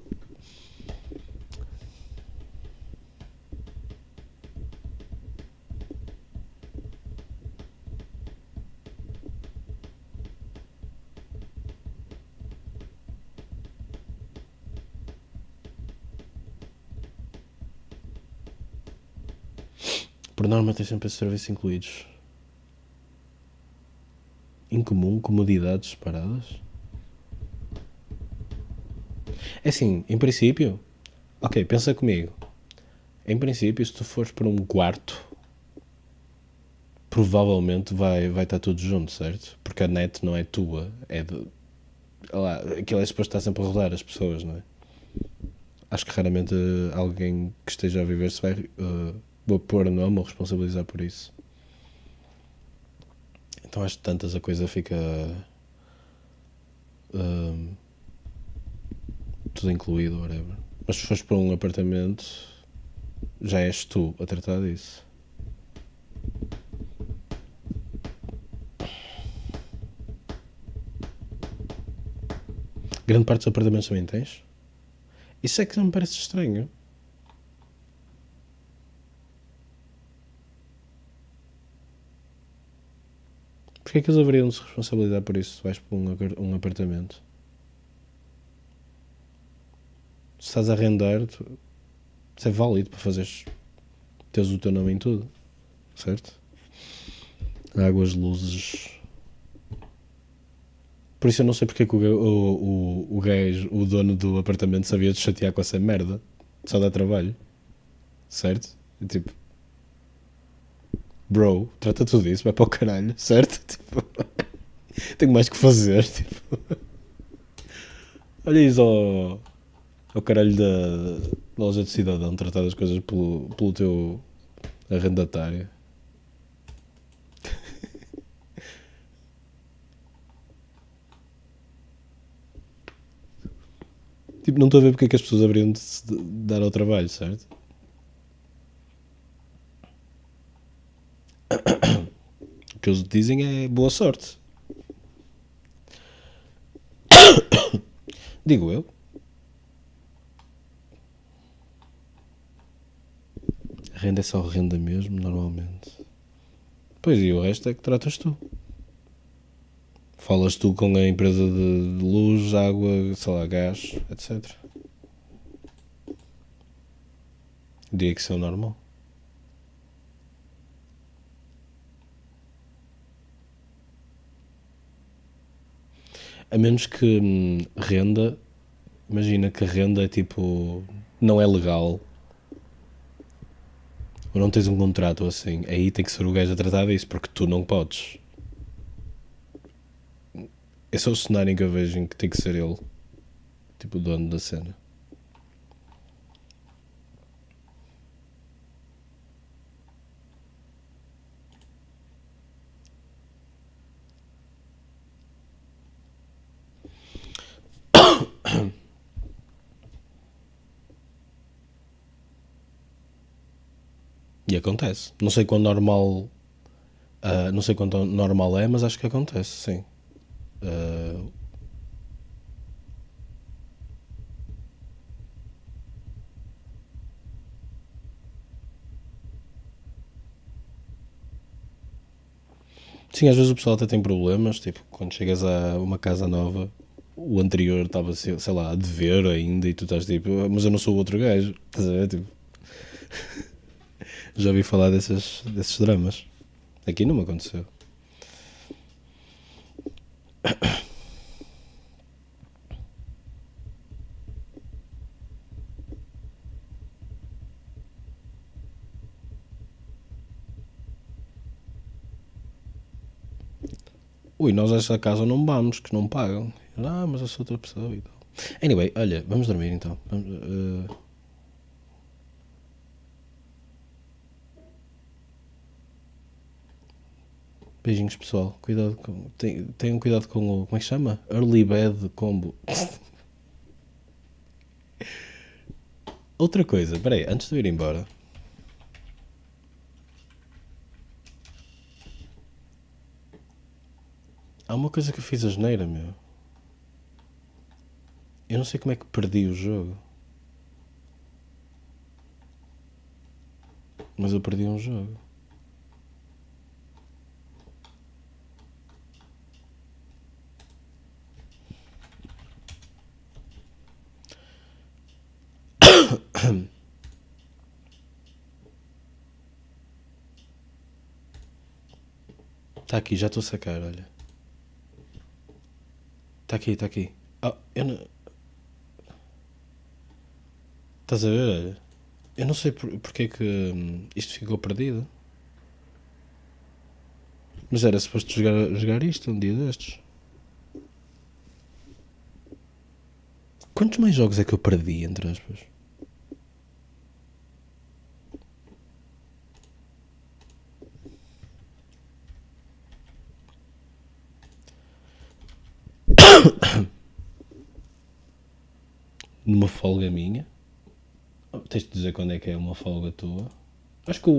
Por norma tem sempre esses serviços incluídos. Incomum, comodidades separadas. É assim, em princípio, ok, pensa comigo. Em princípio, se tu fores para um quarto, provavelmente vai estar tudo junto, certo? Porque a net não é tua, é de... Lá, aquilo é suposto estar sempre a rodar as pessoas, não é? Acho que raramente alguém que esteja a viver se vai pôr a nome ou responsabilizar por isso. Então acho que tantas a coisa fica tudo incluído, whatever. Mas se fores para um apartamento, já és tu a tratar disso. Grande parte dos apartamentos também tens? Isso é que não me parece estranho. Porquê é que eles haveriam de se responsabilizar por isso se vais para um apartamento? Se estás a arrendar, isso é válido para teres o teu nome em tudo, certo? Águas, luzes. Por isso eu não sei porque é que o gajo, o dono do apartamento, sabia de chatear com essa merda. Só dá trabalho. Certo? Tipo, bro, trata tudo isso, vai para o caralho, certo? Tipo, tenho mais que fazer. Tipo, olha isso ao caralho da loja de cidadão, tratar as coisas pelo teu arrendatário. Tipo, não estou a ver porque é que as pessoas haveriam de se dar ao trabalho, certo? O que eles dizem é boa sorte. Digo eu. A renda é só renda mesmo, normalmente. Pois, e o resto é que tratas tu. Falas tu com a empresa de luz, água, sei lá, gás, etc. Diria que isso é o normal. A menos que renda, imagina que renda é tipo, não é legal, ou não tens um contrato ou assim, aí tem que ser o gajo a tratar disso, porque tu não podes. Esse é o cenário em que eu vejo em que tem que ser ele, tipo, o dono da cena. E acontece. Não sei quão normal, não sei quanto normal é, mas acho que acontece, sim. Sim, às vezes o pessoal até tem problemas, tipo, quando chegas a uma casa nova, o anterior estava, sei lá, a dever ainda e tu estás tipo, mas eu não sou o outro gajo, estás a ver? Tipo, já ouvi falar desses dramas. Aqui não me aconteceu. Ui, nós a essa casa não vamos, que não pagam. Mas eu sou outra pessoa e tal. Anyway, olha, vamos dormir então. Beijinhos pessoal, cuidado com. Tenham cuidado com o. Como é que chama? Early Bed Combo. Outra coisa, peraí, antes de eu ir embora. Há uma coisa que eu fiz asneira, meu. Eu não sei como é que perdi o jogo. Mas eu perdi um jogo. Está aqui, já estou a sacar, olha. Está aqui, está aqui. Eu não... Estás a ver, olha. Eu não sei porque é que isto ficou perdido. Mas era suposto jogar isto um dia destes. Quantos mais jogos é que eu perdi, entre aspas? Numa folga minha. Tens de dizer quando é que é uma folga tua. Acho que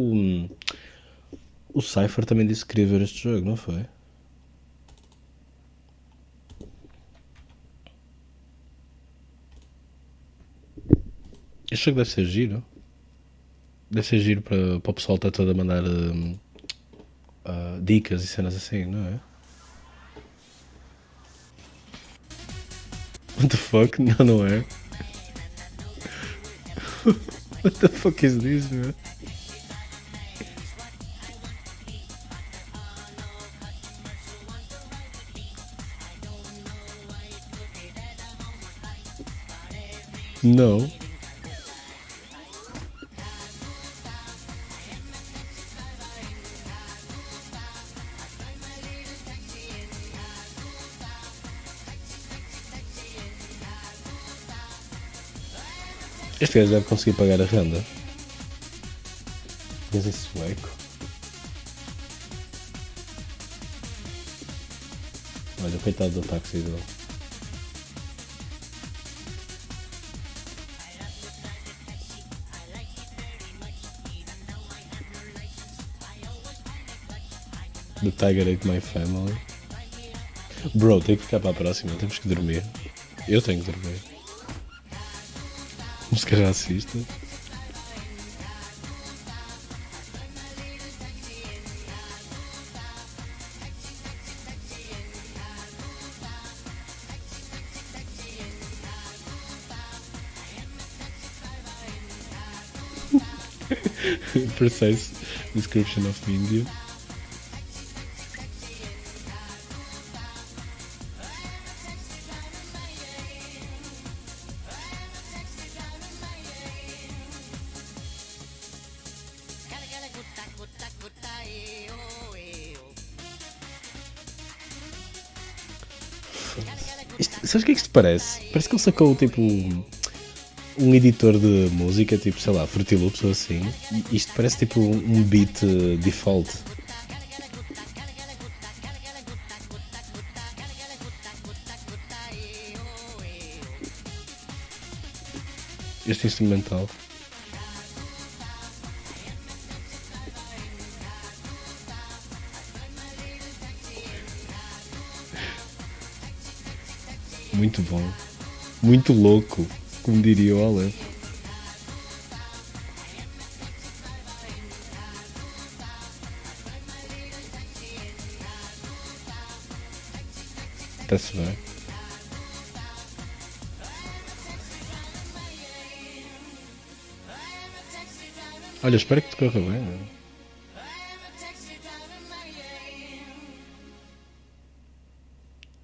o Cypher também disse que queria ver este jogo, não foi? Este jogo deve ser giro. Deve ser giro para o pessoal estar todo a mandar dicas e cenas assim, não é? What the fuck? Não, não é? What the fuck is this, man? No. Este gajo deve conseguir pagar a renda. Mas é sueco. Olha, coitado do táxi dele. The Tiger Ate My Family. Bro, tenho que ficar para a próxima, temos que dormir. Eu tenho que dormir. Música racista. Precise description of India. Sabes o que é que isto parece? Parece que ele sacou tipo um editor de música, tipo, sei lá, Fruity Loops ou assim. E isto parece tipo um beat default. Este instrumental. Muito bom. Muito louco, como diria o Aleph. Está-se bem. Olha, espero que te corra bem, não é?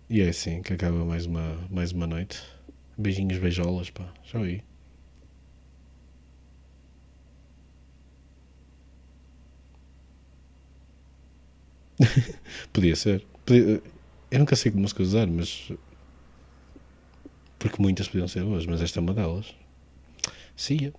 E é assim que acaba mais uma noite. Beijinhos, beijolas, pá. Já ouvi. Podia ser. Eu nunca sei que música usar, mas... Porque muitas podiam ser boas, mas esta é uma delas. See ya.